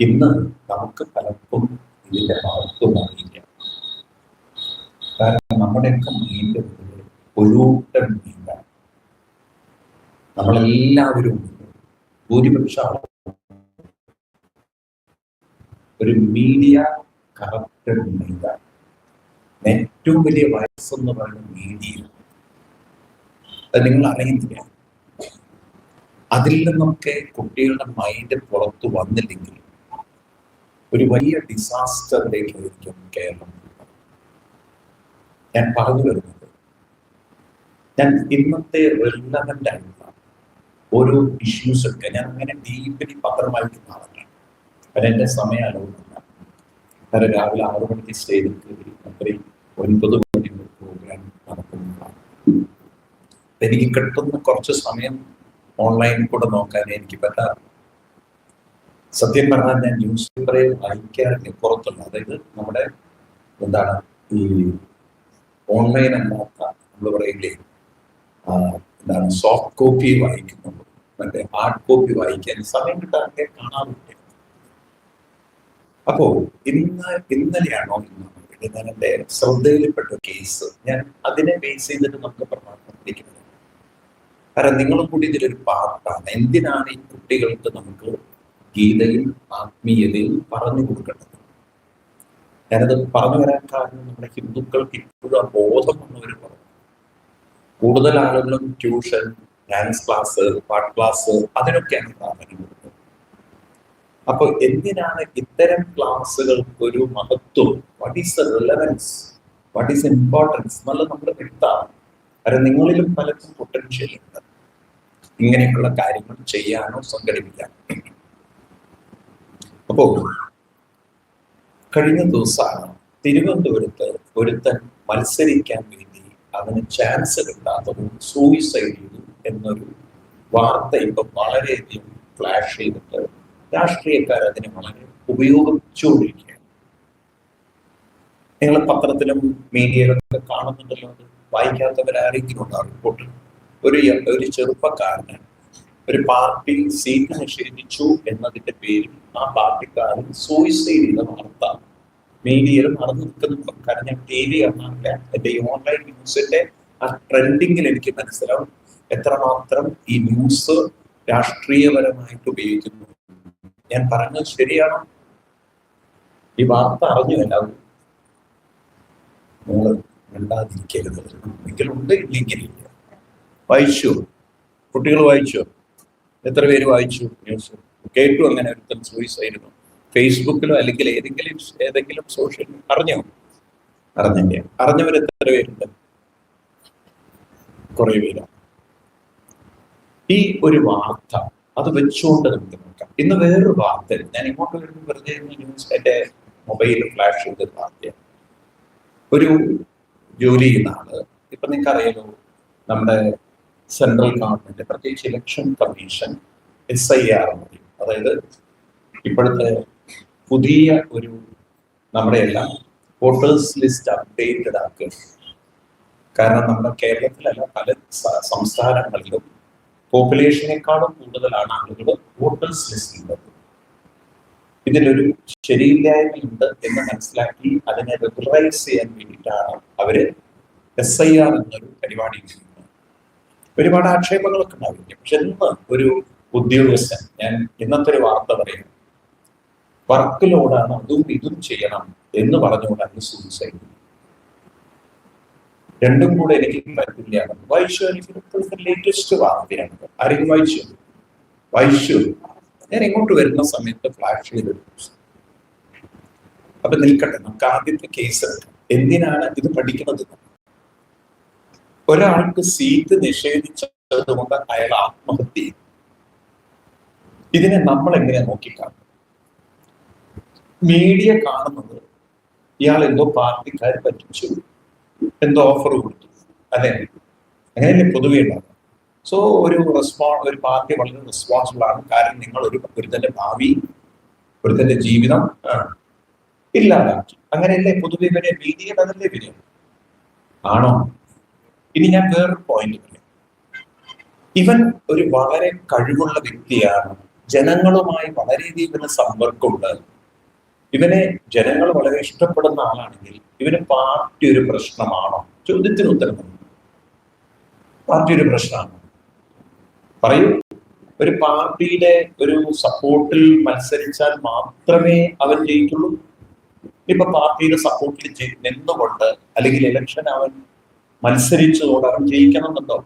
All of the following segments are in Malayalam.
ഇന്ന് നമുക്ക് പലർക്കും ഇതിന്റെ മഹത്വം അറിയില്ല. കാരണം നമ്മുടെയൊക്കെ മൈൻഡ് പൊല്യൂട്ടഡ് മൈൻഡാണ്. നമ്മളെല്ലാവരും ഭൂരിപക്ഷ ഒരു മീഡിയ കറപ്റ്റഡ് മൈൻഡാണ്. ഏറ്റവും വലിയ വയസ്സെന്ന് പറയുന്നത് മീഡിയ. അത് നിങ്ങൾ അറിയുന്നില്ല. അതിൽ നിന്നൊക്കെ കുട്ടികളുടെ മൈൻഡ് പുറത്തു വന്നില്ലെങ്കിൽ ഒരു വലിയ ഡിസാസ്റ്ററിലേക്കായിരിക്കും കേരളം. ഞാൻ പറഞ്ഞു വരുന്നത്, ഞാൻ ഇന്നത്തെ റെലവൻ്റ് ആയിട്ടുള്ള ഓരോ ഇഷ്യൂസ് ഒക്കെ ഞാൻ അങ്ങനെ ഡീപ്പലി പത്രം വായിക്കുന്ന ആളാണ്. കാരണം എൻ്റെ സമയം അലവുന്നില്ല. കാരണം രാവിലെ 6 മണിക്ക് സ്റ്റേജിൽ കയറി രാത്രി 9 മണി പ്രോഗ്രാം നടക്കുന്നതാണ്. എനിക്ക് കിട്ടുന്ന കുറച്ച് സമയം ഓൺലൈനിൽ കൂടെ നോക്കാൻ എനിക്ക് പറ്റാറ്. സത്യം പറഞ്ഞാൽ ഞാൻ ന്യൂസ് പേപ്പറെ വായിക്കാറില്ല പുറത്തുള്ള, അതായത് നമ്മുടെ എന്താണ് ഈ ഓൺലൈൻ അല്ലാത്ത നമ്മൾ പറയില്ലേ എന്താണ് സോഫ്റ്റ് കോപ്പി വായിക്കുന്നുള്ളൂ, മറ്റേ ഹാർഡ് കോപ്പി വായിക്കാൻ സമയം കിട്ടാതെ കാണാറില്ല. അപ്പോ ഇന്നലെയാണോ ഞാൻ എൻ്റെ ശ്രദ്ധയിൽപ്പെട്ട കേസ്, ഞാൻ അതിനെ ബേസ് ചെയ്തിട്ട് നമുക്ക് പ്രവർത്തിക്കുന്നത്. കാരണം നിങ്ങളും കൂടി ഇതിലൊരു പാർട്ടാണ്. എന്തിനാണ് ഈ കുട്ടികൾക്ക് നമുക്ക് ഗീതയും ആത്മീയതയും പറഞ്ഞു കൊടുക്കേണ്ടത്? ഞാനത് പറഞ്ഞു വരാൻ കാരണം നമ്മുടെ ഹിന്ദുക്കൾക്ക് ഇപ്പോഴും ആ ബോധം വന്നവർ പറഞ്ഞു. കൂടുതൽ ആളുകളും ട്യൂഷൻ, ഡാൻസ് ക്ലാസ്, പാട്ട് ക്ലാസ് അതിനൊക്കെയാണ് പ്രാധാന്യം കൊടുക്കുന്നത്. അപ്പൊ എന്തിനാണ് ഇത്തരം ക്ലാസ്സുകൾക്ക് ഒരു മഹത്വം? What is the relevance, what is importance എന്നുള്ളത് നമ്മൾ വ്യക്തമാണ്. കാരണം നിങ്ങളിലും പലർക്കും പൊട്ടൻഷ്യൽ ഉണ്ട് ഇങ്ങനെയുള്ള കാര്യങ്ങൾ ചെയ്യാനോ സംഘടിപ്പിക്കാനോ. അപ്പോ കഴിഞ്ഞ ദിവസമാണ് തിരുവനന്തപുരത്ത് ഒരുത്തൻ മത്സരിക്കാൻ വേണ്ടി അവന് ചാൻസ് കിട്ടാത്തതും സൂയിസൈഡ് ചെയ്തു എന്നൊരു വാർത്ത ഇപ്പൊ വളരെയധികം ഫ്ലാഷ് ചെയ്തിട്ട് രാഷ്ട്രീയക്കാർ അതിനെ വളരെ ഉപയോഗിച്ചുകൊണ്ടിരിക്കുകയാണ്. നിങ്ങൾ പത്രത്തിലും മീഡിയയിലൊക്കെ കാണുന്നുണ്ടല്ലോ. അത് വായിക്കാത്തവരാരെങ്കിലും ഉണ്ട് ആ റിപ്പോർട്ട്. ഒരു ചെറുപ്പക്കാരന് ഒരു പാർട്ടി സീറ്റ് നിഷേധിച്ചു എന്നതിന്റെ പേരിൽ ആ പാർട്ടിക്കാരൻ സൂയിസൈഡ് ചെയ്ത വാർത്ത മീഡിയയിൽ നടന്നു നിൽക്കുന്നുണ്ട്. കാരണം ഞാൻ TV കാണാറില്ല. എന്റെ ഈ ഓൺലൈൻ ന്യൂസിന്റെ ആ ട്രെൻഡിങ്ങിൽ എനിക്ക് മനസ്സിലാവും എത്രമാത്രം ഈ ന്യൂസ് രാഷ്ട്രീയപരമായിട്ട് ഉപയോഗിക്കുന്നു. ഞാൻ പറഞ്ഞത് ശരിയാണോ? ഈ വാർത്ത അറിഞ്ഞു എല്ലാവരും. നിങ്ങൾ മിണ്ടാതിരിക്കരുത്. എങ്കിലുണ്ട്, ഇല്ലെങ്കിലില്ല. വായിച്ചു? കുട്ടികൾ വായിച്ചോ? എത്ര പേര് വായിച്ചു ന്യൂസ്? കേട്ടു അങ്ങനെ ഒരുത്തൻ സൂയിസൈഡ് ഫേസ്ബുക്കിലോ അല്ലെങ്കിൽ ഏതെങ്കിലും സോഷ്യൽ അറിഞ്ഞോ? അറിഞ്ഞില്ല. അറിഞ്ഞവർ എത്ര പേരുണ്ട്? കുറെ പേരാണ്. ഈ ഒരു വാർത്ത അത് വെച്ചുകൊണ്ട് നമുക്ക് നോക്കാം. ഇന്ന് വേറൊരു വാർത്ത ഞാൻ ഇങ്ങോട്ട് വരുമ്പോൾ വെറുതെ ന്യൂസ് എന്റെ മൊബൈൽ ഫ്ലാഷ് ചെയ്ത വാർത്തയാണ്. ഒരു ജോലി ചെയ്യുന്ന ആള്, ഇപ്പൊ നിങ്ങൾക്ക് അറിയാലോ, നമ്മുടെ സെൻട്രൽ ഗവൺമെന്റ് പ്രത്യേകിച്ച് ഇലക്ഷൻ കമ്മീഷൻ SIR മതി, അതായത് ഇപ്പോഴത്തെ പുതിയ ഒരു നമ്മുടെ എല്ലാം വോട്ടേഴ്സ് ലിസ്റ്റ് അപ്ഡേറ്റഡ് ആക്കുക. കാരണം നമ്മുടെ കേരളത്തിലല്ല പല സംസ്ഥാനങ്ങളിലും പോപ്പുലേഷനേക്കാളും കൂടുതലാണ് ആളുകൾ വോട്ടേഴ്സ് ലിസ്റ്റിലുള്ളത്. ഇതിലൊരു ശരിയില്ലായ്മയുണ്ട് എന്ന് മനസ്സിലാക്കി അതിനെ റെഗുലറൈസ് ചെയ്യാൻ വേണ്ടിയിട്ടാണ് അവര് SIR എന്നൊരു പരിപാടി ചെയ്യുന്നത്. ഒരുപാട് ആക്ഷേപങ്ങളൊക്കെ ഉണ്ടാവില്ല. പക്ഷെ ഇന്ന് ഒരു ഉദ്യോഗസ്ഥൻ, ഞാൻ ഇന്നത്തെ ഒരു വാർത്ത പറയാം, വർക്ക് ലോഡാണ്, അതും ഇതും ചെയ്യണം എന്ന് പറഞ്ഞുകൊണ്ടാണ് സൂയിസൈഡ്. രണ്ടും കൂടെ എനിക്ക് പറ്റില്ല. വായിച്ചു? എനിക്ക് ലേറ്റസ്റ്റ് വാർത്തയാണ്. ആരെങ്കിലും വായിച്ചു? ഞാൻ ഇങ്ങോട്ട് വരുന്ന സമയത്ത് ഫ്ലാഷ് ചെയ്ത്. അപ്പൊ നിൽക്കട്ടെ, നമുക്ക് ആദ്യത്തെ കേസ് എടുക്കാം. എന്തിനാണ് ഇത് പഠിക്കുന്നത്? ഒരാൾക്ക് സീറ്റ് നിഷേധിച്ചത് കൊണ്ട് അയാൾ ആത്മഹത്യ ചെയ്തു. ഇതിനെ നമ്മൾ എങ്ങനെ നോക്കിക്കാണും? മീഡിയ കാണുന്നത് ഇയാൾ എന്തോ പാർട്ടിക്കാർ പറ്റിച്ചു, എന്തോ ഓഫർ കൊടുത്തു, അല്ലെ? അങ്ങനെയല്ലേ പൊതുവെ ഉണ്ടാകും. സോ ഒരു പാർട്ടി വളരെ റെസ്പോൺസിബിൾ ആണ്. കാരണം നിങ്ങൾ ഒരുത്തന്റെ ഭാവി, ഒരുത്തന്റെ ജീവിതം ഇല്ലാതാക്കി. അങ്ങനെയല്ലേ പൊതുവെ ഇവരെ മീഡിയ അതല്ലേ വരിക? ആണോ? ഇനി ഞാൻ വേറൊരു പോയിന്റ് പറയാം. ഇവൻ ഒരു വളരെ കഴിവുള്ള വ്യക്തിയാണ്, ജനങ്ങളുമായി വളരെയധികം ഇവന് സമ്പർക്കമുണ്ട്. ഇവനെ ജനങ്ങൾ വളരെ ഇഷ്ടപ്പെടുന്ന ആളാണെങ്കിൽ ഇവന് പാർട്ടി ഒരു പ്രശ്നമാണോ? ചോദ്യത്തിന് ഉത്തരം പാർട്ടി ഒരു പ്രശ്നമാണോ? പറയൂ. ഒരു പാർട്ടിയുടെ ഒരു സപ്പോർട്ടിൽ മത്സരിച്ചാൽ മാത്രമേ അവൻ ജയിക്കുള്ളൂ? ഇപ്പൊ പാർട്ടിയുടെ സപ്പോർട്ടിൽ നിന്നുകൊണ്ട് അല്ലെങ്കിൽ ഇലക്ഷൻ അവൻ മത്സരിച്ചതോടെ അവൻ ജയിക്കണമെന്നുണ്ടോ?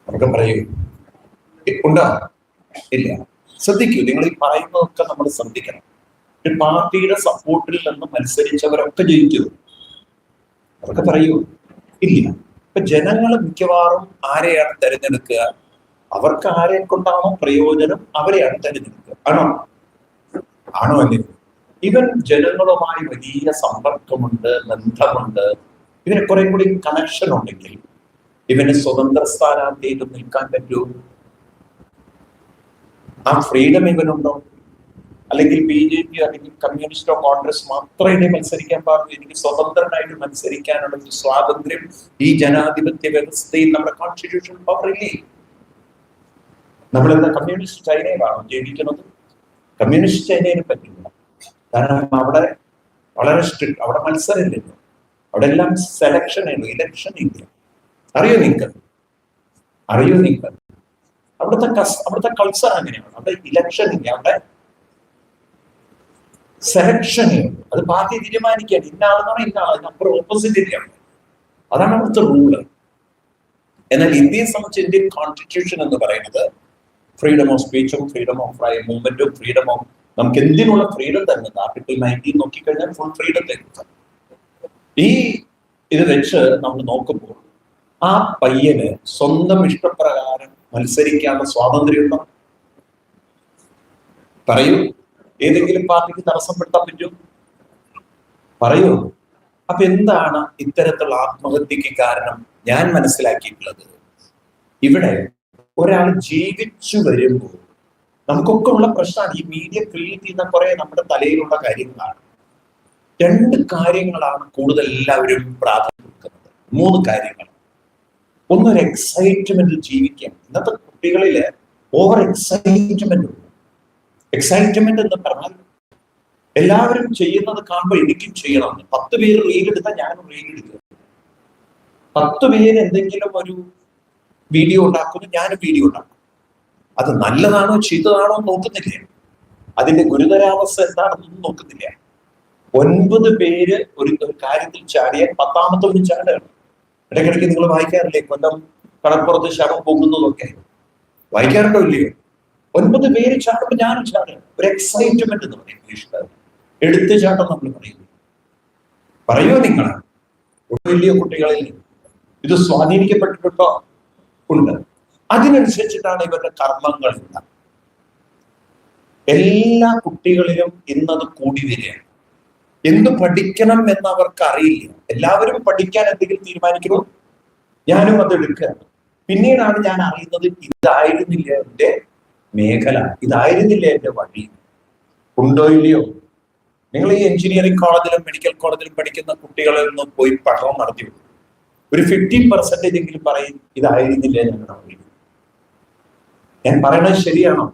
നമുക്ക് പറയൂ, ഉണ്ടോ? ഇല്ല. ശ്രദ്ധിക്കൂ, നിങ്ങൾ ഈ പറയുന്നതൊക്കെ നമ്മൾ ശ്രദ്ധിക്കണം. ഒരു പാർട്ടിയുടെ സപ്പോർട്ടിൽ നിന്ന് മത്സരിച്ചവരൊക്കെ ജയിക്കുന്നു. അതൊക്കെ പറയൂ, ഇല്ല. ഇപ്പൊ ജനങ്ങൾ മിക്കവാറും ആരെയാണ് തെരഞ്ഞെടുക്കുക? അവർക്ക് ആരെ കൊണ്ടാണോ പ്രയോജനം അവരെയാണ് തെരഞ്ഞെടുക്കുക. ആണോ അല്ലേ? ഇവൻ ജനങ്ങളുമായി വലിയ സമ്പർക്കമുണ്ട്, ബന്ധമുണ്ട്, ഇവന് കുറെ കൂടി കണക്ഷൻ ഉണ്ടെങ്കിൽ ഇവന് സ്വതന്ത്ര സ്ഥാനാർത്ഥിയായിട്ട് നിൽക്കാൻ പറ്റൂ? ആ ഫ്രീഡം ഇവനുണ്ടോ? അല്ലെങ്കിൽ BJP അല്ലെങ്കിൽ കമ്മ്യൂണിസ്റ്റോ കോൺഗ്രസ് മാത്രമേ മത്സരിക്കാൻ പാടുള്ളൂ? എനിക്ക് സ്വതന്ത്രനായിട്ട് മത്സരിക്കാനുള്ള ഒരു സ്വാതന്ത്ര്യം ഈ ജനാധിപത്യ വ്യവസ്ഥയിൽ നമ്മുടെ കോൺസ്റ്റിറ്റ്യൂഷൻ പവർ ഇല്ലേ? നമ്മളെന്താ കമ്മ്യൂണിസ്റ്റ് ചൈനയിലാണോ ജീവിക്കുന്നത്? കമ്മ്യൂണിസ്റ്റ് ചൈനയിൽ പറ്റില്ല. കാരണം അവിടെ വളരെ സ്ട്രിക്റ്റ്, അവിടെ മത്സരമില്ലല്ലോ, അവിടെ എല്ലാം സെലക്ഷൻ ആണ്, ഇലക്ഷൻ ഇല്ല. അറിയോ നിങ്ങൾക്ക്? അവിടുത്തെ കൾച്ചർ അങ്ങനെയാണ്. അവിടെ ഇലക്ഷൻ ഇല്ല, അവിടെ സെലക്ഷൻ. അത് പാർട്ടി തീരുമാനിക്കുകയാണ്, ഇന്ന ആളെന്നാണ് ഇന്ന ആൾ, അതിനപ്പുറം ഓപ്പോസിറ്റ് ഇല്ല. അതാണ് അവിടുത്തെ റൂള്. എന്നാൽ ഇന്ത്യയെ സംബന്ധിച്ച് ഇന്ത്യൻ കോൺസ്റ്റിറ്റ്യൂഷൻ എന്ന് പറയുന്നത് ഫ്രീഡം ഓഫ് സ്പീച്ചും ഫ്രീഡം ഓഫ് മൂവ്മെന്റും ഫ്രീഡം ഓഫ്, നമുക്ക് എന്തിനുള്ള ഫ്രീഡം തരുന്നത്? ആർട്ടിക്കിൾ 19 നോക്കിക്കഴിഞ്ഞാൽ ഫുൾ ഫ്രീഡം തരുന്നത്. ഈ ഇത് വെച്ച് നമ്മൾ നോക്കുമ്പോൾ ആ പയ്യന് സ്വന്തം ഇഷ്ടപ്രകാരം മത്സരിക്കാനുള്ള സ്വാതന്ത്ര്യമുണ്ടോ? പറയൂ. ഏതെങ്കിലും പാർട്ടിക്ക് തടസ്സപ്പെടുത്താൻ പറ്റും? പറയൂ. അപ്പൊ എന്താണ് ഇത്തരത്തിലുള്ള ആത്മഹത്യക്ക് കാരണം? ഞാൻ മനസ്സിലാക്കിയിട്ടുള്ളത്, ഇവിടെ ഒരാൾ ജീവിച്ചു വരുമ്പോൾ നമുക്കൊക്കെ ഉള്ള പ്രശ്നമാണ്. ഈ മീഡിയ ക്രിയേറ്റ് ചെയ്യുന്ന കുറെ നമ്മുടെ തലയിലുള്ള കാര്യങ്ങളാണ്. 2 കാര്യങ്ങളാണ് കൂടുതൽ എല്ലാവരും പ്രാധാന്യം കൊടുക്കുന്നത്. 3 കാര്യങ്ങൾ. ഒന്നൊരു എക്സൈറ്റ്മെന്റ് ജീവിക്കാൻ. ഇന്നത്തെ കുട്ടികളില് ഓവർ എക്സൈറ്റ്മെന്റ് ഉണ്ട്. എക്സൈറ്റ്മെന്റ് എന്ന് പറഞ്ഞാൽ എല്ലാവരും ചെയ്യുന്നത് കാണുമ്പോൾ എനിക്കും ചെയ്യണം. 10 പേര് റീൽ എടുത്താൽ ഞാനും റീൽ എടുക്കുക. 10 പേര് എന്തെങ്കിലും ഒരു വീഡിയോ ഉണ്ടാക്കുന്നു, ഞാനും വീഡിയോ ഉണ്ടാക്കും. അത് നല്ലതാണോ ചീത്തതാണോ നോക്കുന്നില്ല, അതിന്റെ ഗുരുതരാവസ്ഥ എന്താണെന്നൊന്നും നോക്കുന്നില്ല. 9 പേര് ഒരു കാര്യത്തിൽ ചാടിയാൽ 10ാമത്തെ ചാടുകയാണ്. ഇടയ്ക്കിടയ്ക്ക് നിങ്ങൾ വായിക്കാറില്ലേ കൊല്ലം കടപ്പുറത്ത് ശവം പോകുന്നതൊക്കെ? വായിക്കാറുണ്ടോ ഇല്ലയോ? 9 പേര് ചാടുമ്പോൾ ഞാനും ചാടുക. ഒരു എക്സൈറ്റ്മെന്റ് എന്ന് പറയും ഇംഗ്ലീഷിൽ. എടുത്തുചാട്ടം നമ്മൾ പറയുന്നു. പറയോ നിങ്ങൾ? വലിയ കുട്ടികളിൽ ഇത് സ്വാധീനിക്കപ്പെട്ടിട്ടുണ്ടോ? ഉണ്ട്. അതിനനുസരിച്ചിട്ടാണ് ഇവരുടെ കർമ്മങ്ങൾ. എല്ലാ കുട്ടികളിലും ഇന്നത് കൂടി വരികയാണ്. എന്ത് പഠിക്കണം എന്ന് അവർക്ക് അറിയില്ല. എല്ലാവരും പഠിക്കാൻ എന്തെങ്കിലും തീരുമാനിക്കുന്നു, ഞാനും അത് എടുക്കുകയാണ്. പിന്നീടാണ് ഞാൻ അറിയുന്നത് ഇതായിരുന്നില്ല എന്റെ മേഖല, ഇതായിരുന്നില്ല എന്റെ വഴി. ഉണ്ടോ ഇല്ലയോ? നിങ്ങൾ ഈ എഞ്ചിനീയറിംഗ് കോളേജിലും മെഡിക്കൽ കോളേജിലും പഠിക്കുന്ന കുട്ടികളിൽ നിന്ന് പോയി പഠനം നടത്തി ഒരു 15% എങ്കിലും പറയും ഇതായിരുന്നില്ല ഞങ്ങളുടെ വഴി. ഞാൻ പറയണത് ശരിയാണോ?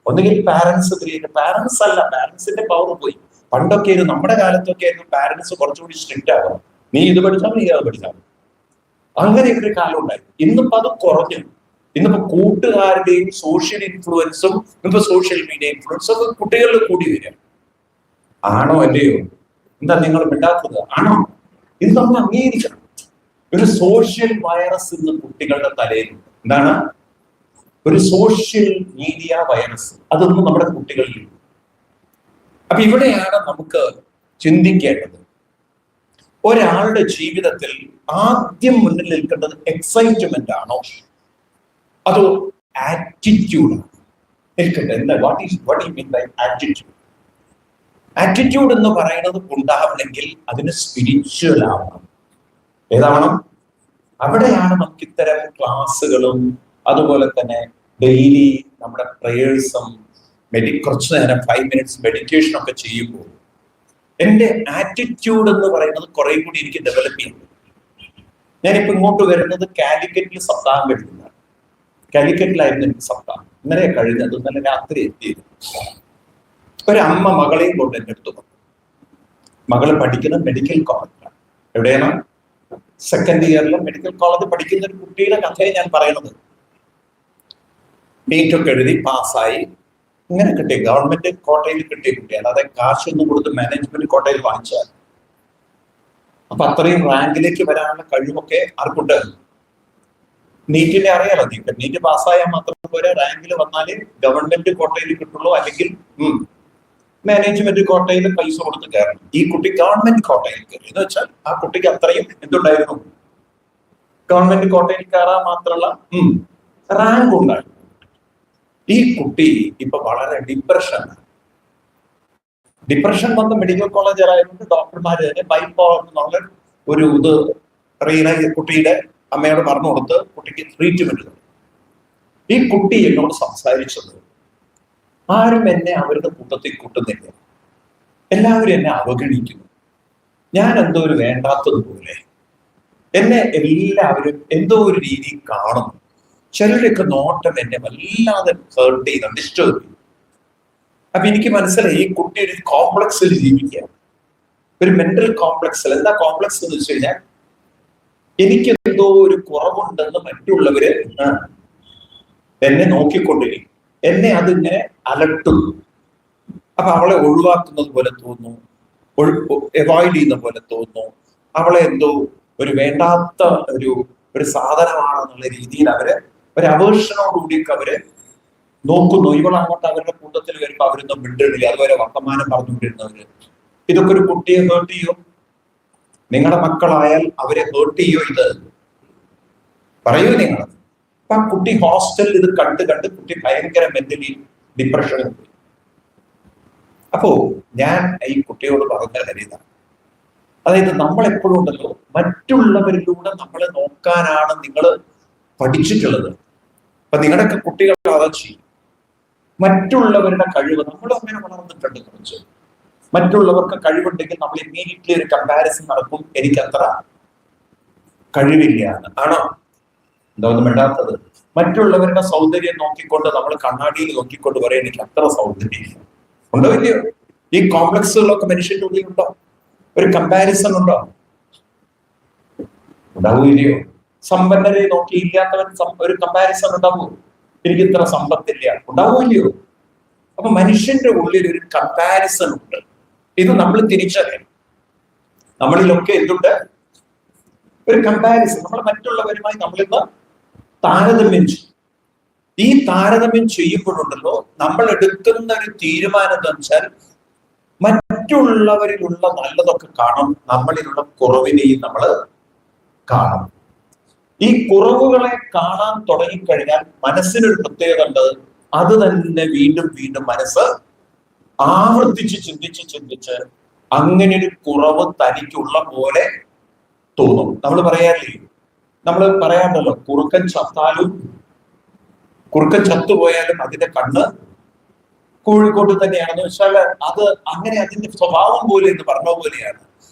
ഒന്നുകിൽ പാരന്റ്സ് പാരന്റ്സ് അല്ല, പാരന്റ്സിന്റെ പവർ പോയി. പണ്ടൊക്കെ നമ്മുടെ കാലത്തൊക്കെ ആയിരുന്നു പാരന്റ്സ് കുറച്ചുകൂടി സ്ട്രിക്റ്റ് ആകും. നീ ഇത് പഠിച്ചാൽ നീ അത് പഠിച്ചാൽ, അങ്ങനെയൊക്കെ ഒരു കാലം ഉണ്ടായി. ഇന്നിപ്പോ അത് കുറഞ്ഞു. ഇന്നിപ്പോ കൂട്ടുകാരുടെയും സോഷ്യൽ ഇൻഫ്ലുവൻസും ഇപ്പൊ സോഷ്യൽ മീഡിയ ഇൻഫ്ലുവൻസും ഒക്കെ കുട്ടികളിൽ കൂടി വരിക. ആണോ അല്ലയോ? എന്താ നിങ്ങൾ മിണ്ടാത്തത്? ആണോ? ഇത് നമ്മൾ അംഗീകരിക്കണം. ഒരു സോഷ്യൽ വൈറസ് ഇന്ന് കുട്ടികളുടെ തലയിൽ. എന്താണ്? ഒരു സോഷ്യൽ മീഡിയ വൈറസ്. അതൊന്നും നമ്മുടെ കുട്ടികളിൽ. അപ്പൊ ഇവിടെയാണ് നമുക്ക് ചിന്തിക്കേണ്ടത്. ഒരാളുടെ ജീവിതത്തിൽ ആദ്യം മുന്നിൽ നിൽക്കേണ്ടത് എക്സൈറ്റ്മെന്റ് ആണോ അതോ ആറ്റിറ്റ്യൂഡ് നിൽക്കേണ്ടത്? എന്താ what you mean by attitude? Attitude എന്ന് പറയുന്നത് ഉണ്ടാവണമെങ്കിൽ അതിന് സ്പിരിച്വൽ ആവണം. ഏതാവണം? അവിടെയാണ് നമുക്ക് ഇത്തരം ക്ലാസ്സുകളും അതുപോലെ തന്നെ ഡെയിലി നമ്മുടെ പ്രേയേഴ്സും കുറച്ചു നേരം 5 മിനിറ്റ്സ് മെഡിറ്റേഷൻ ഒക്കെ ചെയ്യുമ്പോൾ എന്റെ ആറ്റിറ്റ്യൂഡ് എന്ന് പറയുന്നത് കുറെ കൂടി എനിക്ക് ഡെവലപ്പ് ചെയ്യുന്നു. ഞാനിപ്പോ ഇങ്ങോട്ട് വരുന്നത് കാലിക്കറ്റിൽ സപ്താഹം കഴിഞ്ഞാണ്. കാലിക്കറ്റിലായിരുന്നു എനിക്ക് സപ്താഹം. ഇന്നലെ കഴിഞ്ഞത്, ഇന്നലെ രാത്രി എത്തിയത്. ഒരമ്മ മകളെയും കൊണ്ട് എൻ്റെ അടുത്ത് വന്നു. മകള് പഠിക്കുന്ന മെഡിക്കൽ കോളേജിലാണ്. എവിടെയാണ്? സെക്കൻഡ് ഇയറിൽ മെഡിക്കൽ കോളേജ് പഠിക്കുന്ന ഒരു കുട്ടിയുടെ കഥയെ ഞാൻ പറയുന്നത്. നീറ്റൊക്കെ എഴുതി പാസ്സായി, ഇങ്ങനെ കിട്ടിയ ഗവൺമെന്റ് കോട്ടയിൽ കിട്ടിയ കുട്ടിയാണ്. അതായത് കാശൊന്നും കൊടുത്ത് മാനേജ്മെന്റ് കോട്ടയിൽ വാങ്ങിച്ചാൽ. അപ്പൊ അത്രയും റാങ്കിലേക്ക് വരാനുള്ള കഴിവൊക്കെ ആർക്കുണ്ട്? നീറ്റിനെ അറിയാലോ. നീറ്റ് പാസ്സായാൽ മാത്രം പോരാ, റാങ്കിൽ വന്നാലേ ഗവൺമെന്റ് കോട്ടയിൽ കിട്ടുള്ളൂ, അല്ലെങ്കിൽ മാനേജ്മെന്റ് കോട്ടയിൽ പൈസ കൊടുത്ത് കയറണം. ഈ കുട്ടി ഗവൺമെന്റ് കോട്ടയിൽ കയറി എന്ന് വെച്ചാൽ ആ കുട്ടിക്ക് അത്രയും എന്തുണ്ടായിരുന്നു? ഗവൺമെന്റ് കോട്ടയിൽ കയറാൻ മാത്രമുള്ള റാങ്ക് ഉണ്ടായിരുന്നു. ഈ കുട്ടി ഇപ്പൊ വളരെ ഡിപ്രഷൻ വന്ന മെഡിക്കൽ കോളേജുകാരായതുകൊണ്ട് ഡോക്ടർമാര് തന്നെ ബൈപ്പോളർ എന്നുള്ള ഒരു ഇത് റിയലൈസ് കുട്ടിയുടെ അമ്മയോട് പറഞ്ഞു കൊടുത്ത് കുട്ടിക്ക് ട്രീറ്റ്മെന്റ്. ഈ കുട്ടി എന്നോട് സംസാരിച്ചത്, ആരും എന്നെ അവരുടെ കൂട്ടത്തിൽ കൂട്ടുന്നില്ല, എല്ലാവരും എന്നെ അവഗണിക്കുന്നു, ഞാൻ എന്തോ ഒരു വേണ്ടാത്തതുപോലെ, എന്നെ എല്ലാവരും എന്തോ ഒരു രീതിയിൽ കാണുന്നു, ചിലരൊക്കെ നോട്ടം എന്നെ വല്ലാതെ ഹേർട്ട് ചെയ്ത് ഡിസ്റ്റർബ് ചെയ്യും. അപ്പൊ എനിക്ക് മനസ്സിലായി ഈ കുട്ടി ഒരു കോംപ്ലക്സിൽ ജീവിക്കുക, ഒരു മെന്റൽ കോംപ്ലക്സിൽ. എന്താ കോംപ്ലക്സ് എന്ന് വെച്ച് കഴിഞ്ഞാൽ, എനിക്ക് എന്തോ ഒരു കുറവുണ്ടെന്ന് മറ്റുള്ളവര് എന്നെ നോക്കിക്കൊണ്ടിരിക്കും, എന്നെ അതിങ്ങനെ അലട്ടുന്നു. അപ്പൊ അവളെ ഒഴിവാക്കുന്നത് പോലെ തോന്നുന്നു, അവോയ്ഡ് ചെയ്യുന്ന പോലെ തോന്നുന്നു, അവളെ എന്തോ ഒരു വേണ്ടാത്ത ഒരു സാധനമാണെന്നുള്ള രീതിയിൽ അവര് ഒരു അവേഷനോടുകൂടിയൊക്കെ അവര് നോക്കുന്നു. ഇവളങ്ങോട്ട് അവരുടെ കൂട്ടത്തിൽ വരുമ്പോ അവരൊന്നും മിണ്ടിടില്ല, അതുവരെ വർത്തമാനം പറഞ്ഞുകൊണ്ടിരുന്നവര്. ഇതൊക്കെ ഒരു കുട്ടിയെ ഹേർട്ട് ചെയ്യോ? നിങ്ങളുടെ മക്കളായാൽ അവരെ ഹേർട്ട് ചെയ്യോ? ഇത് പറയൂ നിങ്ങൾ. അപ്പൊ ആ കുട്ടി ഹോസ്റ്റലിൽ ഇത് കണ്ട് കുട്ടി ഭയങ്കര മെന്റലി ഡിപ്രഷനിൽ പോയി. അപ്പോ ഞാൻ ഈ കുട്ടിയോട് പറഞ്ഞ കാര്യം, അതായത് നമ്മൾ എപ്പോഴും ഉണ്ടല്ലോ, മറ്റുള്ളവരിലൂടെ നമ്മളെ നോക്കാനാണ് നിങ്ങൾ പഠിച്ചിട്ടുള്ളത്. അപ്പൊ നിങ്ങളുടെയൊക്കെ കുട്ടികൾ അതാ ചെയ്യും. മറ്റുള്ളവരുടെ കഴിവ്, നമ്മൾ അങ്ങനെ വളർന്നിട്ടുണ്ട് കുറച്ച്. മറ്റുള്ളവർക്ക് കഴിവുണ്ടെങ്കിൽ നമ്മൾ ഇമ്മീഡിയറ്റ്ലി ഒരു കമ്പാരിസൺ നടക്കും, എനിക്ക് അത്ര കഴിവില്ല എന്ന്. ആണോ? എന്താ വേണ്ടാത്തത്? മറ്റുള്ളവരുടെ സൗന്ദര്യം നോക്കിക്കൊണ്ട് നമ്മൾ കണ്ണാടിയിൽ നോക്കിക്കൊണ്ട് പറയാം, എനിക്ക് അത്ര സൗന്ദര്യം ഉണ്ടോ ഇല്ലയോ? ഈ കോംപ്ലക്സുകളൊക്കെ മനുഷ്യന്റെ ഉള്ളിൽ ഉണ്ടോ? ഒരു കമ്പാരിസൺ ഉണ്ടോ? ഉണ്ടാവില്ലയോ? സമ്പന്നരെ നോക്കി ഇല്ലാത്തവൻ ഒരു കമ്പാരിസൺ ഉണ്ടാവൂ, എനിക്ക് ഇത്ര സമ്പത്തില്ല, ഉണ്ടാവില്ലയോ? അപ്പൊ മനുഷ്യന്റെ ഉള്ളിൽ ഒരു കമ്പാരിസൺ ഉണ്ട്. ഇത് നമ്മൾ തിരിച്ചറിയണം. നമ്മളിലൊക്കെ എന്തുണ്ട്? ഒരു കമ്പാരിസൺ. നമ്മൾ മറ്റുള്ളവരുമായി നമ്മളിന്ന് താരതമ്യം ചെയ്യും. ഈ താരതമ്യം ചെയ്യുമ്പോഴുണ്ടല്ലോ, നമ്മൾ എടുക്കുന്ന ഒരു തീരുമാനം എന്താ വെച്ചാൽ, മറ്റുള്ളവരിലുള്ള നല്ലതൊക്കെ കാണും, നമ്മളിലുള്ള കുറവിനെയും നമ്മൾ കാണും. ഈ കുറവുകളെ കാണാൻ തുടങ്ങിക്കഴിഞ്ഞാൽ മനസ്സിനൊരു പ്രത്യേകത ഉണ്ട്. അത് തന്നെ വീണ്ടും വീണ്ടും മനസ്സ് ആവർത്തിച്ച് ചിന്തിച്ച് അങ്ങനെ ഒരു കുറവ് തനിക്കുള്ള പോലെ തോന്നും. നമ്മൾ പറയാറുണ്ടല്ലോ, കുറുക്കൻ ചത്തുപോയാലും അതിന്റെ കണ്ണ് കോഴിക്കോട്ട് തന്നെയാണെന്ന് വെച്ചാൽ അത് അങ്ങനെ അതിന്റെ സ്വഭാവം പോലെ എന്ന് പറഞ്ഞ പോലെയാണ്.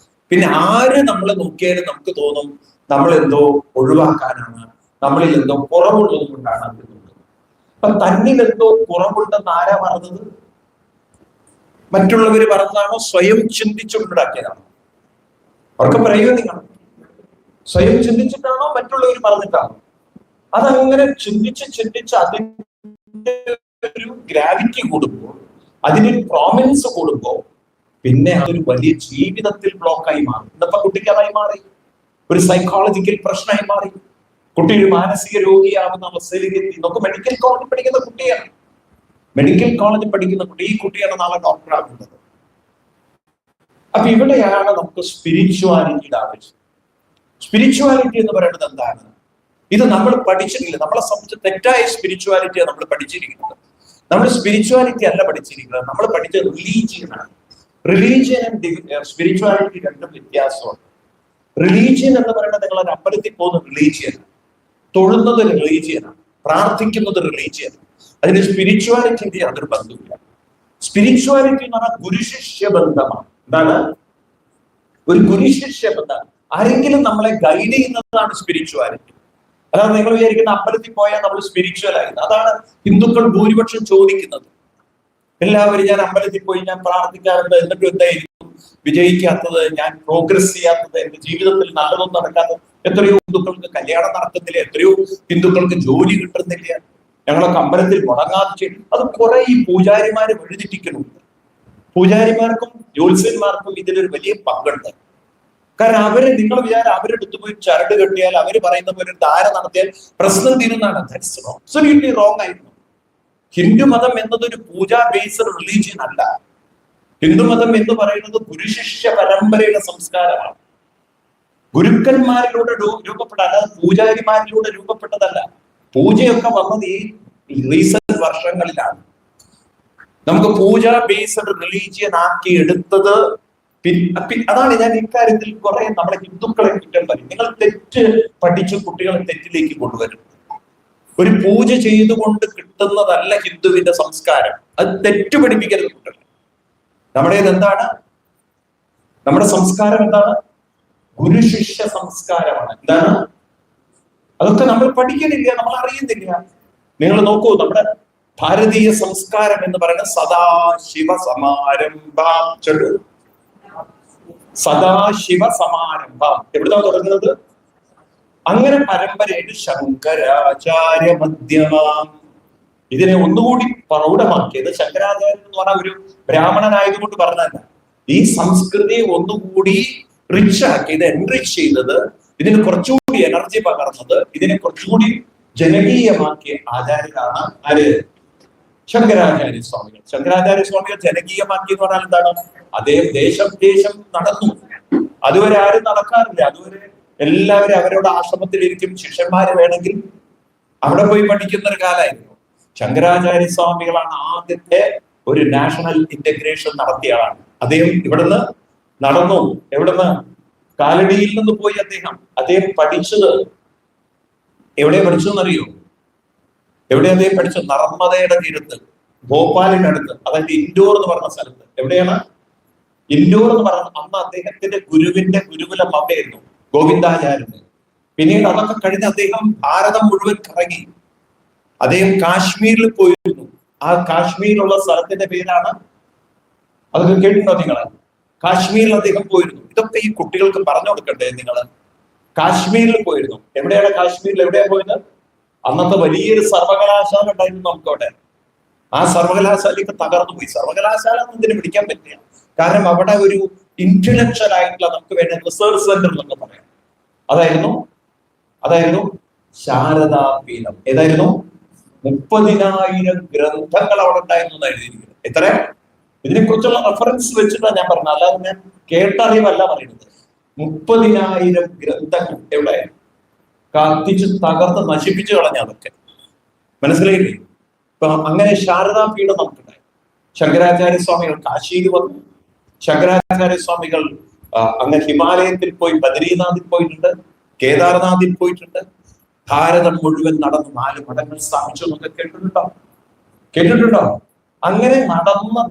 പിന്നെ ആര് നമ്മളെ നോക്കിയാലും നമുക്ക് തോന്നും നമ്മൾ എന്തോ ഒഴിവാക്കാനാണ്, നമ്മളിൽ എന്തോ കുറവുള്ളത് കൊണ്ടാണ് അത് തോന്നുന്നത്. അപ്പൊ തന്നിൽ എന്തോ കുറവുണ്ടെന്ന് ആരാ പറഞ്ഞത്? മറ്റുള്ളവര് പറഞ്ഞതാണോ? സ്വയം ചിന്തിച്ചുണ്ടാക്കിയതാണോ? അവർക്ക് പറയുക, നിങ്ങൾ സ്വയം ചിന്തിച്ചിട്ടാണോ മറ്റുള്ളവർ പറഞ്ഞിട്ടാണോ? അതങ്ങനെ ചിന്തിച്ച് അതിന്റെ ഒരു ഗ്രാവിറ്റി കൂടുമ്പോൾ, അതിനൊരു പ്രോമിനൻസ് കൂടുമ്പോൾ, പിന്നെ അതൊരു വലിയ ജീവിതത്തിൽ ബ്ലോക്കായി മാറും. ഇന്നത്തെ കുട്ടിക്ക് അതായി മാറി, ഒരു സൈക്കോളജിക്കൽ പ്രശ്നമായി മാറി. കുട്ടി ഒരു മാനസിക രോഗിയാവുന്ന അവസ്ഥയിലേക്ക് എത്തി. നമുക്ക് മെഡിക്കൽ കോളേജിൽ പഠിക്കുന്ന കുട്ടിയാണ്, ഈ കുട്ടിയാണ് നാളെ ഡോക്ടറാകുന്നത്. അപ്പൊ ഇവിടെയാണ് നമുക്ക് സ്പിരിച്വാലിറ്റിയുടെ ആവശ്യം. സ്പിരിച്വാലിറ്റി എന്ന് പറയുന്നത് എന്താണ്? ഇത് നമ്മൾ പഠിച്ചിട്ടില്ല. നമ്മളെ സംബന്ധിച്ച് തെറ്റായ സ്പിരിച്വാലിറ്റിയാണ് നമ്മൾ പഠിച്ചിരിക്കുന്നത്. നമ്മൾ സ്പിരിച്വാലിറ്റി അല്ല പഠിച്ചിരിക്കുന്നത്, നമ്മൾ പഠിച്ചത് റിലീജിയനാണ്. റിലീജിയനും സ്പിരിച്വാലിറ്റി രണ്ടും വ്യത്യാസമാണ്. റിലീജിയൻ എന്ന് പറയുന്നത് നിങ്ങൾ ഒരു അമ്പലത്തിൽ പോകുന്ന റിലീജിയനാണ്, തൊഴുന്നത് റിലീജിയനാണ്, പ്രാർത്ഥിക്കുന്നത് റിലീജിയനാണ്. അതിന് സ്പിരിച്വാലിറ്റിന്റെ യാതൊരു ബന്ധമില്ല. സ്പിരിച്വാലിറ്റി എന്ന് പറഞ്ഞാൽ ഗുരുശിഷ്യ ബന്ധമാണ്. എന്താണ്? ഒരു ഗുരുശിഷ്യ ബന്ധമാണ്. ആരെങ്കിലും നമ്മളെ ഗൈഡ് ചെയ്യുന്നതാണ് സ്പിരിച്വാലിറ്റി. അതാണ് നിങ്ങൾ വിചാരിക്കുന്ന അമ്പലത്തിൽ പോയാൽ നമ്മൾ സ്പിരിച്വൽ ആയിരുന്നു. അതാണ് ഹിന്ദുക്കൾ ഭൂരിപക്ഷം ചോദിക്കുന്നത്. എല്ലാവരും ഞാൻ അമ്പലത്തിൽ പോയി ഞാൻ പ്രാർത്ഥിക്കാറുണ്ട്, എന്നിട്ടും എന്തായിരിക്കും വിജയിക്കാത്തത്, ഞാൻ പ്രോഗ്രസ് ചെയ്യാത്തത്, എന്റെ ജീവിതത്തിൽ നല്ലതൊന്നും നടക്കാത്തത്. എത്രയോ ഹിന്ദുക്കൾക്ക് കല്യാണം നടക്കുന്നില്ല, എത്രയോ ഹിന്ദുക്കൾക്ക് ജോലി കിട്ടുന്നില്ല, ഞങ്ങളൊക്കെ അമ്പലത്തിൽ മുടങ്ങാതെ ചെയ്യും. അത് കുറെ ഈ പൂജാരിമാര് വഴിതെറ്റിക്കുന്നുണ്ട്. പൂജാരിമാർക്കും ജ്യോത്സ്യന്മാർക്കും ഇതിലൊരു വലിയ പങ്കുണ്ട്. കാരണം അവര്, നിങ്ങൾ വിചാരം അവരെടുത്ത് പോയി ചരട് കെട്ടിയാൽ, അവര് പറയുന്ന പോലെ ഒരു ധാര നടത്തിയാൽ പ്രശ്നം തീരുന്നതാണ്. അബ്സല്യൂട്ട്ലി റോങ് ആയിരുന്നു. ഹിന്ദുമതം എന്നതൊരു പൂജാ ബേസ്ഡ് റിലീജിയൻ അല്ല. ഹിന്ദുമതം എന്ന് പറയുന്നത് ഗുരുശിഷ്യ പരമ്പരയുടെ സംസ്കാരമാണ്. ഗുരുക്കന്മാരിലൂടെ രൂപപ്പെട്ട, അല്ലാതെ പൂജാരിമാരിലൂടെ രൂപപ്പെട്ടതല്ല. പൂജയൊക്കെ വന്നത് ഈ റീസെന്റ് വർഷങ്ങളിലാണ്. നമുക്ക് പൂജ ബേസ്ഡ് റിലീജിയൻ ആക്കി എടുത്തത്. അതാണ് ഞാൻ ഇക്കാര്യത്തിൽ കുറെ നമ്മുടെ ഹിന്ദുക്കളെ കുറ്റം പറയും. നിങ്ങൾ തെറ്റ് പഠിച്ച് കുട്ടികളെ തെറ്റിലേക്ക് കൊണ്ടുവരും. ഒരു പൂജ ചെയ്തുകൊണ്ട് കിട്ടുന്നതല്ല ഹിന്ദുവിന്റെ സംസ്കാരം. അത് തെറ്റ് പഠിപ്പിക്കരുത് കുട്ടികൾ. നമ്മുടേത് എന്താണ്? നമ്മുടെ സംസ്കാരം എന്താണ്? ഗുരുശിഷ്യ സംസ്കാരമാണ്. എന്താണ്? അതൊക്കെ നമ്മൾ പഠിക്കുന്നില്ല, നമ്മൾ അറിയുന്നില്ല. നിങ്ങൾ നോക്കൂ, നമ്മുടെ ഭാരതീയ സംസ്കാരം എന്ന് പറയുന്നത് സദാശിവ സമാരംഭം. ചൊല്ലു, സദാശിവ സമാരംഭം. എവിടുന്നാ തുടങ്ങുന്നത്? അങ്ങനെ പരമ്പരയിൽ ശങ്കരാചാര്യ മധ്യമം. ഇതിനെ ഒന്നുകൂടി പ്രൗഢമാക്കിയത് ശങ്കരാചാര്യൻ എന്ന് പറഞ്ഞ ഒരു ബ്രാഹ്മണനായതുകൊണ്ട് പറഞ്ഞതല്ല. ഈ സംസ്കൃതിയെ ഒന്നുകൂടി റിച്ച് ആക്കി, ഇത് എൻറിച്ച് ചെയ്തത്, ഇതിന് കുറച്ചുകൂടി എനർജി പകർന്നത്, ഇതിനെ കുറച്ചുകൂടി ജനകീയമാക്കിയ ആചാര്യനാണ് ആര്? ശങ്കരാചാര്യ സ്വാമികൾ. ശങ്കരാചാര്യ സ്വാമികൾ ജനകീയമാക്കി എന്ന് പറഞ്ഞാൽ എന്താണ്? അദ്ദേഹം ദേശം നടന്നു. അതുവരെ ആരും നടക്കാറില്ല. അതുവരെ എല്ലാവരും അവരുടെ ആശ്രമത്തിലിരിക്കും. ശിഷ്യന്മാര് വേണമെങ്കിൽ അവിടെ പോയി പഠിക്കുന്ന ഒരു കാലമായിരുന്നു. ശങ്കരാചാര്യ സ്വാമികളാണ് ആദ്യത്തെ ഒരു നാഷണൽ ഇന്റഗ്രേഷൻ നടത്തിയ ആളാണ്. അദ്ദേഹം ഇവിടുന്ന് നടന്നു. എവിടുന്ന്? കാലടിയിൽ നിന്ന് പോയി അദ്ദേഹം പഠിച്ചത് എവിടെ പഠിച്ചെന്നറിയോ? എവിടെ അദ്ദേഹം പഠിച്ചത്? നർമ്മദയുടെ തീരത്ത്, ഭോപ്പാലിന്റെ അടുത്ത്, അതായത് ഇൻഡോർ എന്ന് പറഞ്ഞ സ്ഥലത്ത്. എവിടെയാണ് ഇൻഡോർ എന്ന് പറഞ്ഞ? അന്ന് അദ്ദേഹത്തിന്റെ ഗുരുവിന്റെ ഗുരുകുലം അവിടെയായിരുന്നു, ഗോവിന്ദാചാര്യന്. പിന്നീട് അതൊക്കെ കഴിഞ്ഞ് അദ്ദേഹം ഭാരതം മുഴുവൻ കറങ്ങി. അദ്ദേഹം കാശ്മീരിൽ പോയിരുന്നു. ആ കാശ്മീരിലുള്ള സ്ഥലത്തിന്റെ പേരാണ്, അതൊക്കെ കേട്ടിട്ടുണ്ടോ നിങ്ങൾ? കാശ്മീരിൽ അദ്ദേഹം പോയിരുന്നു. ഇതൊക്കെ ഈ കുട്ടികൾക്ക് പറഞ്ഞു കൊടുക്കണ്ടേ നിങ്ങൾ? കാശ്മീരിൽ പോയിരുന്നു. എവിടെയാണ് കാശ്മീരിൽ? എവിടെയാ പോയത്? അന്നത്തെ വലിയൊരു സർവകലാശാല ഉണ്ടായിരുന്നു നമുക്ക് അവിടെ. ആ സർവകലാശാലയ്ക്ക് തകർന്നു പോയി. സർവകലാശാല ഇതിന് പിടിക്കാൻ പറ്റില്ല. കാരണം അവിടെ ഒരു ഇന്റലക്ച്വൽ ആയിട്ടുള്ള നമുക്ക് വേണ്ട റിസർച്ച് സെന്റർ എന്നൊക്കെ പറയാം. അതായിരുന്നു ശാരദാപീഠം. ഏതായിരുന്നു? 30,000 ഗ്രന്ഥങ്ങൾ അവിടെ ഉണ്ടായിരുന്നു എന്ന് എഴുതിയിരിക്കുന്നത്. എത്ര? ഇതിനെക്കുറിച്ചുള്ള റെഫറൻസ് വെച്ചിട്ടാണ് ഞാൻ പറഞ്ഞത്, അല്ലാതെ ഞാൻ കേട്ടറിവല്ല പറയുന്നത്. 30,000 ഗ്രന്ഥങ്ങൾ എവിടെ? കത്തിച്ച് തകർത്ത് നശിപ്പിച്ചു കളഞ്ഞ. അതൊക്കെ മനസ്സിലായില്ലേ? ഇപ്പൊ അങ്ങനെ ശാരദാപീഠം നമുക്കുണ്ടായി. ശങ്കരാചാര്യ സ്വാമികൾ കാശിയിൽ വന്നു. ശങ്കരാചാര്യ സ്വാമികൾ അങ്ങനെ ഹിമാലയത്തിൽ പോയി, ബദ്രീനാഥിൽ പോയിട്ടുണ്ട്, കേദാർനാഥിൽ പോയിട്ടുണ്ട്. ഭാരതം മുഴുവൻ നടന്ന് 4 മഠങ്ങൾ സ്ഥാപിച്ചു എന്നൊക്കെ കേട്ടിട്ടുണ്ടോ? അങ്ങനെ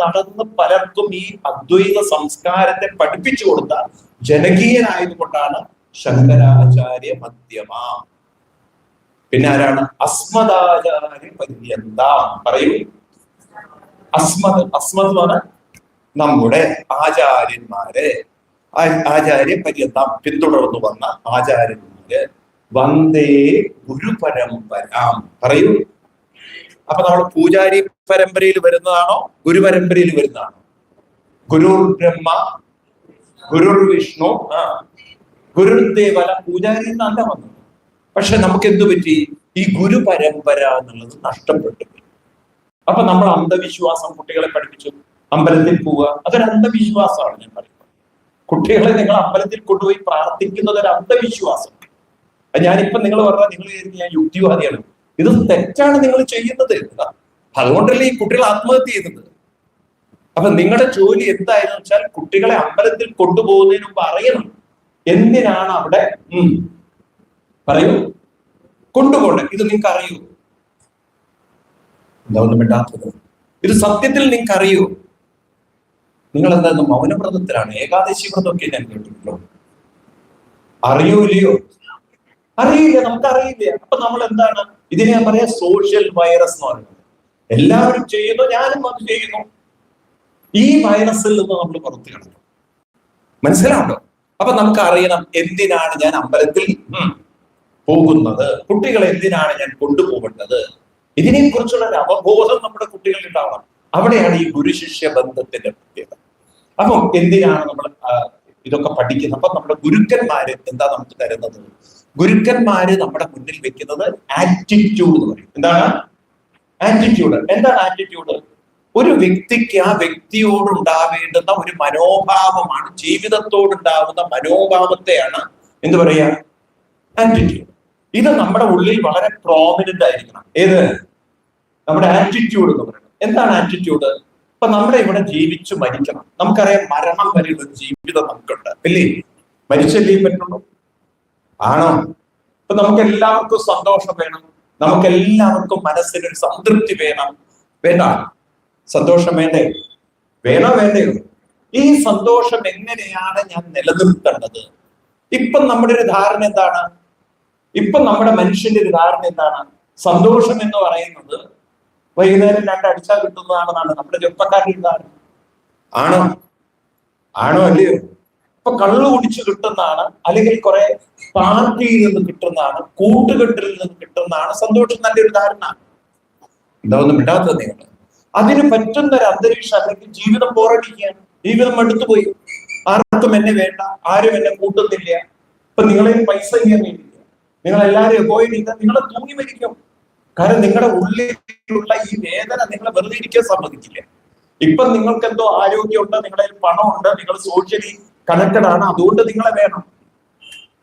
നടന്ന് പലർക്കും ഈ അദ്വൈത സംസ്കാരത്തെ പഠിപ്പിച്ചു കൊടുത്ത ജനകീയനായതുകൊണ്ടാണ് ശങ്കരാചാര്യ മധ്യമ. പിന്നെ ആരാണ്? അസ്മദാചാര്യ പര്യന്ത. പറയൂ. അസ്മത് നമ്മുടെ ആചാര്യന്മാരെ, ആചാര്യ പര്യന്തം പിന്തുടർന്നു വന്ന ആചാര്യന്മാര്. വന്ദേ ഗുരുപരമ്പരാം. പറയൂ. അപ്പൊ നമ്മൾ പൂജാരി പരമ്പരയിൽ വരുന്നതാണോ ഗുരുപരമ്പരയിൽ വരുന്നതാണോ? ഗുരുർ ബ്രഹ്മ, ഗുരുർ വിഷ്ണു, ഗുരുദേവല. പൂജാരി എന്നല്ല വന്നത്. പക്ഷെ നമുക്ക് എന്തു പറ്റി? ഈ ഗുരു പരമ്പര എന്നുള്ളത് നഷ്ടപ്പെട്ടു. അപ്പൊ നമ്മൾ അന്ധവിശ്വാസം കുട്ടികളെ പഠിപ്പിച്ചു. അമ്പലത്തിൽ പോവുക, അതൊരു അന്ധവിശ്വാസമാണ്. ഞാൻ പറയുന്നത് കുട്ടികളെ നിങ്ങൾ അമ്പലത്തിൽ കൊണ്ടുപോയി പ്രാർത്ഥിക്കുന്നത് ഒരു അന്ധവിശ്വാസം. ഞാനിപ്പോ നിങ്ങൾ പറഞ്ഞാൽ നിങ്ങൾ ഞാൻ യുക്തിവാദിയാണ്. ഇത് തെറ്റാണ് നിങ്ങൾ ചെയ്യുന്നത്. അതുകൊണ്ടല്ലേ ഈ കുട്ടികൾ ആത്മഹത്യ ചെയ്യുന്നത്. അപ്പൊ നിങ്ങളുടെ ജോലി എന്തായെന്ന് വെച്ചാൽ കുട്ടികളെ അമ്പലത്തിൽ കൊണ്ടുപോകുന്നതിന് മുമ്പ് അറിയണം എന്തിനാണ് അവിടെ പറയൂ കൊണ്ടുപോകണ്ടേ. ഇത് നിങ്ങൾക്ക് അറിയൂ? എന്താ ഒന്നും മിണ്ടാത്തത്? ഇത് സത്യത്തിൽ നിങ്ങൾക്ക് അറിയൂ? നിങ്ങൾ എന്തായാലും മൗനവ്രതത്തിലാണ്, ഏകാദശി വ്രതമൊക്കെ ഞാൻ കേട്ടിട്ടുള്ളൂ. അറിയൂല്ലയോ? അറിയില്ല, നമുക്കറിയില്ല. അപ്പൊ നമ്മൾ എന്താണ് ഇതിനെ ഞാൻ പറയാ സോഷ്യൽ വൈറസ് എന്ന് പറയുന്നത്. എല്ലാവരും ചെയ്യുന്നു, ഞാനും അത് ചെയ്യുന്നു. ഈ വൈറസിൽ നിന്ന് നമ്മൾ പുറത്തു കിടക്കും. മനസ്സിലാവുണ്ടോ? അപ്പൊ നമുക്ക് അറിയണം എന്തിനാണ് ഞാൻ അമ്പലത്തിൽ പോകുന്നത്, കുട്ടികളെ എന്തിനാണ് ഞാൻ കൊണ്ടുപോകേണ്ടത്, ഇതിനെ കുറിച്ചുള്ള ഒരു അവബോധം നമ്മുടെ കുട്ടികളിൽ ഉണ്ടാവണം. അവിടെയാണ് ഈ ഗുരുശിഷ്യ ബന്ധത്തിന്റെ പ്രത്യേകത. അപ്പം എന്തിനാണ് നമ്മൾ ഇതൊക്കെ പഠിക്കുന്നത്? അപ്പൊ നമ്മുടെ ഗുരുക്കന്മാര് എന്താ നമുക്ക് തരുന്നത്? ഗുരുക്കന്മാര് നമ്മുടെ മുന്നിൽ വെക്കുന്നത് ആറ്റിറ്റ്യൂഡ് എന്ന് പറയും. എന്താണ് ആറ്റിറ്റ്യൂഡ്? എന്താണ് ആറ്റിറ്റ്യൂഡ്? ഒരു വ്യക്തിക്ക് ആ വ്യക്തിയോട് ഉണ്ടാവേണ്ടുന്ന ഒരു മനോഭാവമാണ്, ജീവിതത്തോടുണ്ടാവുന്ന മനോഭാവത്തെയാണ് എന്ത് പറയാ ആറ്റിറ്റ്യൂഡ്. ഇത് നമ്മുടെ ഉള്ളിൽ വളരെ പ്രോമിനന്റ് ആയിരിക്കണം. ഏത്? നമ്മുടെ ആറ്റിറ്റ്യൂഡ് എന്ന് പറയുന്നത്. എന്താണ് ആറ്റിറ്റ്യൂഡ്? ഇപ്പൊ നമ്മുടെ ഇവിടെ ജീവിച്ചു മരിക്കണം. നമുക്കറിയാം മരണം വരെയുള്ള ജീവിതം നമുക്കുണ്ട്, അല്ലേ? മരിച്ചല്ലേ പറ്റുള്ളൂ, ആണോ? ഇപ്പൊ നമുക്ക് എല്ലാവർക്കും സന്തോഷം വേണം, നമുക്ക് എല്ലാവർക്കും മനസ്സിനൊരു സംതൃപ്തി വേണം, വേണ്ട? സന്തോഷം വേണ്ടേ? വേണോ വേണ്ടയോ? ഈ സന്തോഷം എങ്ങനെയാണ് ഞാൻ നിലനിർത്തേണ്ടത്? ഇപ്പം നമ്മുടെ ഒരു ധാരണ എന്താണ്? ഇപ്പം നമ്മുടെ മനുഷ്യന്റെ ഒരു ധാരണ എന്താണ്? സന്തോഷം എന്ന് പറയുന്നത് വൈകുന്നേരം രണ്ടടിച്ചാൽ കിട്ടുന്നതാണെന്നാണ് നമ്മുടെ ചെറുപ്പക്കാരുടെ ധാരണ. ആണോ? ആണോ അല്ലയോ? ഇപ്പൊ കള്ളു കുടിച്ച് കിട്ടുന്നതാണ്, അല്ലെങ്കിൽ കുറെ പാർട്ടിയിൽ നിന്ന് കിട്ടുന്നതാണ്, കൂട്ടുകെട്ടിൽ നിന്ന് കിട്ടുന്നതാണ് സന്തോഷം. നല്ലൊരു ധാരണ. ഇതൊന്നും ഇടാത്തത് നിങ്ങൾ. അതിന് പറ്റുന്ന ഒരു അന്തരീക്ഷം, അല്ലെങ്കിൽ ജീവിതം പോറടിക്കുകയാണ്, ജീവിതം എടുത്തുപോയി, ആർക്കും എന്നെ വേണ്ട, ആരും എന്നെ കൂട്ടുന്നില്ല. ഇപ്പൊ നിങ്ങളെ പൈസ ഇല്ല, നിങ്ങൾ എല്ലാവരും അവോയ്ഡ് ചെയ്താൽ നിങ്ങളെ തൂങ്ങി മരിക്കും. കാരണം നിങ്ങളുടെ ഉള്ളിലുള്ള ഈ വേദന നിങ്ങളെ വെറുതെ ഇരിക്കാൻ സമ്മതിക്കില്ല. ഇപ്പൊ നിങ്ങൾക്ക് എന്തോ ആരോഗ്യമുണ്ട്, നിങ്ങളുടെ പണമുണ്ട്, നിങ്ങൾ സോഷ്യലി കണക്റ്റഡ് ആണ്, അതുകൊണ്ട് നിങ്ങളെ വേണം.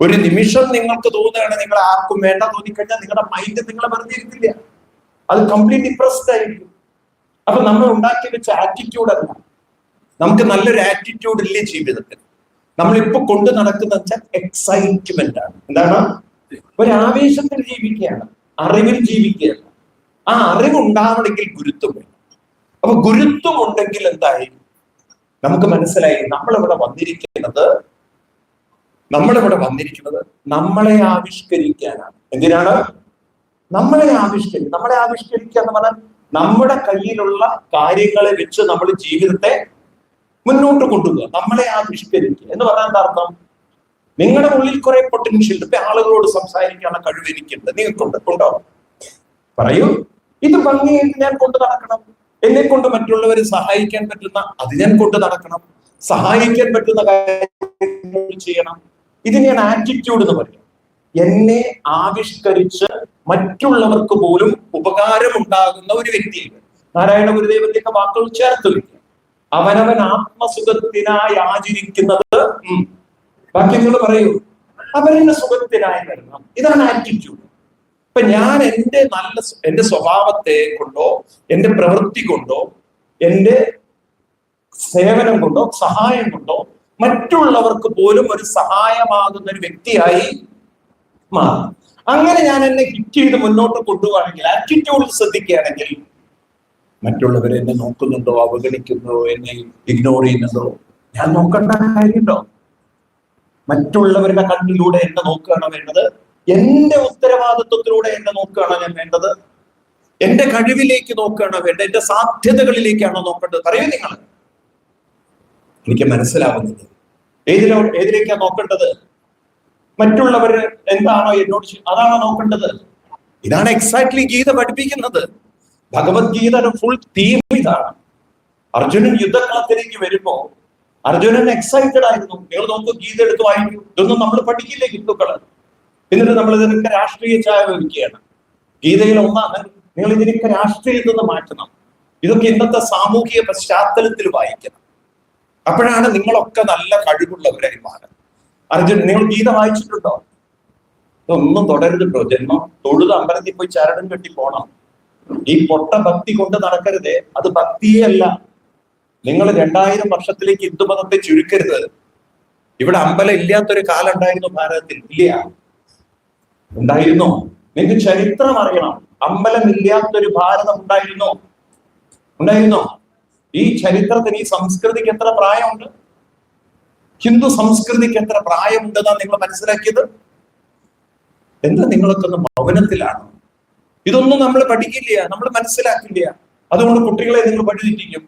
ഒരു നിമിഷം നിങ്ങൾക്ക് തോന്നുകയാണ് നിങ്ങൾ ആർക്കും വേണ്ട തോന്നിക്കഴിഞ്ഞാൽ നിങ്ങളുടെ മൈൻഡ് നിങ്ങളെ വെറുതെ ഇരിക്കില്ല, അത് കംപ്ലീറ്റ് ഡിപ്രസ്ഡ് ആയിരിക്കും. അപ്പൊ നമ്മൾ ഉണ്ടാക്കി വെച്ച ആറ്റിറ്റ്യൂഡ് അല്ല. നമുക്ക് നല്ലൊരു ആറ്റിറ്റ്യൂഡ് ഇല്ലേ ജീവിതത്തിൽ? നമ്മളിപ്പോ കൊണ്ട് നടക്കുന്ന വെച്ചാൽ എക്സൈറ്റ്മെന്റ് ആണ്. എന്താണ്? ഒരു ആവേശത്തിൽ ജീവിക്കുകയാണ്, അറിവിൽ ജീവിക്കുകയല്ല. ആ അറിവുണ്ടാവണമെങ്കിൽ ഗുരുത്വം വേണം. അപ്പൊ ഗുരുത്വം ഉണ്ടെങ്കിൽ എന്തായി? നമുക്ക് മനസ്സിലായി നമ്മളിവിടെ വന്നിരിക്കുന്നത് നമ്മളെ ആവിഷ്കരിക്കാനാണ്. എന്തിനാണ്? നമ്മളെ ആവിഷ്കരിക്കുക എന്ന് പറഞ്ഞാൽ നമ്മുടെ കയ്യിലുള്ള കാര്യങ്ങളെ വെച്ച് നമ്മൾ ജീവിതത്തെ മുന്നോട്ട് കൊണ്ടുപോകുക. നമ്മളെ ആവിഷ്കരിക്കുക എന്ന് പറഞ്ഞാൽ എന്താ അർത്ഥം? നിങ്ങളുടെ ഉള്ളിൽ കുറെ പൊട്ടൻഷ്യൽ. ഇപ്പൊ ആളുകളോട് സംസാരിക്കാനുള്ള കഴിവ് എനിക്കുണ്ട്, നിങ്ങൾക്കുണ്ട്, ഉണ്ടോ? പറയൂ. ഇത് ഭംഗിയായിട്ട് ഞാൻ കൊണ്ട് നടക്കണം. എന്നെ കൊണ്ട് മറ്റുള്ളവരെ സഹായിക്കാൻ പറ്റുന്ന അത് ഞാൻ കൊണ്ട് നടക്കണം. സഹായിക്കാൻ പറ്റുന്ന കാര്യങ്ങൾ ചെയ്യണം. ഇതിനെയാണ് ആറ്റിറ്റ്യൂഡ് എന്ന് പറയുന്നത്. എന്നെ ആവിഷ്കരിച്ച് മറ്റുള്ളവർക്ക് പോലും ഉപകാരം ഉണ്ടാകുന്ന ഒരു വ്യക്തിയാണ്. നാരായണ ഗുരുദേവന്റെ വാക്കുകൾ ചേർത്ത് വയ്ക്കുക. അവനവൻ ആത്മസുഖത്തിനായി ആചരിക്കുന്നത്, വാക്യങ്ങൾ പറയൂ, അവരുടെ സുഖത്തിനായി വരണം. ഇതാണ് ആറ്റിറ്റ്യൂഡ്. ഇപ്പൊ ഞാൻ എന്റെ സ്വഭാവത്തെ കൊണ്ടോ, എന്റെ പ്രവൃത്തി കൊണ്ടോ, എന്റെ സേവനം കൊണ്ടോ, സഹായം കൊണ്ടോ മറ്റുള്ളവർക്ക് പോലും ഒരു സഹായമാകുന്ന ഒരു വ്യക്തിയായി മാറും. അങ്ങനെ ഞാൻ എന്നെ ഹിറ്റ് ചെയ്ത് മുന്നോട്ട് കൊണ്ടുപോവുകയാണെങ്കിൽ, ആറ്റിറ്റ്യൂഡിൽ ശ്രദ്ധിക്കുകയാണെങ്കിൽ, മറ്റുള്ളവരെ എന്നെ നോക്കുന്നുണ്ടോ, അവഗണിക്കുന്നുണ്ടോ, എന്നെ ഇഗ്നോർ ചെയ്യുന്നുണ്ടോ, ഞാൻ നോക്കേണ്ട കാര്യമുണ്ടോ? മറ്റുള്ളവരുടെ കണ്ണിലൂടെ എന്നെ നോക്കുകയാണോ വേണ്ടത്? എന്റെ ഉത്തരവാദിത്വത്തിലൂടെ എന്നെ നോക്കുകയാണോ ഞാൻ വേണ്ടത്? എന്റെ കഴിവിലേക്ക് നോക്കുകയാണോ വേണ്ടത്? എന്റെ സാധ്യതകളിലേക്കാണോ നോക്കേണ്ടത്? പറയൂ നിങ്ങൾ. എനിക്ക് മനസ്സിലാവുന്നത് ഏതിലേക്കാണ് നോക്കേണ്ടത്? മറ്റുള്ളവർ എന്താണോ എന്നോട് അതാണോ നോക്കേണ്ടത്? ഇതാണ് എക്സാക്ട്ലി ഗീത പഠിപ്പിക്കുന്നത്. ഭഗവത്ഗീതയുടെ ഫുൾ തീം ഇതാണ്. അർജുനൻ യുദ്ധക്കളത്തിലേക്ക് വരുമ്പോ അർജുനൻ എക്സൈറ്റഡ് ആയിരുന്നു. നിങ്ങൾ നോക്കൂ, ഗീത എടുത്ത് വായിക്കൂ. ഇതൊന്നും നമ്മൾ പഠിക്കില്ലേ ഹിന്ദുക്കള്? എന്നിട്ട് നമ്മൾ ഇതിനൊക്കെ രാഷ്ട്രീയ ചായ വയ്ക്കുകയാണ്. ഗീതയിൽ നിങ്ങൾ ഇതിനൊക്കെ രാഷ്ട്രീയത്തിൽ നിന്ന് മാറ്റണം. ഇതൊക്കെ ഇന്നത്തെ സാമൂഹിക പശ്ചാത്തലത്തിൽ വായിക്കണം. അപ്പോഴാണ് നിങ്ങളൊക്കെ നല്ല കഴിവുള്ളവരായി മാറുന്നത്. അർജുനൻ, നിങ്ങൾ ഗീത വായിച്ചിട്ടുണ്ടോ? ഇതൊന്നും തുടരുന്നുണ്ടോ? ജന്മം തൊഴുത് അമ്പലത്തിൽ പോയി ചരടും കെട്ടി പോണം. ഈ പൊട്ട ഭക്തി കൊണ്ട് നടക്കരുതേ. അത് ഭക്തിയേ അല്ല. നിങ്ങൾ 2000 വർഷത്തിലേക്ക് ഹിന്ദുമതത്തെ ചുരുക്കരുത്. ഇവിടെ അമ്പലം ഇല്ലാത്തൊരു കാലം ഉണ്ടായിരുന്നു ഭാരതത്തിൽ, ഇല്ല? ഉണ്ടായിരുന്നോ? നിങ്ങൾക്ക് ചരിത്രം അറിയണം. അമ്പലം ഇല്ലാത്തൊരു ഭാരതം ഉണ്ടായിരുന്നോ? ഈ ചരിത്രത്തിന്, ഈ സംസ്കൃതിക്ക് എത്ര പ്രായമുണ്ട്? ഹിന്ദു സംസ്കൃതിക്ക് എത്ര പ്രായമുണ്ടെന്നാണ് നിങ്ങൾ മനസ്സിലാക്കിയത്? എന്താ നിങ്ങളൊക്കെ ഒന്ന് മൗനത്തിലാണ്? ഇതൊന്നും നമ്മൾ പഠിക്കില്ല, നമ്മൾ മനസ്സിലാക്കില്ല. അതുകൊണ്ട് കുട്ടികളെ നിങ്ങൾ വഴിതെറ്റിക്കും.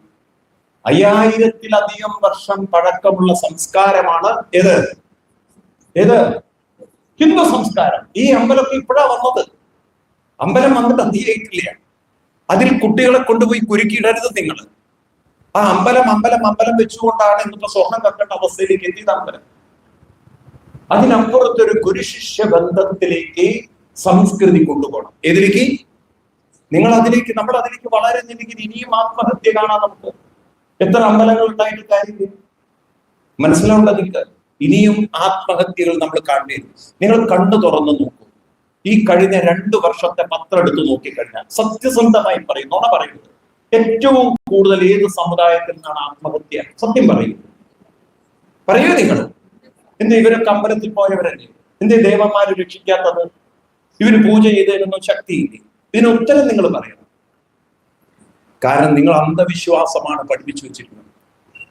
5000-ലധികം വർഷം പഴക്കമുള്ള സംസ്കാരമാണ് ഏത് ഏത് ഹിന്ദു സംസ്കാരം. ഈ അമ്പലമൊക്കെ ഇപ്പോഴാ വന്നത്. അമ്പലം വന്നിട്ട് അധികമായിട്ടില്ല. അതിൽ കുട്ടികളെ കൊണ്ടുപോയി കുരുക്കിയിടരുത് നിങ്ങൾ. ആ അമ്പലം അമ്പലം അമ്പലം വെച്ചുകൊണ്ടാണ് ഇന്നത്തെ സ്വർണം കക്കേണ്ട അവസ്ഥയിലേക്ക് എത്തിയത് അമ്പലം. അതിനപ്പുറത്തൊരു ഗുരുശിഷ്യ ബന്ധത്തിലേക്ക് സംസ്കൃതി കൊണ്ടുപോകണം. ഏതിലേക്ക്? നമ്മൾ അതിലേക്ക് വളരുന്നില്ലെങ്കിൽ ഇനിയും ആത്മഹത്യ കാണാൻ നമുക്ക്. എത്ര അമ്പലങ്ങൾ ഉണ്ടായിട്ട് കാര്യമില്ല. മനസ്സിലാവുണ്ട നിങ്ങൾക്ക്? ഇനിയും ആത്മഹത്യകൾ നമ്മൾ കാണേണ്ടി വരും. നിങ്ങൾ കണ്ണു തുറന്നു നോക്കൂ. ഈ കഴിഞ്ഞ 2 വർഷത്തെ പത്രം എടുത്തു നോക്കിക്കഴിഞ്ഞാൽ സത്യസന്ധമായി പറയും, നോണ പറയുന്നത്, ഏറ്റവും കൂടുതൽ ഏത് സമുദായത്തിൽ നിന്നാണ് ആത്മഹത്യ? സത്യം പറയൂ നിങ്ങൾ. എന്ത് ഇവരൊക്കെ അമ്പലത്തിൽ പോയവരല്ലേ? എന്തേ ദേവന്മാര് രക്ഷിക്കാത്തത്? ഇവര് പൂജ ചെയ്തതിനൊന്നും ശക്തിയില്ലേ? ഇതിന് ഉത്തരം നിങ്ങൾ പറയണം. കാരണം നിങ്ങൾ അന്ധവിശ്വാസമാണ് പഠിപ്പിച്ചു വെച്ചിരിക്കുന്നത്.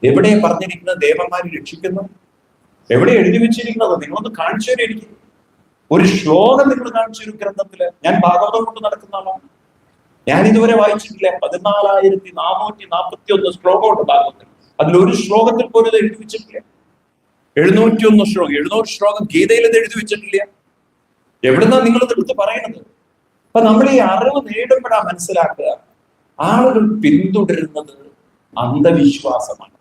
എവിടെ പറഞ്ഞിരിക്കുന്നത് ദേവന്മാര് രക്ഷിക്കുന്നു? എവിടെ എഴുതി വെച്ചിരിക്കുന്നത്? നിങ്ങളൊന്ന് കാണിച്ചു തരും എനിക്ക്. ഒരു ശ്ലോകം നിങ്ങൾ കാണിച്ചു തരും ഗ്രന്ഥത്തില്. ഞാൻ ഭാഗവതം കൊണ്ട് നടക്കുന്ന ആളാണ്. ഞാൻ ഇതുവരെ വായിച്ചിട്ടില്ല. 14,441 ശ്ലോകമുണ്ട് ഭാഗവതത്തിൽ. അതിലൊരു ശ്ലോകത്തിൽ പോലും ഇത് എഴുതി വെച്ചിട്ടില്ല. 701 ശ്ലോകം, 700 ശ്ലോകം ഗീതയിൽ ഇത് എഴുതി വെച്ചിട്ടില്ല. എവിടുന്നാ നിങ്ങൾ ഇത് എടുത്ത് പറയണത്? അപ്പൊ നമ്മൾ ഈ അറിവ് നേടുമ്പോഴാ മനസ്സിലാക്കുക, ആളുകൾ പിന്തുടരുന്നത് അന്ധവിശ്വാസമാണ്.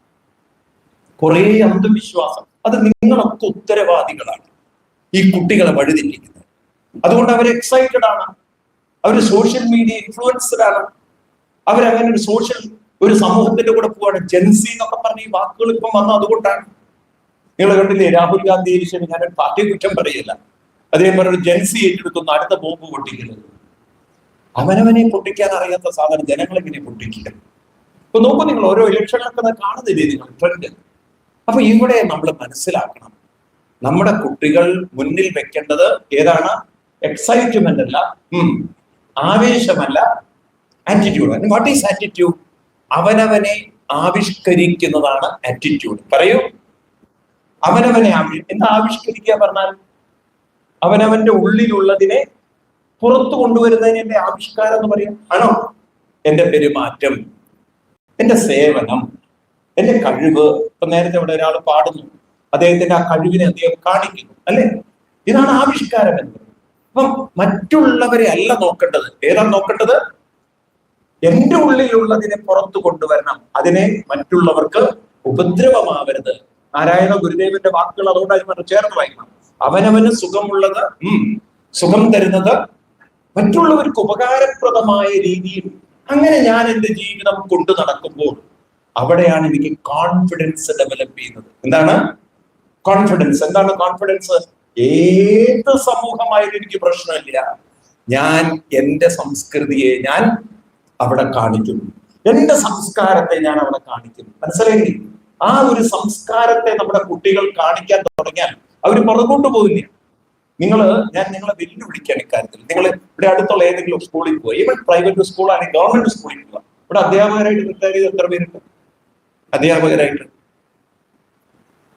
കുറെ അന്ധവിശ്വാസം. അത് നിങ്ങളൊക്കെ ഉത്തരവാദികളാണ് ഈ കുട്ടികളെ വഴിതെറ്റിക്കുന്നത്. അതുകൊണ്ട് അവർ എക്സൈറ്റഡ് ആണ്, അവർ സോഷ്യൽ മീഡിയ ഇൻഫ്ലുവൻസ്ഡ് ആണ്, അവരങ്ങനെ ഒരു സമൂഹത്തിന്റെ കൂടെ പോവാണ്. ജെൻസി എന്നൊക്കെ പറഞ്ഞ ഈ വാക്കുകൾ ഇപ്പം വന്നത് അതുകൊണ്ടാണ്. നിങ്ങൾ കണ്ടില്ലേ രാഹുൽ ഗാന്ധി? ഞാൻ പാർട്ടി കുറ്റം പറയില്ല, അദ്ദേഹം പറഞ്ഞൊരു ജെൻസി ഏറ്റെടുക്കുന്ന അടുത്ത ബോംബ് പൊട്ടിക്കുന്നത്. അവനവനെ പൊട്ടിക്കാൻ അറിയാത്ത സാധനം ജനങ്ങളെങ്ങനെ പൊട്ടിക്കുക? ഇപ്പൊ നോക്കൂ, നിങ്ങൾ ഓരോ ഇലക്ഷനൊക്കെ കാണുന്നില്ലേ നിങ്ങൾ ട്രെൻഡ്? അപ്പൊ ഇവിടെ നമ്മൾ മനസ്സിലാക്കണം, നമ്മുടെ കുട്ടികൾ മുന്നിൽ വെക്കേണ്ടത് ഏതാണ്? എക്സൈറ്റ്മെന്റ് അല്ല, ആവേശമല്ല, ആറ്റിറ്റ്യൂഡ്. What is attitude? അവനവനെ ആവിഷ്കരിക്കുന്നതാണ് ആറ്റിറ്റ്യൂഡ്. പറയൂ. അവനവനെ എന്താ ആവിഷ്കരിക്കുക പറഞ്ഞാൽ? അവനവന്റെ ഉള്ളിലുള്ളതിനെ പുറത്തു കൊണ്ടുവരുന്നതിന് എന്റെ ആവിഷ്കാരം എന്ന് പറയാം. ആണോ? എന്റെ പെരുമാറ്റം, എന്റെ സേവനം, എന്റെ കഴിവ്. ഇപ്പൊ നേരത്തെ ഇവിടെ ഒരാൾ പാടുന്നു, അദ്ദേഹത്തിന്റെ ആ കഴിവിനെ അദ്ദേഹം കാണിക്കുന്നു, അല്ലെ? ഇതാണ് ആവിഷ്കാരം എന്ന് പറയുന്നത്. അപ്പം മറ്റുള്ളവരെ അല്ല നോക്കേണ്ടത്. ഏതാ നോക്കേണ്ടത്? എന്റെ ഉള്ളിലുള്ളതിനെ പുറത്തു കൊണ്ടുവരണം. അതിനെ മറ്റുള്ളവർക്ക് ഉപദ്രവമാവരുത്. നാരായണ ഗുരുദേവന്റെ വാക്കുകൾ അതുകൊണ്ടാണ് ചേർന്ന് വായിക്കണം. അവനവന് സുഖമുള്ളത്, സുഖം തരുന്നത്, മറ്റുള്ളവർക്ക് ഉപകാരപ്രദമായ രീതിയിൽ അങ്ങനെ ഞാൻ എന്റെ ജീവിതം കൊണ്ടു നടക്കുമ്പോൾ അവിടെയാണ് എനിക്ക് കോൺഫിഡൻസ് ഡെവലപ്പ് ചെയ്യുന്നത്. എന്താണ് കോൺഫിഡൻസ്? എന്താണ് കോൺഫിഡൻസ്? ഏത് സമൂഹമായാലും എനിക്ക് പ്രശ്നമില്ല, ഞാൻ എന്റെ സംസ്കൃതിയെ ഞാൻ അവിടെ കാണിക്കുന്നു, എന്റെ സംസ്കാരത്തെ ഞാൻ അവിടെ കാണിക്കുന്നു. മനസ്സിലായില്ലേ? ആ ഒരു സംസ്കാരത്തെ നമ്മുടെ കുട്ടികൾ കാണിക്കാൻ തുടങ്ങിയാൽ അവർ പുറകോട്ട് പോകില്ല. ഞാൻ നിങ്ങളെ വെല്ലുവിളിക്കാൻ ഇക്കാര്യത്തിൽ. നിങ്ങൾ ഇവിടെ അടുത്തുള്ള ഏതെങ്കിലും സ്കൂളിൽ പോവുക, ഈവൻ പ്രൈവറ്റ് സ്കൂളാണെങ്കിൽ ഗവൺമെന്റ് സ്കൂളിൽ പോവുക. ഇവിടെ അധ്യാപകരായിട്ട് റിട്ടയർ ചെയ്ത് എത്ര പേരുണ്ട്?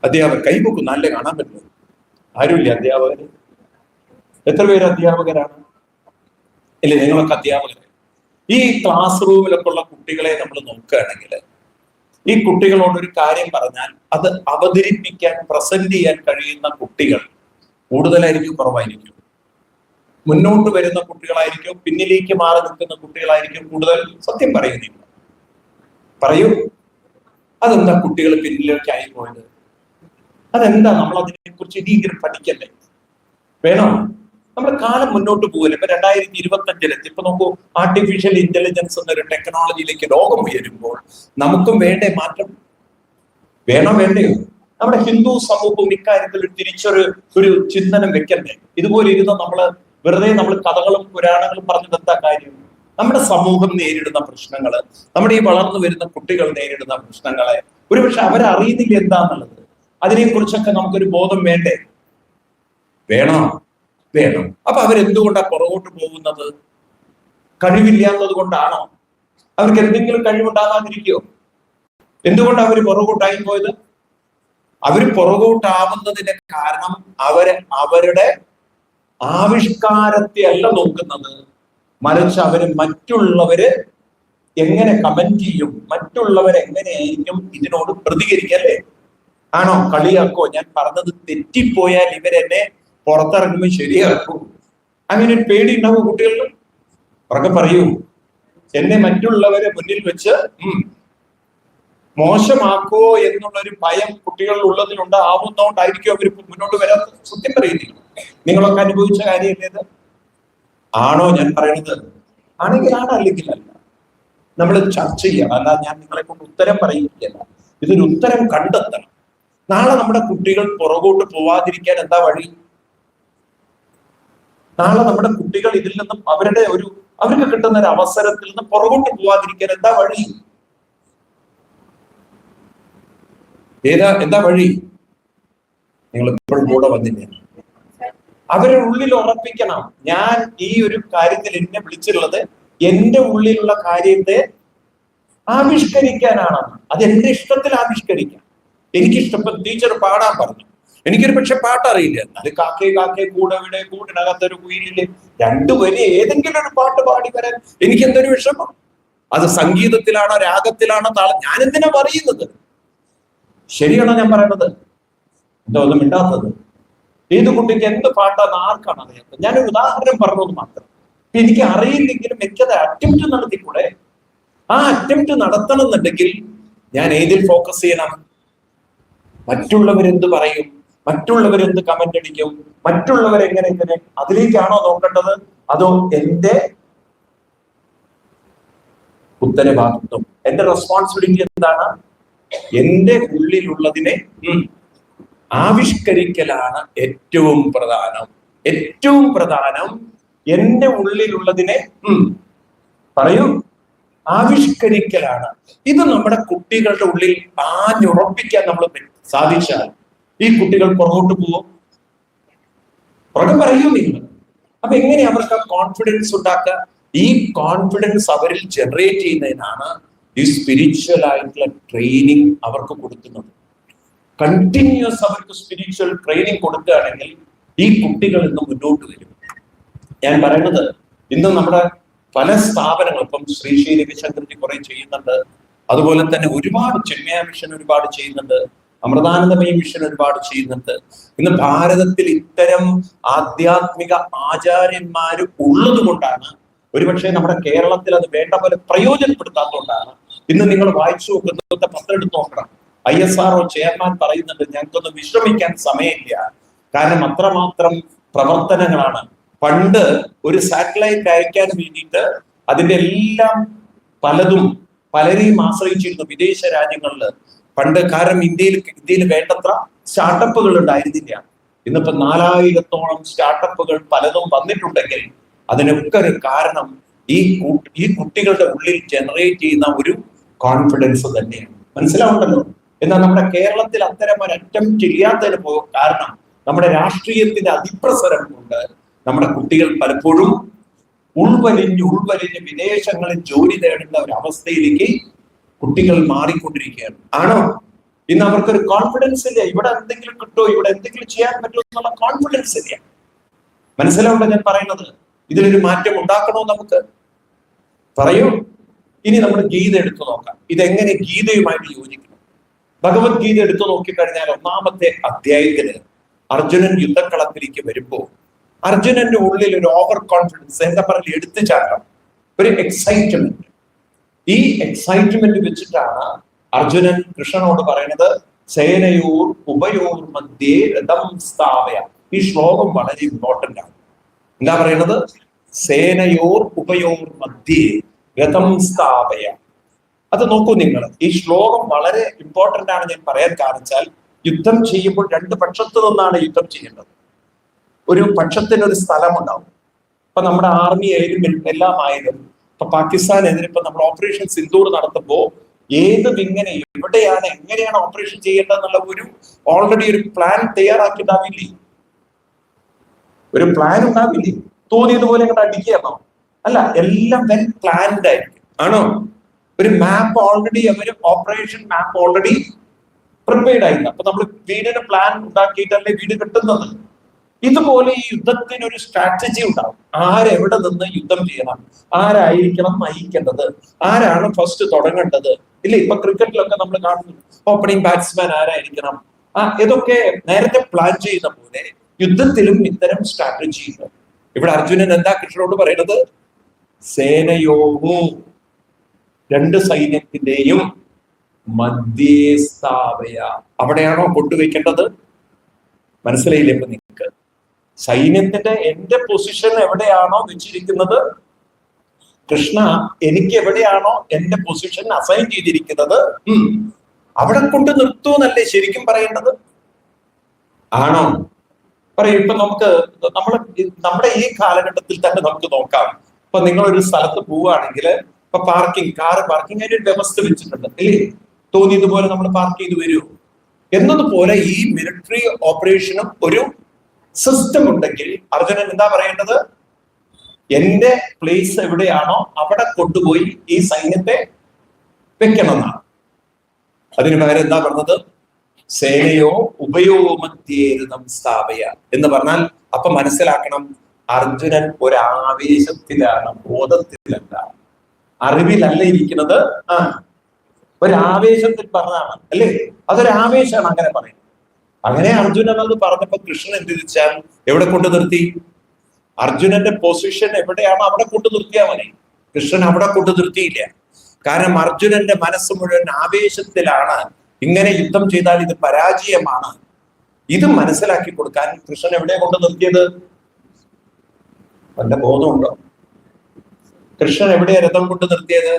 അധ്യാപകർ കൈപൊക്കും, നല്ല കാണാൻ പറ്റുമോ? ആരുമില്ല അധ്യാപകര്. എത്ര പേര് അധ്യാപകരാണ്? ഇല്ലേ? നിങ്ങളൊക്കെ അധ്യാപകര്. ഈ ക്ലാസ് റൂമിലൊക്കെ ഉള്ള കുട്ടികളെ നമ്മൾ നോക്കുകയാണെങ്കിൽ, ഈ കുട്ടികളോട് ഒരു കാര്യം പറഞ്ഞാൽ അത് അവതരിപ്പിക്കാൻ, പ്രസന്റ് ചെയ്യാൻ കഴിയുന്ന കുട്ടികൾ കൂടുതലായിരിക്കും, കുറവായിരിക്കും? മുന്നോട്ട് വരുന്ന കുട്ടികളായിരിക്കും, പിന്നിലേക്ക് മാറി നിൽക്കുന്ന കുട്ടികളായിരിക്കും കൂടുതൽ? സത്യം പറയുന്നില്ല. പറയൂ. അതെന്താ കുട്ടികൾ പിന്നിലേക്ക് ആയിപ്പോയത്? അതെന്താ? നമ്മൾ അതിനെ കുറിച്ച് ഇനിയെങ്കിലും പഠിക്കണ്ടേ? വേണോ? നമ്മുടെ കാലം മുന്നോട്ട് പോകില്ല. ഇപ്പൊ 2025 ഇപ്പൊ നോക്കൂ, ആർട്ടിഫിഷ്യൽ ഇന്റലിജൻസ് എന്നൊരു ടെക്നോളജിയിലേക്ക് ലോകം ഉയരുമ്പോൾ നമുക്കും വേണ്ടേ മാറ്റം? വേണ്ടയോ? നമ്മുടെ ഹിന്ദു സമൂഹവും ഇക്കാര്യത്തിൽ ഒരു ചിന്തനം വെക്കണ്ടേ? ഇതുപോലെ ഇരുന്ന് വെറുതെ നമ്മൾ കഥകളും പുരാണങ്ങളും പറഞ്ഞിട്ട് എന്താ കാര്യം? നമ്മുടെ സമൂഹം നേരിടുന്ന പ്രശ്നങ്ങള്, നമ്മുടെ ഈ വളർന്നു വരുന്ന കുട്ടികൾ നേരിടുന്ന പ്രശ്നങ്ങളെ ഒരുപക്ഷെ അവരറിയുന്നില്ല എന്താന്നുള്ളത്. അതിനെക്കുറിച്ചൊക്കെ നമുക്കൊരു ബോധം വേണ്ടേ? വേണം. അപ്പൊ അവരെന്തുകൊണ്ടാ പുറകോട്ട് പോകുന്നത്? കഴിവില്ലാത്തത് കൊണ്ടാണോ? അവർക്ക് എന്തെങ്കിലും കഴിവുണ്ടാകാതിരിക്കോ? എന്തുകൊണ്ടാണ് അവർ പുറകോട്ടായി പോയത്? അവർ പുറകോട്ടാവുന്നതിന്റെ കാരണം അവരുടെ ആവിഷ്കാരത്തെ അല്ല നോക്കുന്നത്, മറിച്ച് അവര് മറ്റുള്ളവര് എങ്ങനെ കമന്റ് ചെയ്യും, മറ്റുള്ളവരെങ്ങനെയായിരിക്കും ഇതിനോട് പ്രതികരിക്കല്ലേ. ആണോ? കളിയാക്കോ? ഞാൻ പറഞ്ഞത് തെറ്റിപ്പോയാൽ ഇവരെന്നെ പുറത്തിറങ്ങുമ്പോൾ ശരിയാക്കൂ, അങ്ങനെ ഒരു പേടി ഉണ്ടാവും കുട്ടികളിൽ. ഉറക്കെ പറയൂ. എന്നെ മറ്റുള്ളവരെ മുന്നിൽ വെച്ച് മോശമാക്കോ എന്നുള്ളൊരു ഭയം കുട്ടികളിൽ ഉള്ളതിലുണ്ടാവുന്നതുകൊണ്ടായിരിക്കും അവർ മുന്നോട്ട് വരാത്ത. സത്യം പറയുന്നില്ല, നിങ്ങളൊക്കെ അനുഭവിച്ച കാര്യമല്ലേ ഇത്? ആണോ ഞാൻ പറയുന്നത്? ആണെങ്കിൽ ആണ്, അല്ലെങ്കിൽ അല്ല. നമ്മൾ ചർച്ച ചെയ്യണം, അല്ല ഞാൻ നിങ്ങളെ കൊണ്ട് ഉത്തരം പറയുകയല്ല. ഇതൊരു ഉത്തരം കണ്ടെത്തണം. നാളെ നമ്മുടെ കുട്ടികൾ പുറകോട്ട് പോവാതിരിക്കാൻ എന്താ വഴി? നാളെ നമ്മുടെ കുട്ടികൾ ഇതിൽ നിന്നും അവർക്ക് കിട്ടുന്ന ഒരു അവസരത്തിൽ നിന്ന് പുറകോട്ട് പോവാതിരിക്കാൻ എന്താ വഴി? എന്താ വഴി? നിങ്ങൾ ഇപ്പോഴും കൂടെ വന്നില്ല. അവരുടെ ഉള്ളിൽ ഉറപ്പിക്കണം, ഞാൻ ഈ ഒരു കാര്യത്തിൽ എന്നെ വിളിച്ചിട്ടുള്ളത് എന്റെ ഉള്ളിലുള്ള കാര്യത്തെ ആവിഷ്കരിക്കാനാണ്. അത് എന്റെ ഇഷ്ടത്തിൽ ആവിഷ്കരിക്കാം. എനിക്കിഷ്ടപ്പെട്ട ടീച്ചർ പാടാൻ പറഞ്ഞു, എനിക്കൊരു പക്ഷെ പാട്ടറിയില്ല, അത് കാക്കേ കാക്കേ കൂടെ കൂടിനകത്തൊരു കുയിലില്ലേ, രണ്ടുപേരും ഏതെങ്കിലും ഒരു പാട്ട് പാടി വരാൻ എനിക്ക് എന്തൊരു വിഷമം. അത് സംഗീതത്തിലാണോ രാഗത്തിലാണോ താളം, ഞാൻ എന്തിനാ പറയുന്നത്? ശരിയാണോ ഞാൻ പറയുന്നത്? എന്താ ഒന്നും മിണ്ടാത്തത്? ഏത് കുട്ടിക്ക് എന്ത് പാട്ടാന്ന് ആർക്കാണ് അറിയാത്തത്? ഞാനൊരു ഉദാഹരണം പറഞ്ഞത് മാത്രം. എനിക്ക് അറിയില്ലെങ്കിലും എനിക്കത് അറ്റംപ്റ്റ് നടത്തിക്കൂടെ? ആ അറ്റംപ്റ്റ് നടത്തണം എന്നുണ്ടെങ്കിൽ ഞാൻ ഏതിൽ ഫോക്കസ് ചെയ്യണം? മറ്റുള്ളവരെന്ത് പറയും, മറ്റുള്ളവരെന്ത് കമന്റ് അടിക്കും, മറ്റുള്ളവരെങ്ങനെ അതിലേക്കാണോ നോക്കേണ്ടത്? അതോ എന്റെ ഉത്തരവാദിത്വം, എന്റെ റെസ്പോൺസിബിലിറ്റി എന്താണ്? എന്റെ ഉള്ളിലുള്ളതിനെ ആവിഷ്കരിക്കലാണ് ഏറ്റവും പ്രധാനം. ഏറ്റവും പ്രധാനം എന്റെ ഉള്ളിലുള്ളതിനെ പറയൂ ആവിഷ്കരിക്കലാണ്. ഇത് നമ്മുടെ കുട്ടികളുടെ ഉള്ളിൽ ആഞ്ഞുറപ്പിക്കാൻ നമ്മൾ സാധിച്ചാൽ ഈ കുട്ടികൾ പുറകോട്ട് പോവും. പുറകെ പറയൂ നിങ്ങൾ. അപ്പൊ എങ്ങനെ അവർക്ക് കോൺഫിഡൻസ് ഉണ്ടാക്കുക? ഈ കോൺഫിഡൻസ് അവരിൽ ജനറേറ്റ് ചെയ്യുന്നതിനാണ് ഈ സ്പിരിച്വൽ ആയിട്ടുള്ള ട്രെയിനിങ് അവർക്ക് കൊടുക്കുന്നത്. കണ്ടിന്യൂസ് അവർക്ക് സ്പിരിച്വൽ ട്രെയിനിങ് കൊടുക്കുകയാണെങ്കിൽ ഈ കുട്ടികൾ ഇന്ന് മുന്നോട്ട് വരും. ഞാൻ പറയുന്നത്, ഇന്ന് നമ്മുടെ പല സ്ഥാപനങ്ങൾ, ഇപ്പം ശ്രീ രവിശങ്കർജി കുറെ ചെയ്യുന്നുണ്ട്, അതുപോലെ തന്നെ ഒരുപാട് ചിന്മയ മിഷൻ ഒരുപാട് ചെയ്യുന്നുണ്ട്, അമൃതാനന്ദമയി മിഷൻ ഒരുപാട് ചെയ്യുന്നുണ്ട്. ഇന്ന് ഭാരതത്തിൽ ഇത്തരം ആധ്യാത്മിക ആചാര്യന്മാർ ഉള്ളത് കൊണ്ടാണ്, ഒരുപക്ഷെ നമ്മുടെ കേരളത്തിൽ അത് വേണ്ട പോലെ പ്രയോജനപ്പെടുത്താത്തതുകൊണ്ടാണ്. ഇന്ന് നിങ്ങൾ വായിച്ചു നോക്കുന്നത്, പത്രം എടുത്ത് നോക്കണം, ISRO ചെയർമാൻ പറയുന്നുണ്ട്, ഞങ്ങൾക്കൊന്ന് വിശ്രമിക്കാൻ സമയമില്ല, കാരണം അത്രമാത്രം പ്രവർത്തനങ്ങളാണ്. പണ്ട് ഒരു സാറ്റലൈറ്റ് അയക്കാൻ വേണ്ടിയിട്ട് അതിന്റെ എല്ലാം പലരെയും ആശ്രയിച്ചിരുന്നു വിദേശ രാജ്യങ്ങളിൽ പണ്ട്. കാരണം ഇന്ത്യയിൽ വേണ്ടത്ര സ്റ്റാർട്ടപ്പുകൾ ഉണ്ടായിരുന്നില്ല. ഇന്നിപ്പോ 4000-ഓളം സ്റ്റാർട്ടപ്പുകൾ പലതും വന്നിട്ടുണ്ടെങ്കിൽ അതിനൊക്കെ ഒരു കാരണം ഈ കുട്ടികളുടെ ഉള്ളിൽ ജനറേറ്റ് ചെയ്യുന്ന ഒരു കോൺഫിഡൻസ് തന്നെയാണ്. മനസ്സിലാവുണ്ടല്ലോ? എന്നാൽ നമ്മുടെ കേരളത്തിൽ അത്തരം ഒരു അറ്റംപ്റ്റ് ഇല്ലാത്തതിന് കാരണം നമ്മുടെ രാഷ്ട്രീയത്തിന്റെ അതിപ്രസരം കൊണ്ട് നമ്മുടെ കുട്ടികൾ പലപ്പോഴും ഉൾവലിഞ്ഞ് വിദേശങ്ങളിൽ ജോലി തേടുന്ന ഒരു അവസ്ഥയിലേക്ക് കുട്ടികൾ മാറിക്കൊണ്ടിരിക്കുകയാണ്. ആണോ? ഇന്ന് അവർക്കൊരു കോൺഫിഡൻസ് ഇല്ല. ഇവിടെ എന്തെങ്കിലും കിട്ടുമോ, ഇവിടെ എന്തെങ്കിലും ചെയ്യാൻ പറ്റുമോ എന്നുള്ള കോൺഫിഡൻസ് ഇല്ല. മനസ്സിലാവുണ്ടോ ഞാൻ പറയുന്നത്? ഇതിലൊരു മാറ്റം ഉണ്ടാക്കണോ നമുക്ക്? പറയൂ. ഇനി നമ്മൾ ഗീത എടുത്തു നോക്കാം. ഇതെങ്ങനെ ഗീതയുമായിട്ട് യോജിക്കണം? ഭഗവത്ഗീത എടുത്തു നോക്കിക്കഴിഞ്ഞാൽ 1-ാമത്തെ അധ്യായത്തിന് അർജുനൻ യുദ്ധക്കളത്തിലേക്ക് വരുമ്പോ അർജുനന്റെ ഉള്ളിൽ ഒരു ഓവർ കോൺഫിഡൻസ്, എന്താ പറയുക, എടുത്തുചാട്ടം, ഒരു എക്സൈറ്റ്മെന്റ്. ഈ എക്സൈറ്റ്മെന്റ് വെച്ചിട്ടാണ് അർജുനൻ കൃഷ്ണനോട് പറയുന്നത്, സേനയോർ ഉഭയോർ മധ്യേ രഥം സ്ഥാപയ. ഈ ശ്ലോകം വളരെ ഇമ്പോർട്ടന്റ് ആണ്. എന്താ പറയുന്നത്? സേനയോർ ഉഭയോർ മധ്യേ രഥം സ്ഥാപയ. അത് നോക്കൂ നിങ്ങൾ, ഈ ശ്ലോകം വളരെ ഇമ്പോർട്ടന്റ് ആണ്. ഞാൻ പറയാൻ കാണിച്ചാൽ, യുദ്ധം ചെയ്യുമ്പോൾ രണ്ട് പക്ഷത്തു നിന്നാണ് യുദ്ധം ചെയ്യേണ്ടത്. ഒരു പക്ഷത്തിന് ഒരു സ്ഥലമുണ്ടാവും. ഇപ്പൊ നമ്മുടെ ആർമി ആയാലും എല്ലാം ആയാലും, ഇപ്പൊ പാകിസ്ഥാനെതിരെ ഇപ്പൊ നമ്മൾ ഓപ്പറേഷൻ സിന്ദൂർ നടത്തുമ്പോൾ ഏത് വിങ്ങനെ എവിടെയാണ് എങ്ങനെയാണ് ഓപ്പറേഷൻ ചെയ്യേണ്ടതെന്നുള്ള ഓൾറെഡി ഒരു പ്ലാൻ തയ്യാറാക്കിയിട്ടാവില്ലേ? ഒരു പ്ലാൻ ഉണ്ടാവില്ലേ? തോന്നിയതുപോലെ ഇങ്ങോട്ട് അടിക്കുകയാണോ? അല്ല, എല്ലാം വെൽ പ്ലാൻഡ് ആയിരിക്കും. ആണോ? ഒരു മാപ്പ് ഓൾറെഡി ഓപ്പറേഷൻ മാപ്പ് ഓൾറെഡി പ്രിപ്പയർഡ് ആയില്ല. അപ്പൊ നമ്മൾ വീടിന് പ്ലാൻ ഉണ്ടാക്കിയിട്ടല്ലേ വീട് കിട്ടുന്നത്. ഇതുപോലെ ഈ യുദ്ധത്തിന് ഒരു സ്ട്രാറ്റജി ഉണ്ടാവും. ആരെവിടെ നിന്ന് യുദ്ധം ചെയ്യണം, ആരായിരിക്കണം നയിക്കേണ്ടത്, ആരാണ് ഫസ്റ്റ് തുടങ്ങേണ്ടത്. ഇല്ല, ഇപ്പൊ ക്രിക്കറ്റിലൊക്കെ നമ്മൾ കാണുന്നു ഓപ്പണിംഗ് ബാറ്റ്സ്മാൻ ആരായിരിക്കണം. ഇതൊക്കെ നേരത്തെ പ്ലാൻ ചെയ്യുന്ന പോലെ യുദ്ധത്തിലും ഇത്തരം സ്ട്രാറ്റജി ഉണ്ട്. ഇവിടെ അർജുനൻ എന്താ കൃഷ്ണനോട് പറയുന്നത്? സേനയോഹോ, രണ്ട് സൈന്യത്തിന്റെയും മധ്യേ സ്ഥാപയ. അവിടെയാണോ കൊണ്ടുവയ്ക്കേണ്ടത്? മനസ്സിലായില്ലേ? ഇപ്പൊ നിങ്ങൾക്ക് സൈന്യത്തിന്റെ എന്റെ പൊസിഷൻ എവിടെയാണോ വെച്ചിരിക്കുന്നത്, കൃഷ്ണ എനിക്ക് എവിടെയാണോ എന്റെ പൊസിഷൻ അസൈൻ ചെയ്തിരിക്കുന്നത് അവിടെ കൊണ്ട് നിർത്തൂന്നല്ലേ ശരിക്കും പറയേണ്ടത്? ആണോ? പറയും. ഇപ്പൊ നമ്മുടെ ഈ കാലഘട്ടത്തിൽ തന്നെ നമുക്ക് നോക്കാം. ഇപ്പൊ നിങ്ങളൊരു സ്ഥലത്ത് പോവുകയാണെങ്കിൽ ഇപ്പൊ കാർ പാർക്കിംഗ് അതിന്റെ ഒരു വ്യവസ്ഥ വെച്ചിട്ടുണ്ട് അല്ലേ? തോന്നിയതുപോലെ നമ്മൾ പാർക്ക് ചെയ്ത് വരുമോ? എന്നതുപോലെ ഈ മിലിറ്ററി ഓപ്പറേഷനും ഒരു സിസ്റ്റം ഉണ്ടെങ്കിൽ അർജുനൻ എന്താ പറയേണ്ടത്? എന്റെ പ്ലേസ് എവിടെയാണോ അവിടെ കൊണ്ടുപോയി ഈ സൈന്യത്തെ വെക്കണം എന്നാണ്. അതിന് പകരം എന്താ പറഞ്ഞത്? സേനയോ ഉപയോഗമത്യേരുതം സ്ഥാപയ എന്ന് പറഞ്ഞാൽ അപ്പൊ മനസ്സിലാക്കണം, അർജുനൻ ഒരാവേശത്തിലാണ്, ബോധത്തിലല്ല, അറിവിലല്ല ഇരിക്കുന്നത്. ഒരാവേശത്തിൽ പറഞ്ഞതാണ് അല്ലേ? അതൊരാവേശമാണ് അങ്ങനെ പറയുന്നത്. അങ്ങനെ അർജുനൻ അത് പറഞ്ഞപ്പോ കൃഷ്ണൻ എന്ത് വെച്ചാൽ എവിടെ കൊണ്ടു നിർത്തി? അർജുനന്റെ പൊസിഷൻ എവിടെയാണോ അവിടെ കൊണ്ടു നിർത്തിയാൽ മതി. കൃഷ്ണൻ അവിടെ കൊണ്ടു നിർത്തിയില്ല. കാരണം അർജുനന്റെ മനസ്സ് മുഴുവൻ ആവേശത്തിലാണ്. ഇങ്ങനെ യുദ്ധം ചെയ്താൽ ഇത് പരാജയമാണ്. ഇത് മനസ്സിലാക്കി കൊടുക്കാൻ കൃഷ്ണൻ എവിടെ കൊണ്ടു നിർത്തിയത്? വല്ല ബോധമുണ്ടോ? കൃഷ്ണൻ എവിടെയാ രഥം കൊണ്ട് നിർത്തിയത്?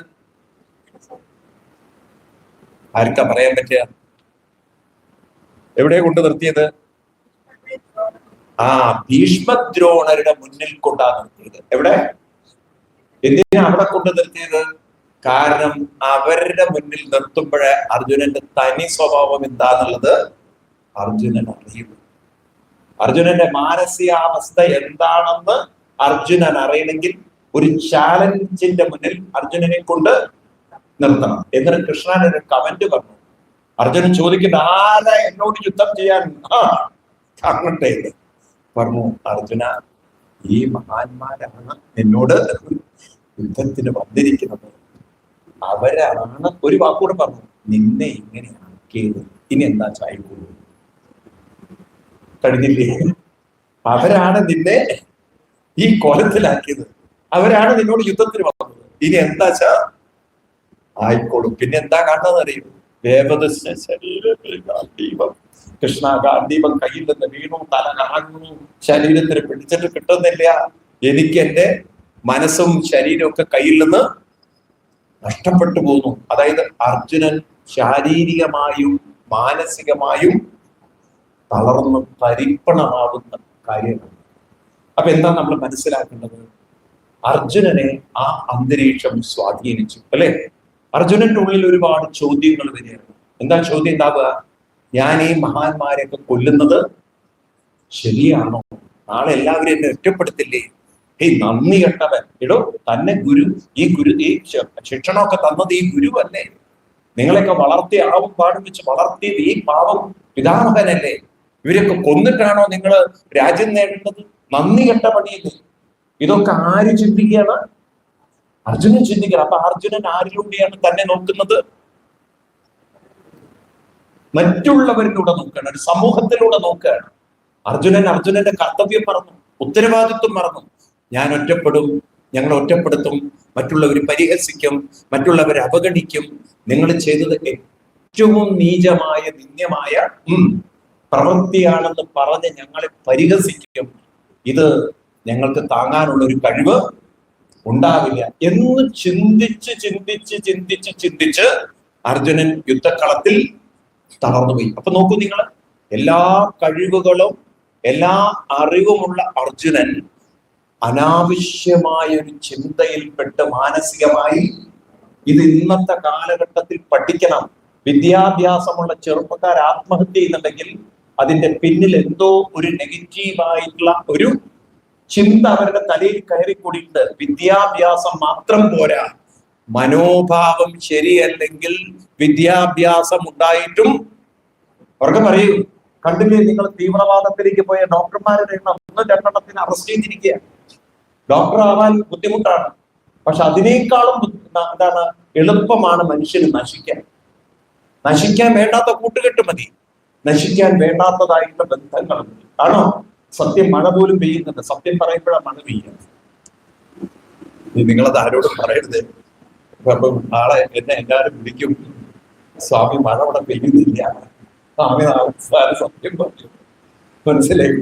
ആർക്കാ പറയാൻ പറ്റുക? എവിടെ കൊണ്ട് നിർത്തിയത്? ഭീഷ്മദ്രോണരുടെ മുന്നിൽ കൊണ്ടാ നിർത്തിയത്. എവിടെ? എന്തിനാ അവിടെ കൊണ്ട് നിർത്തിയത്? കാരണം അവരുടെ മുന്നിൽ നിർത്തുമ്പോഴേ അർജുനന്റെ തനി സ്വഭാവം എന്താന്നുള്ളത് അർജുനൻ അറിയും. അർജുനന്റെ മാനസികാവസ്ഥ എന്താണെന്ന് അർജുനൻ അറിയണമെങ്കിൽ ഒരു ചാലഞ്ചിന്റെ മുന്നിൽ അർജുനനെ കൊണ്ട് നിർത്തണം. എന്നിട്ട് കൃഷ്ണൻ ഒരു കമന്റ് പറഞ്ഞു. അർജുനൻ ചോദിക്കേണ്ട ആരാ എന്നോട് യുദ്ധം ചെയ്യാൻ കാണട്ടെ പറഞ്ഞു. അർജുന, ഈ മഹാന്മാരാണ് എന്നോട് യുദ്ധത്തിന് വന്നിരിക്കുന്നത്. അവരാണ് ഒരു വാക്കൂടെ പറഞ്ഞു, നിന്നെ ഇങ്ങനെ ആക്കിയത്. ഇനി എന്താ ചായക്കൂടും? കഴിഞ്ഞില്ലേ? അവരാണ് നിന്നെ ഈ കോലത്തിലാക്കിയത്. അവരാണ് നിന്നോട് യുദ്ധത്തിന് വന്നത്. ഇനി എന്താച്ചാ ആയിക്കോളും. പിന്നെ എന്താ കാണുന്നത് അറിയും? ദേവദസ്യ ശരീരത്തിൽ ഗാന്ധീപം. കൃഷ്ണ, ഗാന്ധീപം കയ്യിൽ നിന്ന് വീണു, തല കറങ്ങുന്നു, ശരീരത്തിന് പിടിച്ചിട്ട് കിട്ടുന്നില്ല. എനിക്ക് എന്റെ മനസ്സും ശരീരവും ഒക്കെ കയ്യിൽ നിന്ന് നഷ്ടപ്പെട്ടു പോകുന്നു. അതായത് അർജുനൻ ശാരീരികമായും മാനസികമായും തളർന്ന് പരിപ്പണമാവുന്ന കാര്യമാണ്. അപ്പൊ എന്താ നമ്മൾ മനസ്സിലാക്കേണ്ടത്? അർജുനനെ ആ അന്തരീക്ഷം സ്വാധീനിച്ചു അല്ലെ? അർജുനന്റെ ഉള്ളിൽ ഒരുപാട് ചോദ്യങ്ങൾ വരികയാണ്. എന്താ ചോദ്യം ഉണ്ടാവുക? ഞാൻ ഈ മഹാന്മാരെയൊക്കെ കൊല്ലുന്നത് ശരിയാണോ? നാളെ എല്ലാവരും എന്നെ ഒറ്റപ്പെടുത്തില്ലേ? നന്ദി കെട്ടവൻ. എടോ, തന്നെ ഈ ശിക്ഷണമൊക്കെ തന്നത് ഈ ഗുരുവല്ലേ? നിങ്ങളെയൊക്കെ വളർത്തിയ ആവും പാടും വെച്ച് വളർത്തിയത് ഈ പാവം പിതാമഹനല്ലേ? ഇവരൊക്കെ കൊന്നിട്ടാണോ നിങ്ങൾ രാജ്യം നേടേണ്ടത്? നന്ദി കെട്ട പണിയില്ലേ? ഇതൊക്കെ ആര് ചിന്തിക്കുകയാണ്? അർജുനൻ ചിന്തിക്കണം. അപ്പൊ അർജുനൻ ആരിലൂടെയാണ് തന്നെ നോക്കുന്നത്? മറ്റുള്ളവരിലൂടെ നോക്കുകയാണ്, ഒരു സമൂഹത്തിലൂടെ നോക്കുകയാണ്. അർജുനന്റെ കർത്തവ്യം മറന്നു, ഉത്തരവാദിത്വം മറന്നു. ഞാൻ ഒറ്റപ്പെടും, ഞങ്ങൾ ഒറ്റപ്പെടുത്തും, മറ്റുള്ളവർ പരിഹസിക്കും, മറ്റുള്ളവരെ അവഗണിക്കും. നിങ്ങൾ ചെയ്തത് ഏറ്റവും നീചമായ നിന്ദ്യമായ പ്രവൃത്തിയാണെന്ന് പറഞ്ഞ് ഞങ്ങളെ പരിഹസിക്കും. ഇത് ഞങ്ങൾക്ക് താങ്ങാനുള്ള ഒരു കഴിവ് ഉണ്ടാവില്ല എന്ന് ചിന്തിച്ച് അർജുനൻ യുദ്ധക്കളത്തിൽ തളർന്നുപോയി. അപ്പൊ നോക്കൂ നിങ്ങൾ, എല്ലാ കഴിവുകളും എല്ലാ അറിവുമുള്ള അർജുനൻ അനാവശ്യമായ ഒരു ചിന്തയിൽപ്പെട്ട് മാനസികമായി, ഇത് ഇന്നത്തെ കാലഘട്ടത്തിൽ പഠിക്കണം. വിദ്യാഭ്യാസമുള്ള ചെറുപ്പക്കാർ ആത്മഹത്യ ചെയ്യുന്നുണ്ടെങ്കിൽ അതിന്റെ പിന്നിൽ എന്തോ ഒരു നെഗറ്റീവായിട്ടുള്ള ഒരു ചിന്ത അവരുടെ തലയിൽ കയറിക്കൂടിയിട്ട്. വിദ്യാഭ്യാസം മാത്രം പോരാ, മനോഭാവം ശരിയല്ലെങ്കിൽ വിദ്യാഭ്യാസം ഉണ്ടായിട്ടും അവർക്ക് പറയൂ കണ്ടില്ലേ നിങ്ങൾ തീവ്രവാദത്തിലേക്ക് പോയ ഡോക്ടർമാരുടെ എണ്ണം 1-2 അറസ്റ്റ് ചെയ്തിരിക്കുകയാണ്. ഡോക്ടർ ആവാൻ ബുദ്ധിമുട്ടാണ്, പക്ഷെ അതിനേക്കാളും എന്താണ് എളുപ്പമാണ് മനുഷ്യന് നശിക്കാൻ വേണ്ടാത്ത കൂട്ടുകെട്ട് മതി, നശിക്കാൻ വേണ്ടാത്തതായിട്ടുള്ള ബന്ധങ്ങൾ മതി. ആണോ? സത്യം, മഴ പോലും പെയ്യുന്നുണ്ട്. സത്യം പറയുമ്പോഴാണ് മഴ പെയ്യുന്നത്. നിങ്ങളത് ആരോടും പറയരുത്. അപ്പം നാളെ എന്നെ എല്ലാവരും വിളിക്കും, സ്വാമി മഴ അവിടെ പെയ്യുന്നില്ല, സ്വാമി സത്യം പറഞ്ഞു. മനസ്സിലായി?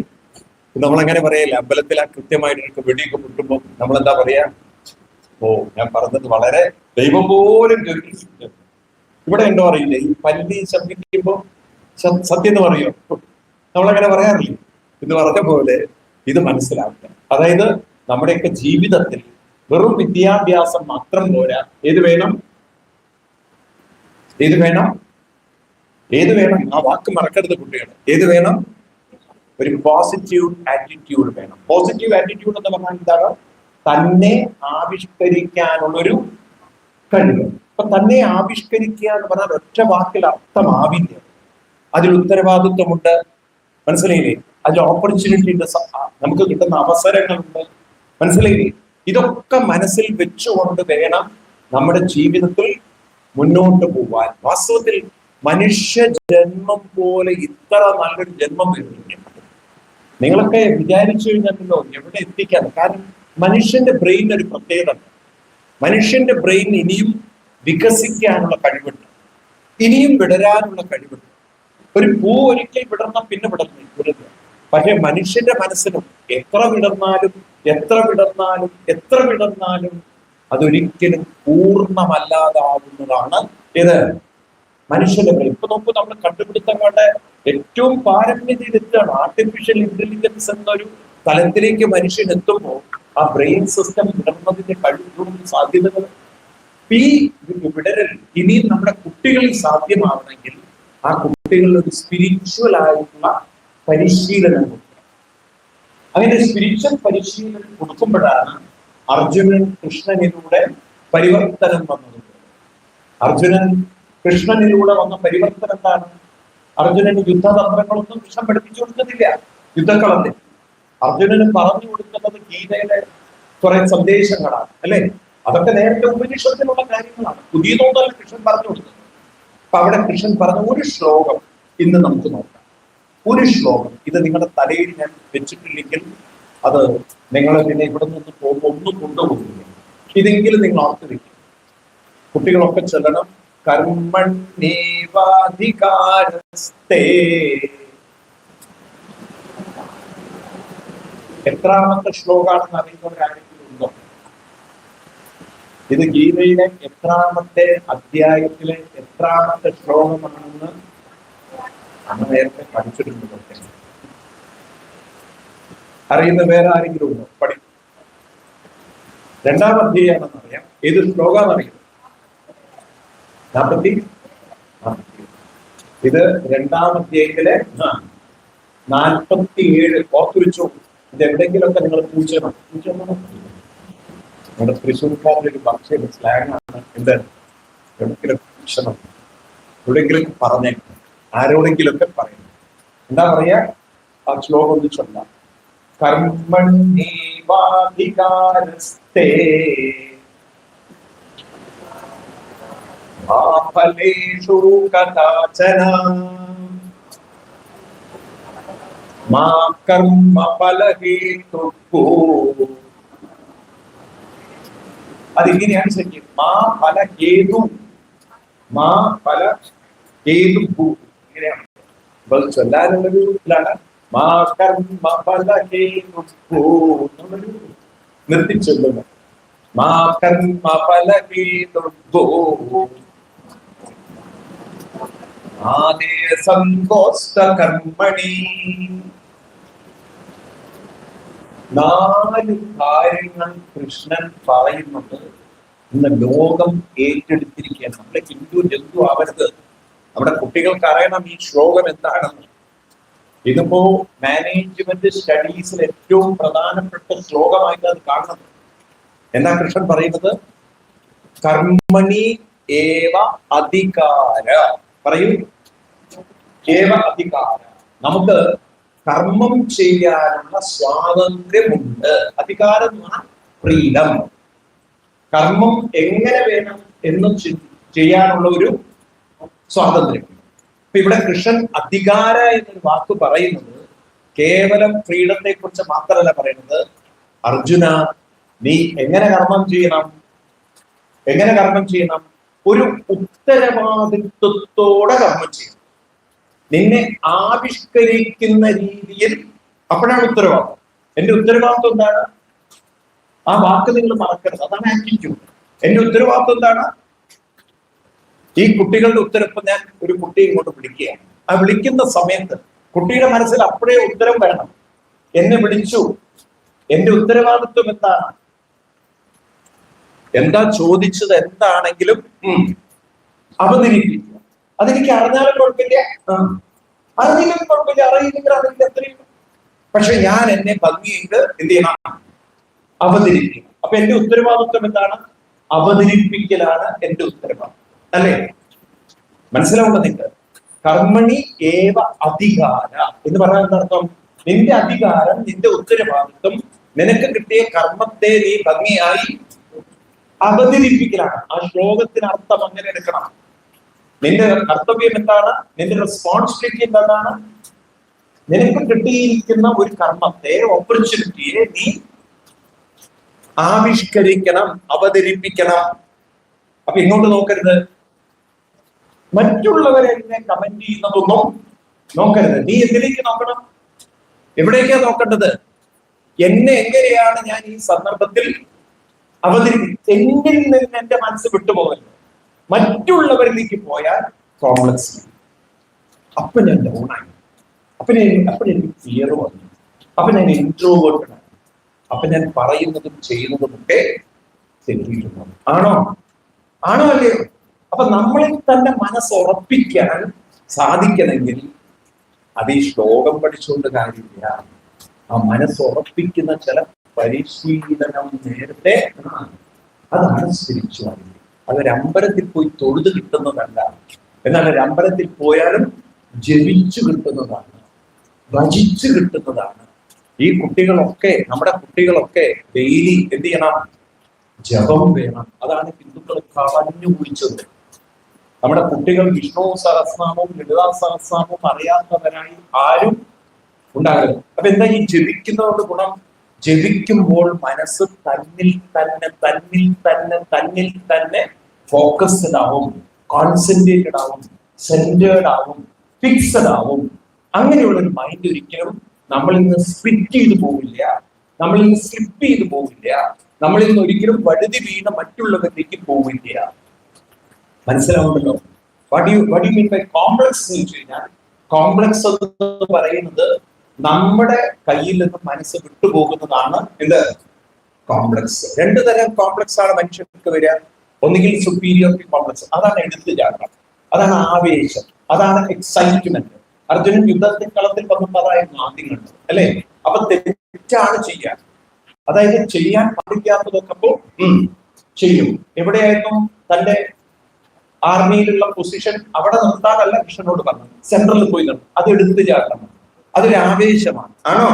നമ്മളെങ്ങനെ പറയല്ലേ, അമ്പലത്തിൽ ആ കൃത്യമായിട്ട് വെടിയൊക്കെ പൊട്ടുമ്പോ നമ്മളെന്താ പറയാ? ഓ, ഞാൻ പറഞ്ഞത് വളരെ ദൈവം പോലും കേൾക്കുന്നുണ്ട്. ഇവിടെ ഉണ്ടോ അറിയില്ല, ഈ പല്ലി ശബ്ദിക്കുമ്പോ സത്യം എന്ന് പറയോ? നമ്മളങ്ങനെ പറയാറില്ല. എന്ന് പറഞ്ഞ പോലെ ഇത് മനസ്സിലാക്കുക. അതായത് നമ്മുടെയൊക്കെ ജീവിതത്തിൽ വെറും വിദ്യാഭ്യാസം മാത്രം പോരാ. ഏത് വേണം? ആ വാക്ക് മറക്കരുത് കുട്ടികൾ. ഏത് വേണം? ഒരു പോസിറ്റീവ് ആറ്റിറ്റ്യൂഡ് വേണം. പോസിറ്റീവ് ആറ്റിറ്റ്യൂഡ് എന്ന് പറഞ്ഞാൽ എന്താണ്? തന്നെ ആവിഷ്കരിക്കാനുള്ളൊരു കഴിവ്. അപ്പൊ തന്നെ ആവിഷ്കരിക്കുക എന്ന് പറഞ്ഞാൽ ഒറ്റ വാക്കിൽ അർത്ഥമാവില്ല. അതിൽ ഉത്തരവാദിത്വമുണ്ട്, മനസ്സിലായില്ലേ? അതിൽ ഓപ്പർച്യൂണിറ്റി ഉണ്ട്, നമുക്ക് കിട്ടുന്ന അവസരങ്ങളുണ്ട്, മനസ്സിലായില്ലേ? ഇതൊക്കെ മനസ്സിൽ വെച്ചുകൊണ്ട് വേണം നമ്മുടെ ജീവിതത്തിൽ മുന്നോട്ട് പോവാൻ. വാസ്തവത്തിൽ മനുഷ്യ ജന്മം പോലെ ഇത്ര നല്ലൊരു ജന്മം വരുന്നില്ല. നിങ്ങളൊക്കെ വിചാരിച്ചു കഴിഞ്ഞാലോ എവിടെ എത്തിക്കാൻ. കാരണം മനുഷ്യന്റെ ബ്രെയിൻ ഒരു പ്രത്യേകത. മനുഷ്യന്റെ ബ്രെയിൻ ഇനിയും വികസിക്കാനുള്ള കഴിവുണ്ട്, ഇനിയും വിടരാനുള്ള കഴിവുണ്ട്. ഒരു പൂ ഒരിക്കൽ വിടർന്ന പിന്നെ വിടരുന്നു. പക്ഷെ മനുഷ്യന്റെ മനസ്സിനും എത്ര വിടർന്നാലും അതൊരിക്കലും പൂർണ്ണമല്ലാതാവുന്നതാണ് ഏത്? മനുഷ്യന്റെ ബ്രെയിൻ. ഇപ്പൊ നോക്കൂ, നമ്മൾ കണ്ടുപിടുത്തങ്ങളുടെ ഏറ്റവും പാരമ്യതയിലെത്തുകയാണ്. ആർട്ടിഫിഷ്യൽ ഇന്റലിജൻസ് എന്നൊരു തലത്തിലേക്ക് മനുഷ്യൻ എത്തുമ്പോൾ ആ ബ്രെയിൻ സിസ്റ്റം വിടർന്നതിന്റെ കഴിവും സാധ്യതകൾ ഈ വിടരൽ ഇനിയും നമ്മുടെ കുട്ടികളിൽ സാധ്യമാവണമെങ്കിൽ ആ കുട്ടികളിൽ ഒരു സ്പിരിച്വൽ ആയിട്ടുള്ള പരിശീലനം കൊടുക്കുക. അങ്ങനെ സ്പിരിച്വൽ പരിശീലനം കൊടുക്കുമ്പോഴാണ് അർജുനൻ കൃഷ്ണനിലൂടെ പരിവർത്തനം വന്നത്. കൃഷ്ണനിലൂടെ വന്ന പരിവർത്തനം എന്താണ്? അർജുനന് യുദ്ധതന്ത്രങ്ങളൊന്നും കൃഷ്ണൻ പഠിപ്പിച്ചു കൊടുക്കുന്നില്ല. യുദ്ധക്കളത്തിൽ അർജുനന് പറഞ്ഞു കൊടുക്കുന്നത് ഗീതയുടെ കുറെ സന്ദേശങ്ങളാണ്, അല്ലെ? അതൊക്കെ നേരത്തെ ഉപനിഷത്തിലുള്ള കാര്യങ്ങളാണ്, പുതിയതൊന്നല്ല കൃഷ്ണൻ പറഞ്ഞു കൊടുക്കുന്നത്. അപ്പൊ അവിടെ കൃഷ്ണൻ പറഞ്ഞ ഒരു ശ്ലോകം ഇന്ന് നമുക്ക് നോക്കാം. ഒരു ശ്ലോകം, ഇത് നിങ്ങളുടെ തലയിൽ ഞാൻ വെച്ചിട്ടില്ലെങ്കിൽ അത് നിങ്ങൾ പിന്നെ ഇവിടെ നിന്ന് പോകുമ്പോൾ ഒന്നും കൊണ്ടുപോകുന്നില്ല. ഇതെങ്കിലും നിങ്ങൾ ഓർത്ത് വെക്കും. കുട്ടികളൊക്കെ ചൊല്ലണം, കർമ്മണ്യേവാധികാരസ്തേ. എത്രാമത്തെ ശ്ലോകാണെന്ന് അറിയുന്നവരാരെങ്കിലും ഉണ്ടോ? ഇത് ഗീതയിലെ എത്രാമത്തെ അധ്യായത്തിലെ എത്രാമത്തെ ശ്ലോകമാണെന്ന് അന്ന് നേരത്തെ പഠിച്ചിട്ടുണ്ട്. അറിയുന്ന വേറെ ആരെങ്കിലും ഉണ്ടോ? പഠി 2-ാം അധ്യായമാണെന്ന് അറിയാം. ഏത് ശ്ലോകാന്നറിയാം? 40. ഇത് 2-ാം അധ്യായത്തിലെ 47. ഓർത്തു വെച്ചു. ഇത് എന്തെങ്കിലുമൊക്കെ നിങ്ങൾ പൂച്ചണം. നമ്മുടെ തൃശ്ശൂർക്കാരുടെ ഒരു ഭാഷയുടെ സ്ലാങ് ആണ്. എന്ത്? എവിടെങ്കിലും പൂച്ചണം, എവിടെയെങ്കിലും പറഞ്ഞേക്കണം, ആരോടെങ്കിലൊക്കെ പറയണം. എന്താ പറയാ? ആ ശ്ലോകം ഒന്ന് ചൊല്ലാം. കർമ്മണ്യേവാധികാരസ്തേ മാ ഫലേഷു കദാചന മാ കർമ്മ ഫലഹേതുഃ. അതിങ്ങനെയാണ് ശരിക്കും. മാ ഫലഹേതു, മാ ഫലഹേതുഃ. ഇങ്ങനെയാണ് ചൊല്ലാനുള്ളൊരു ഇതിലാണ്. മാ കർമ്മ ഫലഹേതുഃ എന്നുള്ളൊരു നിർത്തിച്ചൊല്ലുന്നു. മാ കർമ്മ ഫലഹേതുഃ സങ്കോഷ്ട കർമ്മണി. 4 കാര്യങ്ങൾ കൃഷ്ണൻ പറയുന്നുണ്ട്. ഇന്ന് ലോകം ഏറ്റെടുത്തിരിക്കുകയാണ്. നമ്മളെ ഹിന്ദു ജന്തു ആവരുത്. നമ്മുടെ കുട്ടികൾക്ക് അറിയണം ഈ ശ്ലോകം എന്താണെന്ന്. ഇതിപ്പോ മാനേജ്മെന്റ് സ്റ്റഡീസിൽ ഏറ്റവും പ്രധാനപ്പെട്ട ശ്ലോകമായിട്ട് അത് കാണുന്നത്. എന്നാ കൃഷ്ണൻ പറയുന്നത്? കർമ്മണി ഏവ അധികാര. പറയൂ. ഏവ അധികാര. നമുക്ക് കർമ്മം ചെയ്യാനുള്ള സ്വാതന്ത്ര്യമുണ്ട്. അധികാരം, ഫ്രീഡം. കർമ്മം എങ്ങനെ വേണം എന്ന് ചെയ്യാനുള്ള ഒരു സ്വാതന്ത്ര്യം. ഇപ്പൊ ഇവിടെ കൃഷ്ണൻ അധികാര എന്നൊരു വാക്ക് പറയുന്നത് കേവലം ഫ്രീഡത്തെ കുറിച്ച് മാത്രമല്ല പറയുന്നത്. അർജുന, നീ എങ്ങനെ കർമ്മം ചെയ്യണം? എങ്ങനെ കർമ്മം ചെയ്യണം? ഒരു ഉത്തരവാദിത്വത്തോടെ കർമ്മം ചെയ്യണം. നിന്നെ ആവിഷ്കരിക്കുന്ന രീതിയിൽ. അപ്പോഴാണ് ഉത്തരവാദിത്വം. എന്റെ ഉത്തരവാദിത്വം എന്താണ്? ആ വാക്ക് നിങ്ങൾ മറക്കരുത്. അതാണ് ആറ്റിറ്റ്യൂഡ്. എന്റെ ഉത്തരവാദിത്വം എന്താണ്? ഈ കുട്ടികളുടെ ഉത്തരവ്. ഞാൻ ഒരു കുട്ടിയെ ഇങ്ങോട്ട് വിളിക്കുകയാണ്. ആ വിളിക്കുന്ന സമയത്ത് കുട്ടിയുടെ മനസ്സിൽ അപ്പോഴേ ഉത്തരം വരണം. എന്നെ വിളിച്ചു, എന്റെ ഉത്തരവാദിത്വം എന്താണ്? എന്താ ചോദിച്ചത് എന്താണെങ്കിലും അവതരിപ്പിക്കുക. അതെനിക്ക് അറിഞ്ഞാലും കുഴപ്പമില്ല, അറിഞ്ഞില്ലെങ്കിൽ കുഴപ്പമില്ല, അറിയില്ലെങ്കിൽ അതിന്റെ എത്രയും. പക്ഷെ ഞാൻ എന്നെ ഭംഗിയിട്ട് എന്ത് ചെയ്യണം? അവതരിപ്പിക്കണം. അപ്പൊ എന്റെ ഉത്തരവാദിത്വം എന്താണ്? അവതരിപ്പിക്കലാണ് എന്റെ ഉത്തരവാദിത്വം, അല്ലേ? മനസ്സിലാവുണ്ടോ നിങ്ങൾക്ക്? കർമ്മണി ഏവ അധികാര എന്ന് പറഞ്ഞാൽ എന്താർത്ഥം? നിന്റെ അധികാരം, നിന്റെ ഉത്തരവാദിത്വം, നിനക്ക് കിട്ടിയ കർമ്മത്തെ നീ ഭംഗിയായി അവതരിപ്പിക്കലാണ്. ആ ശ്ലോകത്തിന് അർത്ഥം അങ്ങനെ എടുക്കണം. നിന്റെ കർത്തവ്യം എന്താണ്? നിന്റെ റെസ്പോൺസിബിലിറ്റി എന്താണ്? നിനക്ക് കിട്ടിയിരിക്കുന്ന ഒരു കർമ്മത്തെ, ഓപ്പർച്യൂണിറ്റിയെ നീ ആവിഷ്കരിക്കണം, അവതരിപ്പിക്കണം. അപ്പൊ ഇങ്ങോട്ട് നോക്കരുത്. മറ്റുള്ളവരെന്നെ കമന്റ് ചെയ്യുന്നതൊന്നും നോക്കരുത്. നീ എന്തിലേക്ക് നോക്കണം? എവിടേക്കാ നോക്കേണ്ടത്? എന്നെ എങ്ങനെയാണ് ഞാൻ ഈ സന്ദർഭത്തിൽ അവതരിപ്പിക്കുന്നത്? എന്നിൽ നിന്ന് എന്റെ മനസ്സ് വിട്ടുപോകരുത്. മറ്റുള്ളവരിലേക്ക് പോയാൽ കോംപ്ലക്സ്. അപ്പൊ ഞാൻ ഡൗണായി. അപ്പൊ എനിക്ക് ഫിയർ വന്നു. അപ്പൊ ഞാൻ ഇൻട്രോവേർട്ടഡ്. അപ്പൊ ഞാൻ പറയുന്നതും ചെയ്യുന്നതുമൊക്കെ തെറ്റിയിട്ടുണ്ടാവും. ആണോ? അല്ലയോ? അപ്പൊ നമ്മളിൽ തന്നെ മനസ്സുറപ്പിക്കാൻ സാധിക്കണമെങ്കിൽ അത് ഈ ശ്ലോകം പഠിച്ചുകൊണ്ട് കാര്യമില്ല. ആ മനസ്സുറപ്പിക്കുന്ന ചില പരിശീലനം നേരത്തെ. അതാണ് സ്പിരിച്വാലിറ്റി. അതൊരു അമ്പലത്തിൽ പോയി തൊഴുത് കിട്ടുന്നതല്ല. എന്നാൽ ഒരു അമ്പലത്തിൽ പോയാലും ജപിച്ചു കിട്ടുന്നതാണ്, ഭജിച്ചു കിട്ടുന്നതാണ്. ഈ കുട്ടികളൊക്കെ, നമ്മുടെ കുട്ടികളൊക്കെ ഡെയിലി എന്ത് ചെയ്യണം? ജപം വേണം. അതാണ് ഹിന്ദുക്കൾ കളഞ്ഞു കുടിച്ചത്. നമ്മുടെ കുട്ടികൾ വിഷ്ണു സഹസ്രനാമവും ലളിതാ സഹസ്രനാമവും അറിയാത്തവരായി ആരും ഉണ്ടാകരുത്. അപ്പൊ എന്താ ഈ ജപിക്കുന്നതുകൊണ്ട് ഗുണം? ജപിക്കുമ്പോൾ മനസ്സ് തന്നിൽ തന്നെ ഫോക്കസ്ഡ് ആവും, കോൺസെൻട്രേറ്റഡ് ആവും, സെന്റേർഡ് ആവും, ഫിക്സഡ് ആവും. അങ്ങനെയുള്ള ഒരു മൈൻഡ് ഒരിക്കലും നമ്മളിൽ നിന്ന് സ്പ്ലിറ്റ് ചെയ്തു പോവില്ല, നമ്മളിൽ നിന്ന് സ്ലിപ്പ് ചെയ്തു പോവില്ല, നമ്മളിൽ നിന്ന് ഒരിക്കലും വഴുതി വീണ മറ്റുള്ളവരിലേക്ക് പോവില്ല. മനസ്സിലാവുന്നല്ലോ? What you mean by complex എന്ന് വെച്ച് കഴിഞ്ഞാൽ, കോംപ്ലക്സ് എന്ന് പറയുന്നത് നമ്മുടെ കയ്യിൽ നിന്ന് മനസ്സ് വിട്ടുപോകുന്നതാണ്. എന്ത് കോംപ്ലക്സ്? രണ്ടു തരം കോംപ്ലക്സ് ആണ് മനുഷ്യർക്ക് വരിക. ഒന്നുകിൽ സുപ്പീരിയോറിറ്റി കോംപ്ലക്സ്, അതാണ് എടുത്തുചാട്ടം, അതാണ് ആവേശം, അതാണ് എക്സൈറ്റ്മെന്റ്. അർജുനൻ യുദ്ധത്തിൽ കളത്തിൽ വന്നപ്പോൾ അതായിരുന്നു ആദ്യം കണ്ടത്, അല്ലെ? അപ്പൊ തെറ്റാണ് ചെയ്യാൻ, അതായത് ചെയ്യാൻ പാടില്ലാത്തതൊക്കെ അപ്പോ ചെയ്യും. എവിടെയായിരുന്നു? തന്റെ ആർമിയിലുള്ള പൊസിഷൻ അവിടെ നിർത്താനല്ല കൃഷ്ണനോട് പറഞ്ഞത്, സെൻട്രലിൽ പോയി നിർത്തും. അത് എടുത്തുചാട്ടം, അതൊരു ആവേശമാണ്. ആണോ?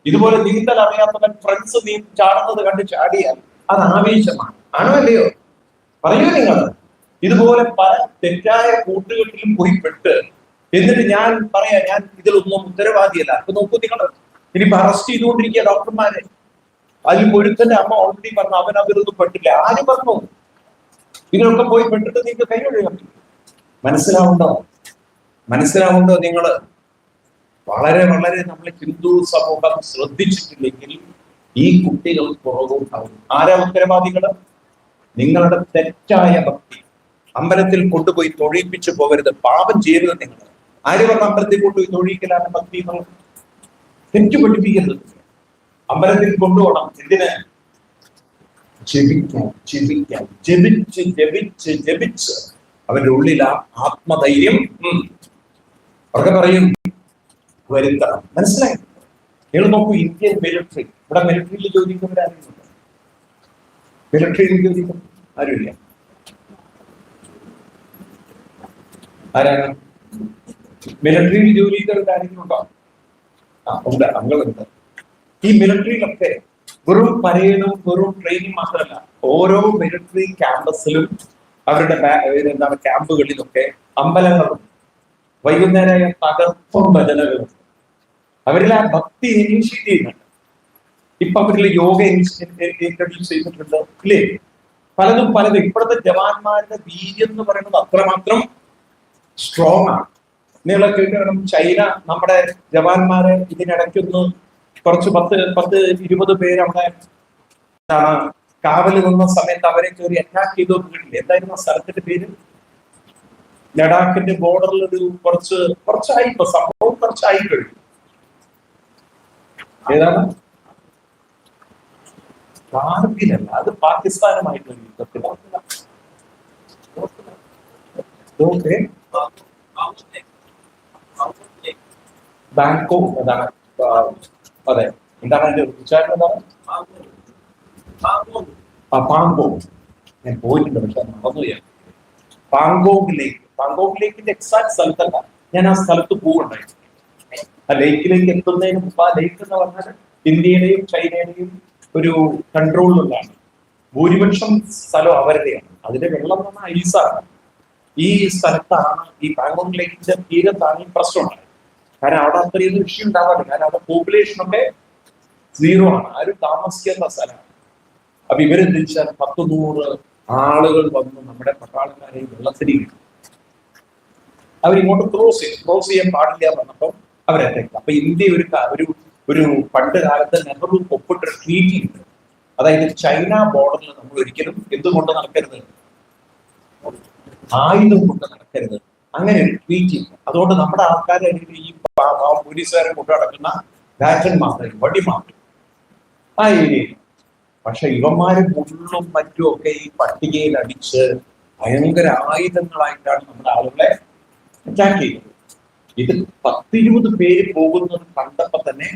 ഇതുപോലെ നീന്തൽ അറിയാത്തവൻ ഫ്രണ്ട്സ് ചാടുന്നത് കണ്ട് ചാടിയാൽ അത് ആവേശമാണ്. ആണോ അല്ലയോ? പറയൂ നിങ്ങൾ. ഇതുപോലെ പല തെറ്റായ കൂട്ടുകെട്ടിലും പോയി പെട്ട് എന്നിട്ട് ഞാൻ ഇതിലൊന്നും ഉത്തരവാദിയല്ല. അപ്പൊ നോക്കൂ നിങ്ങൾ, ഇനിയിപ്പോ അറസ്റ്റ് ചെയ്തുകൊണ്ടിരിക്കുക ഡോക്ടർമാരെ. അതിൽ ഒരുത്തന്റെ അമ്മ ഓൾറെഡി പറഞ്ഞു അവൻ അതിലൊന്നും പെട്ടില്ല. ആര് പറഞ്ഞു? ഇതിലൊക്കെ പോയി പെട്ടിട്ട് നിങ്ങൾക്ക് കൈ ഒഴിയാൻ പറ്റും. മനസ്സിലാവുണ്ടോ നിങ്ങള്? വളരെ നമ്മൾ ഹിന്ദു സമൂഹം ശ്രദ്ധിച്ചിട്ടില്ലെങ്കിൽ ഈ കുട്ടികൾ പുറകോട്ടാവും. ആരാ ഉത്തരവാദികള്? നിങ്ങളുടെ തെറ്റായ ഭക്തി. അമ്പലത്തിൽ കൊണ്ടുപോയി തൊഴിപ്പിച്ചു പോകരുത്, പാപം ചെയ്യരുത്. നിങ്ങൾ ആര് പറഞ്ഞ അമ്പലത്തിൽ കൊണ്ടുപോയി തൊഴിക്കലാണ് ഭക്തി എന്നുള്ളത്? തെറ്റു പഠിപ്പിക്കരുത്. അമ്പലത്തിൽ കൊണ്ടുപോകണം. എന്തിന്? ജപിച്ച് അവന്റെ ഉള്ളിൽ ആ ആത്മധൈര്യം അവർക്ക് പറയും വരുത്തണം. മനസ്സിലായി? നിങ്ങൾ നോക്കൂ, ഇന്ത്യൻ മിലിറ്ററി, ഇവിടെ മിലിറ്ററിയിൽ ജോലിക്കുന്നവരാരുമില്ല. മിലിറ്ററിയിൽ ജോലിക്കുന്ന ആരുമില്ല. ആരാണ്? മിലിറ്ററിയിൽ ജോലി ചെയ്ത ആരെങ്കിലും ഉണ്ടോ? ഉണ്ട്, അങ്ങളുണ്ട്. ഈ മിലിറ്ററിയിലൊക്കെ വെറും പരേഡും വെറും ട്രെയിനിങ് മാത്രമല്ല, ഓരോ മിലിറ്ററി ക്യാമ്പസിലും അവരുടെ എന്താണ് ക്യാമ്പുകളിലൊക്കെ അമ്പലങ്ങളും വൈകുന്നേരമായ തകർപ്പും ഭജനകളും. അവരിൽ ആ ഭക്തി ഇനിഷ്യേറ്റ് ചെയ്യുന്നുണ്ട്. ഇപ്പൊ അവരിൽ യോഗ ഇൻട്രൊഡ്യൂസ് ചെയ്തിട്ടുണ്ട് ഇല്ലേ? പലതും ഇപ്പോഴത്തെ ജവാന്മാരുടെ വീര്യം എന്ന് പറയുന്നത് അത്രമാത്രം സ്ട്രോങ് ആണ്. നിങ്ങളെ കേൾക്കണം, ചൈന നമ്മുടെ ജവാന്മാരെ ഇതിനിടയ്ക്കൊന്ന് കുറച്ച് 10-20 പേര് അവിടെ കാവല് നിന്ന സമയത്ത് അവരെ കയറി അറ്റാക്ക് ചെയ്തു നോക്കിയിട്ടില്ല. എന്തായിരുന്നു ആ സ്ഥലത്തിന്റെ പേര്? ലഡാക്കിന്റെ ബോർഡറിൽ ഒരു കുറച്ചായി, ഇപ്പൊ സംഭവം കുറച്ചായി കഴിഞ്ഞു. ഏതാണ്? കാർഗിലല്ല, അത് പാകിസ്ഥാനുമായിട്ട് ഒരു യുദ്ധത്തിലാണ്. ബാങ്കോക്ക്, അതാണ്. അതെ, എന്താണ് അതിന്റെ ഉച്ചാരണം? എന്താണ്? പാങ്കോങ്. ഞാൻ പോയിട്ടുണ്ട്, പക്ഷെ മറന്നു ചെയ്യാം. പാങ്കോങ് ലേക്കിന്റെ എക്സാക്ട് സ്ഥലത്തല്ല, ഞാൻ ആ സ്ഥലത്ത് പോവുണ്ടായിരുന്നു. ആ ലേക്കിലേക്ക് എത്തുന്നതിന് മുമ്പ്, ആ ലേക്ക് എന്ന് പറഞ്ഞാൽ ഇന്ത്യയുടെയും ചൈനയുടെയും ഒരു കൺട്രോളിലുള്ളതാണ്. ഭൂരിപക്ഷം സ്ഥലം അവരുടെയാണ്. അതിന്റെ വെള്ളം എന്ന് പറഞ്ഞാൽ ഐസാണ്. ഈ സ്ഥലത്താണ്, ഈ പാങ്കോങ് ലേക്കിന്റെ തീരത്താണ് ഈ പ്രശ്നം ഉണ്ടായത്. കാരണം അവിടെ അത്രയും വിഷയം ഉണ്ടാവാറില്ല. കാരണം അവിടെ പോപ്പുലേഷൻ ഒക്കെ 0 ആണ്, ആരും താമസിക്കുന്ന സ്ഥലമാണ്. അപ്പൊ ഇവരെന്ത് വെച്ചാൽ 100 ആളുകൾ വന്ന് നമ്മുടെ പട്ടാളക്കാരെ വെള്ളത്തിരിക്കും. അവരിങ്ങോട്ട് ക്രോസ് ചെയ്യാൻ പാടില്ല പറഞ്ഞപ്പോൾ അവരറ്റേക്ക്. അപ്പൊ ഇന്ത്യ ഒരു പണ്ട് കാലത്ത് നെഹ്റു ഒപ്പിട്ട ട്രീറ്റി ഉണ്ട്. അതായത് ചൈന ബോർഡറിൽ നമ്മൾ ഒരിക്കലും എന്തുകൊണ്ട് നടക്കരുത്, ആയുധം കൊണ്ട് നടക്കരുത്, അങ്ങനെ ഒരു ട്രീറ്റി. അതുകൊണ്ട് നമ്മുടെ ആൾക്കാരെ ഈ പോലീസുകാരെ കൊണ്ട് നടക്കുന്ന ബാറ്റൻ മാത്രം, വടി മാത്രം ആ ഏരിയയിൽ. പക്ഷെ ഇവന്മാര് മുള്ളും മറ്റും ഒക്കെ ഈ പട്ടികയിൽ അടിച്ച് ഭയങ്കര ആയുധങ്ങളായിട്ടാണ് നമ്മുടെ ആളുകളെ അറ്റാക്ക് ചെയ്യുന്നത്. ഇത് 10-20 പേര് പോകുന്നത് കണ്ടപ്പോ തന്നെ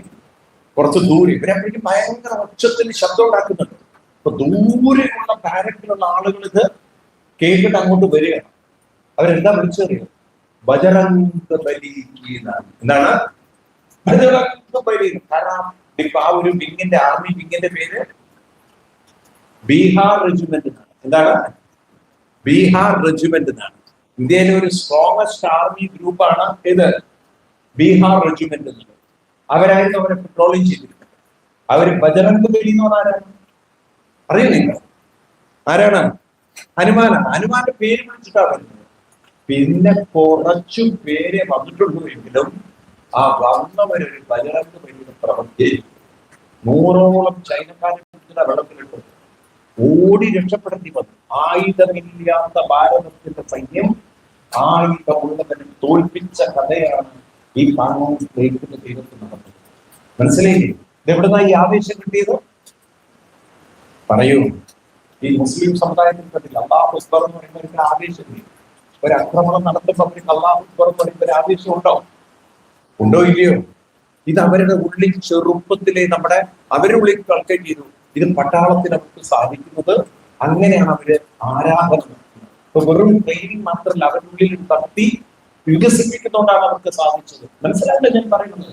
കുറച്ച് ദൂരെ ഇവരെപ്പോഴും ഭയങ്കര ഒച്ചത്തിൽ ശബ്ദം ഉണ്ടാക്കുന്നുണ്ട്. അപ്പൊ ദൂരെയുള്ള ബാരക്കിലുള്ള ആളുകൾ ഇത് കേട്ടിട്ട് അങ്ങോട്ട് വരികയാണ്. അവരെന്താ വിളിച്ചറിയോ? ബജറംഗ് ബലി എന്നാണ്. എന്താണ് ബജറംഗ് ബലി? കാരണം ഇപ്പൊ ആ ഒരു വിങ്ങിന്റെ, ആർമി വിങ്ങിന്റെ പേര് ബീഹാർ റെജിമെന്റ് എന്നാണ്. എന്താണ്? ബീഹാർ റെജിമെന്റ് എന്നാണ്. ഇന്ത്യയിലെ ഒരു സ്ട്രോങ്ങസ്റ്റ് ആർമി ഗ്രൂപ്പാണ് ഇത് ബീഹാർ റെജിമെന്റ് എന്നുള്ളത്. അവരായിരുന്നു അവരെ പെട്രോളിംഗ് ചെയ്തിരുന്നത്. അവര് ബജറംഗ് ബലി എന്ന് പറഞ്ഞാൽ ആരാണ് അറിയോ നിങ്ങൾ? ആരാണ്? ഹനുമാന്റെ പേര് വിളിച്ചിട്ടാ വരുന്നത്. പിന്നെ കുറച്ചു പേരെ വന്നിട്ടുള്ളൂ എങ്കിലും ആ വന്നവരൊരു ബജറംഗ് ബലിയുടെ പ്രവൃത്തി 100ഓളം ചൈനക്കാരെ വെള്ളത്തിലിട്ടു ഓടി രക്ഷപ്പെടുത്തി വന്നു. ആയുധമില്ലാത്ത ഭാരതത്തിന്റെ സൈന്യം ആയുധമുള്ളവരെ തോൽപ്പിച്ച കഥയാണ് ഈ പാങ്കോങ് ലേക്കിന്റെ തീരത്ത് നടന്നത്. മനസ്സിലായില്ലേ? ഇതെവിടുന്നാ ഈ ആവേശം കിട്ടിയത്? പറയൂ. ഈ മുസ്ലിം സമുദായത്തിൽ പറ്റില്ല അല്ലാഹു അക്ബർ എന്ന് പറയുന്ന ഒരു ആവേശം. ഒരു ആക്രമണം നടത്തുമ്പോൾ അവർക്ക് അല്ലാഹു അക്ബർ എന്ന് പറയുന്ന ഒരു ആവേശം ഉണ്ടോ ഇല്ലയോ? ഇത് അവരുടെ ഉള്ളിൽ ചെറുപ്പത്തിലെ അവരുടെ ഉള്ളിൽ കൾക്കേറ്റ് ചെയ്തു. ഇത് പട്ടാളത്തിൽ അവർക്ക് സാധിക്കുന്നത് അങ്ങനെയാണ്. അവര് ആരാധന ഇപ്പൊ വെറും ട്രെയിനിങ് മാത്രമല്ല, അവരുടെ ഉള്ളിൽ ഭക്തി വികസിപ്പിക്കുന്നതുകൊണ്ടാണ് അവർക്ക് സാധിച്ചത്. മനസ്സിലായില്ല ഞാൻ പറയുന്നത്?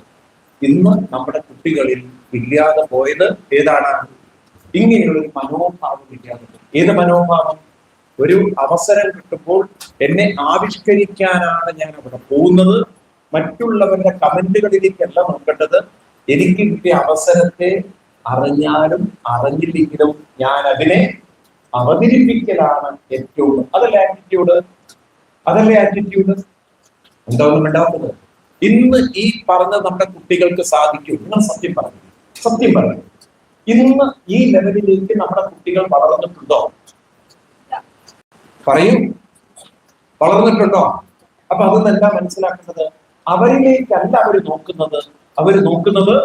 ഇന്ന് നമ്മുടെ കുട്ടികളിൽ ഇല്ലാതെ പോയത് ഏതാണ്? ഇങ്ങനെയുള്ള ഒരു മനോഭാവം ഇല്ലാതെ. ഏത് മനോഭാവം? ഒരു അവസരം കിട്ടുമ്പോൾ എന്നെ ആവിഷ്കരിക്കാനാണ് ഞാൻ അവിടെ പോകുന്നത്, മറ്റുള്ളവരുടെ കമന്റുകളിലേക്കല്ല നോക്കേണ്ടത്. എനിക്ക് കിട്ടിയ അവസരത്തെ അറിഞ്ഞാലും അറിഞ്ഞില്ലെങ്കിലും ഞാൻ അതിനെ അവതരിപ്പിക്കലാണ് ഏറ്റവും. അതല്ലേ ആറ്റിറ്റ്യൂഡ്? എന്താ ഒന്നും ഉണ്ടാവുന്നത്? ഇന്ന് ഈ പറഞ്ഞ നമ്മുടെ കുട്ടികൾക്ക് സാധിക്കും? നിങ്ങൾ സത്യം പറഞ്ഞു. ഇന്ന് ഈ ലെവലിലേക്ക് നമ്മുടെ കുട്ടികൾ വളർന്നിട്ടുണ്ടോ? പറയൂ, വളർന്നിട്ടുണ്ടോ? അപ്പൊ അതെന്താ മനസ്സിലാക്കേണ്ടത്? അവരിലേക്കല്ല അവര് നോക്കുന്നത്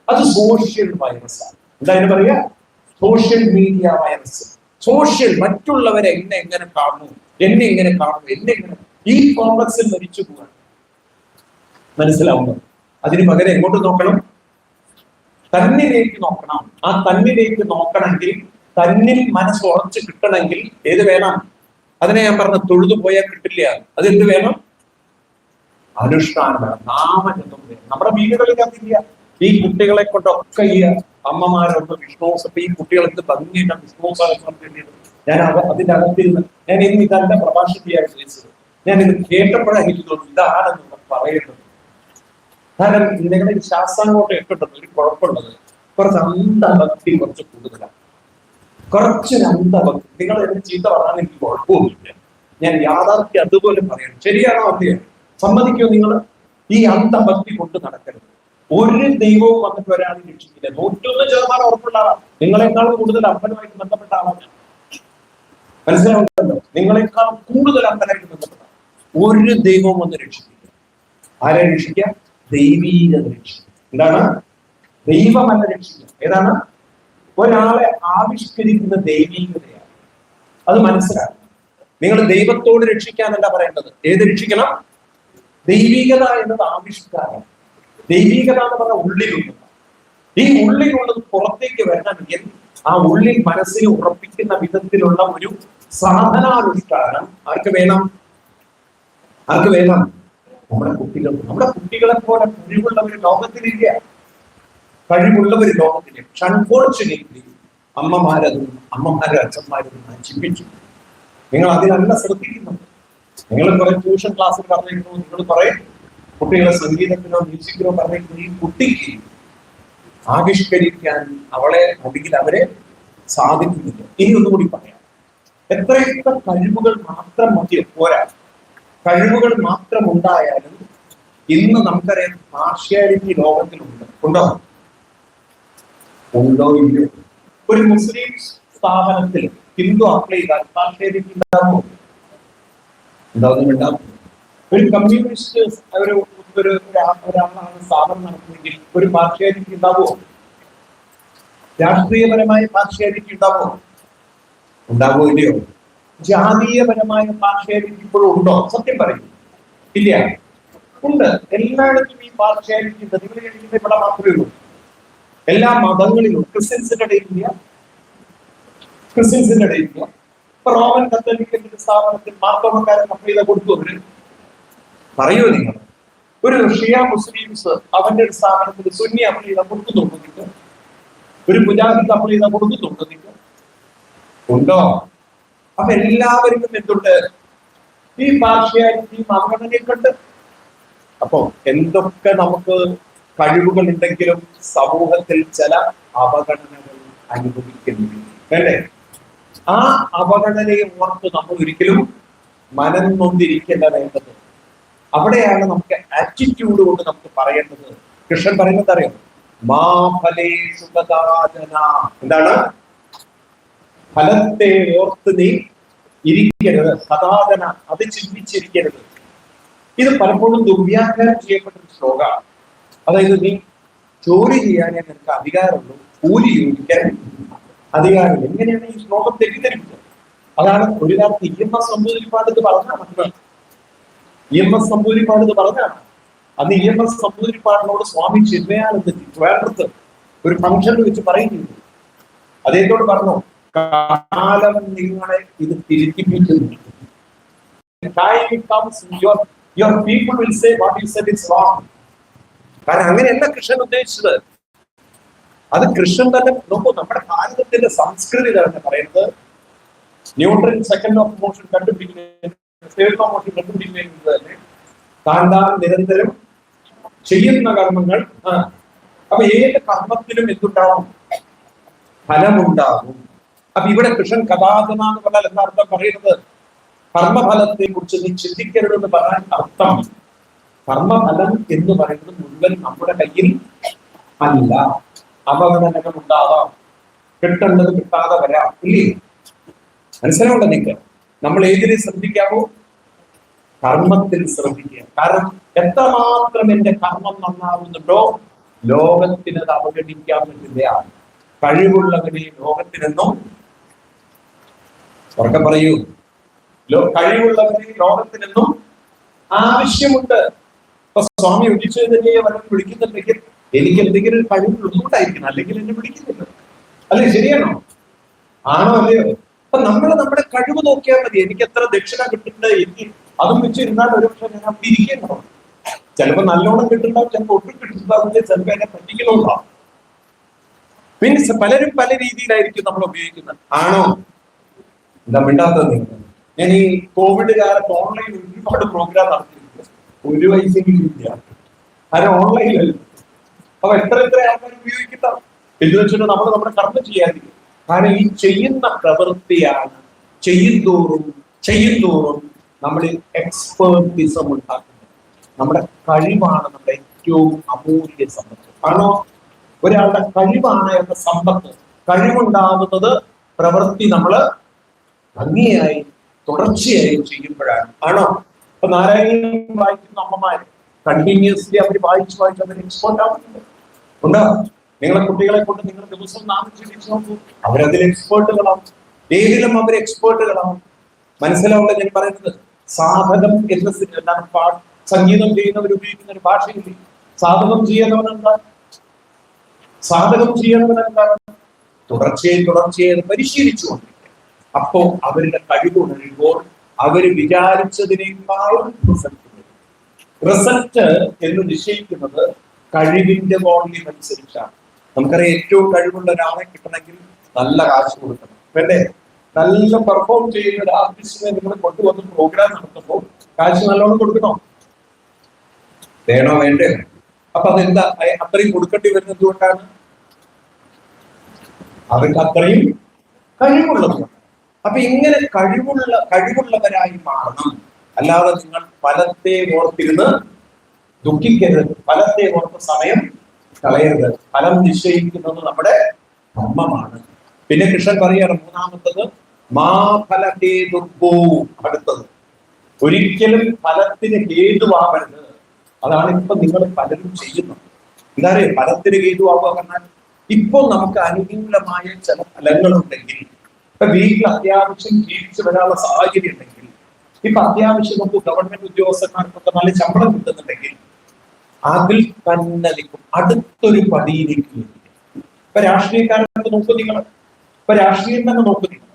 അത് സോഷ്യൽ വൈറസാണ്. എന്തായാലും പറയാ, സോഷ്യൽ മീഡിയ വൈറസ്. മറ്റുള്ളവരെ എങ്ങനെ കാണുന്നു, എന്നെ എങ്ങനെ ഈ കോംപ്ലക്സിൽ മരിച്ചു പോകാൻ മനസ്സിലാവുന്നത്. അതിന് പകരം എങ്ങോട്ട് നോക്കണം? തന്നിലേക്ക് നോക്കണം. ആ തന്നിലേക്ക് നോക്കണമെങ്കിൽ, തന്നിൽ മനസ്സ് ഉറച്ചു കിട്ടണമെങ്കിൽ ഏത് വേണം? അതിനെ ഞാൻ പറഞ്ഞ തൊഴുതു പോയാൽ കിട്ടില്ല. അതെന്ത് വേണം? അനുഷ്ഠാനമാണ്, നാമജപം വേണം. നമ്മുടെ വീടുകളിൽ അതില്ല. ഈ കുട്ടികളെ കൊണ്ടൊക്കെ ഈ അമ്മമാരൊന്ന് വിഷ്ണുസഭ, ഈ കുട്ടികൾ എന്ത് ഭംഗിയിട്ടാണ് വിഷ്ണുസഹസ്രം വേണ്ടിയത്. ഞാൻ അതിന്റെ അകത്തിരുന്ന് ഞാൻ ഇന്ന് ഇതെന്റെ പ്രഭാഷണത്തെയാണ് ചോദിച്ചത്. ഞാൻ ഇത് കേട്ടപ്പോഴാണ് എനിക്ക് തോന്നുന്നു ഇതാണെന്ന് പറയുന്നത്. കാരണം നിങ്ങളുടെ ശാസ്താംകോട്ട ഇട്ടിട്ടുണ്ട് ഒരു കുഴപ്പമുള്ളത്, കുറച്ച് അന്ധഭക്തി കുറച്ച് കൂടുതലാണ്. കുറച്ചൊരു അന്ധഭക്തി. നിങ്ങൾ എന്നെ ചീത്ത പറഞ്ഞാൽ എനിക്ക് കുഴപ്പമൊന്നുമില്ല, ഞാൻ യാഥാർത്ഥ്യം അതുപോലെ പറയണം. ശരിയാണോ അല്ലയോ? സമ്മതിക്കോ നിങ്ങൾ? ഈ അന്ധഭക്തി കൊണ്ട് നടക്കരുത്. ഒരു ദൈവവും വന്നിട്ട് ഒരാളെ രക്ഷിക്കില്ല. 101% ഉറപ്പുള്ള ആളാണ്. നിങ്ങളെക്കാൾ കൂടുതൽ അമ്പലമായിട്ട് ബന്ധപ്പെട്ട ആളാണ് ഞാൻ. മനസ്സിലാവുന്നുണ്ടല്ലോ? നിങ്ങളെക്കാൾ കൂടുതൽ അമ്പലമായിട്ട് ബന്ധപ്പെട്ട ഒരു ദൈവവും വന്ന് രക്ഷിക്കില്ല. ആരെ രക്ഷിക്കുക? ദൈവീകത രക്ഷിക്കുക. എന്താണ്? ദൈവമല്ല രക്ഷിക്കുക. ഏതാണ്? ഒരാളെ ആവിഷ്കരിക്കുന്ന ദൈവീകതയാണ്. അത് മനസ്സിലാക്കണം. നിങ്ങൾ ദൈവത്തോട് രക്ഷിക്കാന്നല്ല പറയേണ്ടത്. ഏത് രക്ഷിക്കണം? ദൈവീകത എന്നത് ആവിഷ്കാരം. ദൈവീകത എന്ന് പറഞ്ഞ ഉള്ളിലുള്ളത്. ഈ ഉള്ളിലുള്ളത് പുറത്തേക്ക് വരണമെങ്കിൽ ആ ഉള്ളിൽ മനസ്സിനെ ഉറപ്പിക്കുന്ന വിധത്തിലുള്ള ഒരു സാധനാനുഷ്ഠാനം ആർക്ക് വേണം? ആർക്ക് വേണം? നമ്മുടെ കുട്ടികൾ. നമ്മുടെ കുട്ടികളെ പോലെ കഴിവുള്ളവർ ലോകത്തിലില്ല. കഴിവുള്ളവർ ലോകത്തില്. അൺഫോർച്ചുനേറ്റ്ലി അമ്മമാരും അച്ഛന്മാരും നശിപ്പിച്ചു. നിങ്ങൾ അതിലല്ല ശ്രദ്ധിക്കുന്നത്. നിങ്ങൾ കുറെ ട്യൂഷൻ ക്ലാസ്സിൽ പറഞ്ഞിരിക്കുന്നു, നിങ്ങൾ കുറെ കുട്ടികളെ സംഗീതത്തിനോ മ്യൂസിക്കിനോ പറഞ്ഞിരിക്കുന്നു. ഈ കുട്ടിക്ക് ആവിഷ്കരിക്കാൻ അവളെ ഒടുകിൽ അവരെ സാധിക്കുന്നില്ല. ഇനി ഒന്നുകൂടി പറയാം, എത്രയൊക്കെ കഴിവുകൾ മാത്രം മതി പോരാ. കഴിവുകൾ മാത്രം ഉണ്ടായാലും ഇന്ന് നമുക്കറിയാം പാർഷ്യാലിറ്റി ലോകത്തിലുണ്ട്. ഉണ്ടോ? ഉണ്ടോ ഇല്ലയോ? ഒരു മുസ്ലിം സ്ഥാപനത്തിൽ ഹിന്ദു അപ്ലൈ ചെയ്താൽ പാർഷ്യാലിറ്റി ഉണ്ടാകുമോ? ഉണ്ടാകുന്നുണ്ടാവും. ഒരു കമ്മ്യൂണിസ്റ്റ് ഒരാളാണ് സ്ഥാപനം നടത്തുന്നെങ്കിൽ ഒരു പാർഷ്യാലിറ്റി ഉണ്ടാവുമോ? രാഷ്ട്രീയപരമായ പാർഷ്യാലിറ്റി ഉണ്ടാവുമോ? ഉണ്ടാവുമോ ഇല്ലയോ? ജാതീയപരമായ പാർഷ്യാലിറ്റി ഇപ്പോഴും ഉണ്ടോ? സത്യം പറയും. ഇല്ല, ഉണ്ട്. എല്ലായിടത്തും ഈ പാർഷ്യാലിറ്റി ഉണ്ട്. നിങ്ങൾ കഴിക്കുന്ന ഇവിടെ മാത്രമേ ഉള്ളൂ. എല്ലാ മതങ്ങളിലും. ക്രിസ്ത്യൻസിന്റെ ഇടയിലില്ല. ക്രിസ്ത്യൻസിന്റെ ഇടയിലില്ല. ഇപ്പൊ റോമൻ കത്തോലിക്കന്റെ സ്ഥാപനത്തിൽ മാർത്തോമക്കാരൻ അപ്ലൈ ചെയ്ത കൊടുത്തു. അവര് പറയൂ നിങ്ങൾ. ഒരു ഷിയ മുസ്ലിംസ് അവന്റെ ഒരു സ്ഥാപനത്തിൽ സുന്നി അപ്ലൈ ചെയ്താൽ കൊടുക്കുന്നുണ്ടോ നിങ്ങൾ? ഒരു മുജാഹിദ് അപ്ലൈ ചെയ്താൽ കൊടുക്കുന്നുണ്ടോ നിങ്ങൾ? ഉണ്ടോ? അപ്പൊ എല്ലാവർക്കും എന്തുണ്ട്? ഈ പാർഷ്യാലിറ്റിയും അവഗണനയൊക്കെ ഉണ്ട്. അപ്പൊ എന്തൊക്കെ നമുക്ക് കഴിവുകൾ ഉണ്ടെങ്കിലും സമൂഹത്തിൽ ചില അവഗണനകൾ അനുഭവിക്കുന്നു അല്ലേ? ആ അവഗണനയെ ഓർത്ത് നമ്മൾ ഒരിക്കലും മനം നൊന്തിരിക്കേണ്ട വേണ്ടത്. അവിടെയാണ് നമുക്ക് ആറ്റിറ്റ്യൂഡ് കൊണ്ട് നമുക്ക് പറയേണ്ടത്. കൃഷ്ണൻ പറയുന്നത് അറിയാം, മാ ഫലേ സുഖദാചന. എന്താണ്? ഫലത്തെ ഓർത്ത് നീ ഇരിക്കരുത്, സദാചന, അത് ചിന്തിച്ചിരിക്കരുത്. ഇത് പലപ്പോഴും ദുർവ്യാഖ്യാനം ചെയ്യപ്പെട്ട ഒരു ശ്ലോകമാണ്. അതായത് നീ ജോലി ചെയ്യാനേ നിനക്ക് അധികാരമുള്ളൂ, കൂലി ചോദിക്കാൻ അധികാരം. എങ്ങനെയാണ് ഈ ശ്ലോകം തെറ്റിദ്ധരിക്കുന്നത്? അതാണ് ഒരു കാലത്ത് EMS നമ്പൂതിരിപ്പാട് ഇത് പറഞ്ഞാണ്. EMS നമ്പൂതിരിപ്പാട് ഇത് പറഞ്ഞാണ്. അന്ന് EMS നമ്പൂതിരിപ്പാടിനോട് സ്വാമി ചിന്മയാനന്ദ ട്രിവാൻഡ്രത്ത് ഒരു ഫംഗ്ഷനിൽ വെച്ച് പറയുന്നു. അദ്ദേഹത്തോട് പറഞ്ഞു, കാലം നിങ്ങളെ ഇത് തിരുത്തിപ്പിക്കുന്നു. Your people will say what you said is wrong. കാരണം അങ്ങനെയല്ല കൃഷ്ണൻ ഉദ്ദേശിച്ചത്. അത് കൃഷ്ണൻ തന്നെ നോക്കൂ. നമ്മുടെ ഭാരതത്തിന്റെ സംസ്കൃതി തന്നെ പറയുന്നത് ന്യൂട്രൻ സെക്കൻഡ് ഓഫ് മോഷൻ കണ്ടുപിടിക്കുന്നത് തന്നെ താൻ നിരന്തരം ചെയ്യുന്ന കർമ്മങ്ങൾ. അപ്പൊ ഏത് കർമ്മത്തിലും എന്തുണ്ടാവും? ഫലമുണ്ടാകും. അപ്പൊ ഇവിടെ കൃഷ്ണൻ കഥാചന എന്ന് പറഞ്ഞാൽ എന്താ അർത്ഥം പറയുന്നത്? കർമ്മഫലത്തെ കുറിച്ച് നീ ചിന്തിക്കരുതെന്ന് പറയാൻ അർത്ഥം, കർമ്മഫലം എന്ന് പറയുന്നത് മുഴുവൻ നമ്മുടെ കയ്യിൽ അല്ല. അവഗണനകൾ ഉണ്ടാവാം, കിട്ടേണ്ടത് കിട്ടാതെ വരാം. ഇല്ലേ? മനസ്സിലാവുണ്ടോ നിങ്ങൾക്ക്? നമ്മൾ ഏതിനെ ശ്രദ്ധിക്കാമോ? കർമ്മത്തിൽ ശ്രദ്ധിക്കുക. കാരണം എത്രമാത്രം എന്റെ കർമ്മം നന്നാവുന്നുണ്ടോ ലോകത്തിന് അത് അവഗണിക്കാൻ പറ്റില്ല. കഴിവുള്ളവരെ ലോകത്തിനെന്നും ഉറക്കെ പറയൂ, കഴിവുള്ളവരെ ലോകത്തിനെന്നും ആവശ്യമുണ്ട്. ഇപ്പൊ സ്വാമി ഉദിച്ചതിനെ വരെ വിളിക്കുന്നുണ്ടെങ്കിൽ എനിക്ക് എന്തെങ്കിലും ഒരു കഴിവുള്ളതുകൊണ്ടായിരിക്കണം, അല്ലെങ്കിൽ എന്നെ വിളിക്കുന്നില്ല. അല്ലേ? ശരിയാണോ? ആണോ അല്ലയോ? അപ്പൊ നമ്മൾ നമ്മുടെ കഴിവ് നോക്കിയാൽ മതി. എനിക്ക് എത്ര ദക്ഷിണ കിട്ടുന്നുണ്ട്, എനിക്ക് അതും വെച്ചിരുന്നാൽ ഒരു പക്ഷെ ഞാൻ അവിടെ ഇരിക്കേണ്ടോ? ചിലപ്പോൾ നല്ലോണം കിട്ടുന്നുണ്ടാവും, ചിലപ്പോൾ ഒട്ടും കിട്ടുന്നുണ്ടാവും, ചിലപ്പോൾ എന്നെ പറ്റിക്കുന്നുണ്ടാവും. മീൻസ് പലരും പല രീതിയിലായിരിക്കും നമ്മൾ ഉപയോഗിക്കുന്നത്. ആണോ? എന്താ മിണ്ടാത്തത് നിങ്ങൾ? ഞാൻ ഈ കോവിഡ് കാലത്ത് ഓൺലൈനിൽ ഒരുപാട് പ്രോഗ്രാം നടത്തിയിട്ടുണ്ട്. ഒരു പൈസയെങ്കിലും ഇല്ല, അത് ഓൺലൈനിലല്ല. അപ്പൊ എത്ര ആൾക്കാർ ഉപയോഗിക്കുന്ന എന്ന് വെച്ചിട്ട് നമ്മൾ നമ്മുടെ കർമ്മം ചെയ്യാതിരിക്കും. കാരണം ഈ ചെയ്യുന്ന പ്രവൃത്തിയാണ് ചെയ്യുന്തോറും നമ്മൾ എക്സ്പേർട്ടിസം ഉണ്ടാക്കുന്നത്. നമ്മുടെ കഴിവാണ് നമ്മുടെ ഏറ്റവും അമൂല്യ സമ്പത്ത്. ആണോ? ഒരാളുടെ കഴിവാണ് എന്ന സമ്പത്ത്. കഴിവുണ്ടാകുന്നത് പ്രവൃത്തി നമ്മൾ ഭംഗിയായി തുടർച്ചയായി ചെയ്യുമ്പോഴാണ്. ആണോ? ഇപ്പൊ നാരായണീയം വായിക്കുന്ന അമ്മമാര് കണ്ടിന്യൂസ്ലി അവർ വായിച്ച് അവർ എക്സ്പേർട്ട് ആവുന്നുണ്ട്. ഉണ്ടോ? നിങ്ങളെ കുട്ടികളെ കൊണ്ട് നിങ്ങൾ ദിവസം നാമം ചിന്തിച്ചു നോക്കൂ, അവരതിൽ എക്സ്പേർട്ടുകളാവും. ഏതിലും അവർ എക്സ്പേർട്ടുകളാവും. മനസ്സിലാവുള്ള ഞാൻ പറയുന്നത്. സാധകം എന്ന എന്താണ് സംഗീതം ചെയ്യുന്നവർ ഉപയോഗിക്കുന്ന ഒരു ഭാഷയില്ല. സാധകം ചെയ്യുന്നവനെന്താണ്? തുടർച്ചയായി പരിശീലിച്ചുകൊണ്ടിരിക്കുക. അപ്പോ അവരുടെ കഴിവ് ഉണരുമ്പോൾ അവര് വിചാരിച്ചതിനേക്കാളും റിസൾട്ട് എന്ന് നിശ്ചയിക്കുന്നത് കഴിവിന്റെ വോള്യം അനുസരിച്ചാണ്. നമുക്കറിയാം, ഏറ്റവും കഴിവുള്ള ഒരാളെ കിട്ടണമെങ്കിൽ നല്ല കാശ് കൊടുക്കണം, വേണ്ടേ? നല്ല പെർഫോം ചെയ്യുന്ന ഒരു ആർട്ടിസ്റ്റിനെ നിങ്ങൾ കൊണ്ടുവന്ന് പ്രോഗ്രാം നടത്തുമ്പോൾ കാശ് നല്ലോണം കൊടുക്കണോ? വേണോ? വേണ്ടേ? അപ്പൊ അതെന്താ അത്രയും കൊടുക്കേണ്ടി വരുന്നത്? എന്തുകൊണ്ടാണ്? അവർക്ക് അത്രയും കഴിവുള്ളത്. അപ്പൊ ഇങ്ങനെ കഴിവുള്ളവരായി മാറണം. അല്ലാതെ നിങ്ങൾ ഫലത്തെ ഓർത്തിരുന്ന് ദുഃഖിക്കരുത്, ഫലത്തെ ഓർത്ത് സമയം കളയരുത്. ഫലം നിശ്ചയിക്കുന്നത് നമ്മുടെ കർമ്മമാണ്. പിന്നെ കൃഷ്ണൻ പറയാണ് മൂന്നാമത്തത്, മാ ഫലഹേതുർഭൂ. അടുത്തത്, ഒരിക്കലും ഫലത്തിന് ഹേതുവാകരുത്. അതാണ് ഇപ്പൊ നിങ്ങൾ പലരും ചെയ്യുന്നത്. എന്താ പറയുക? ഫലത്തിന് ഹേതുവാകുക പറഞ്ഞാൽ ഇപ്പൊ നമുക്ക് അനുകൂലമായ ചില ഫലങ്ങളുണ്ടെങ്കിൽ, ഇപ്പൊ വീട്ടിൽ അത്യാവശ്യം ജീവിച്ചു വരാനുള്ള സാഹചര്യം ഉണ്ടെങ്കിൽ, ഇപ്പൊ അത്യാവശ്യം നമുക്ക് ഗവൺമെന്റ് ഉദ്യോഗസ്ഥന്മാർക്കൊക്കെ നല്ല ശമ്പളം കിട്ടുന്നുണ്ടെങ്കിൽ അതിൽ തന്നെ നിൽക്കും, അടുത്തൊരു പടിയിലേക്ക്. ഇപ്പൊ രാഷ്ട്രീയക്കാരൊക്കെ നോക്കൂ നിങ്ങൾ, ഇപ്പൊ രാഷ്ട്രീയം തന്നെ നോക്കൂ നിങ്ങൾ.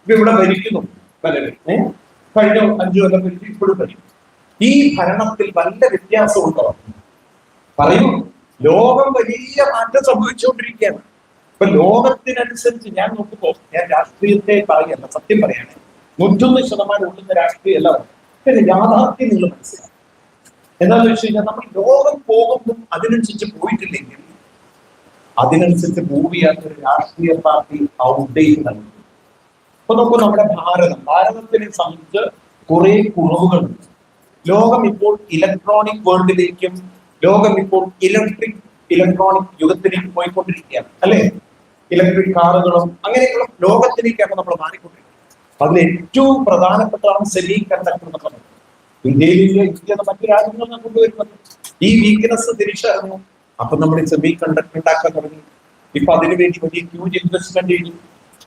ഇപ്പൊ ഇവിടെ ഭരിക്കുന്നു പലരും, കഴിഞ്ഞ 5 കൊല്ലം ഭരിച്ചു, ഇപ്പോഴും ഭരിക്കും. ഈ ഭരണത്തിൽ വല്ല വ്യത്യാസമുണ്ടോ? പറയൂ. ലോകം വലിയ മാറ്റം സംഭവിച്ചുകൊണ്ടിരിക്കുകയാണ്. ഇപ്പൊ ലോകത്തിനനുസരിച്ച് ഞാൻ നോക്കുമ്പോ, ഞാൻ രാഷ്ട്രീയത്തെ പറയല്ല, സത്യം പറയാണ്, 101% ഉള്ളുന്ന രാഷ്ട്രീയം എല്ലാം യാഥാർത്ഥ്യം നിങ്ങൾ മനസ്സിലാക്കും. എന്താന്ന് വെച്ച് കഴിഞ്ഞാൽ, നമ്മൾ ലോകം പോകുമ്പോൾ അതിനനുസരിച്ച് പോയിട്ടില്ലെങ്കിൽ അതിനനുസരിച്ച് മൂവ് ചെയ്യാത്ത ഒരു രാഷ്ട്രീയ പാർട്ടി ഔട്ട്ഡേറ്റ് നൽകും. ഇപ്പൊ നോക്കൂ, നമ്മുടെ ഭാരതത്തിനെ സംബന്ധിച്ച് കുറെ കുറവുകളുണ്ട്. ലോകം ഇപ്പോൾ ഇലക്ട്രോണിക് വേൾഡിലേക്കും ലോകം ഇപ്പോൾ ഇലക്ട്രോണിക് യുഗത്തിലേക്ക് പോയിക്കൊണ്ടിരിക്കുകയാണ്, അല്ലെ? ഇലക്ട്രിക് കാറുകളും അങ്ങനെയുള്ള ലോകത്തിലേക്കാണ് നമ്മൾ മാറിക്കൊണ്ടിരിക്കുന്നത്. അതിൽ ഏറ്റവും പ്രധാനപ്പെട്ടതാണ് സെമി കണ്ടക്ടർ എന്ന് പറയുന്നത്. ഇന്ത്യ മറ്റു രാജ്യങ്ങളിൽ കൊണ്ടുവരുന്നത് ഈ വീക്ക്നെസ് തിരിച്ചറിഞ്ഞു. അപ്പൊ നമ്മൾ സെമി കണ്ടക്ടർ ഉണ്ടാക്കാൻ തുടങ്ങി. ഇപ്പൊ അതിനുവേണ്ടി വലിയ ഹ്യൂജ് ഇൻവെസ്റ്റ്മെന്റ് ചെയ്തു.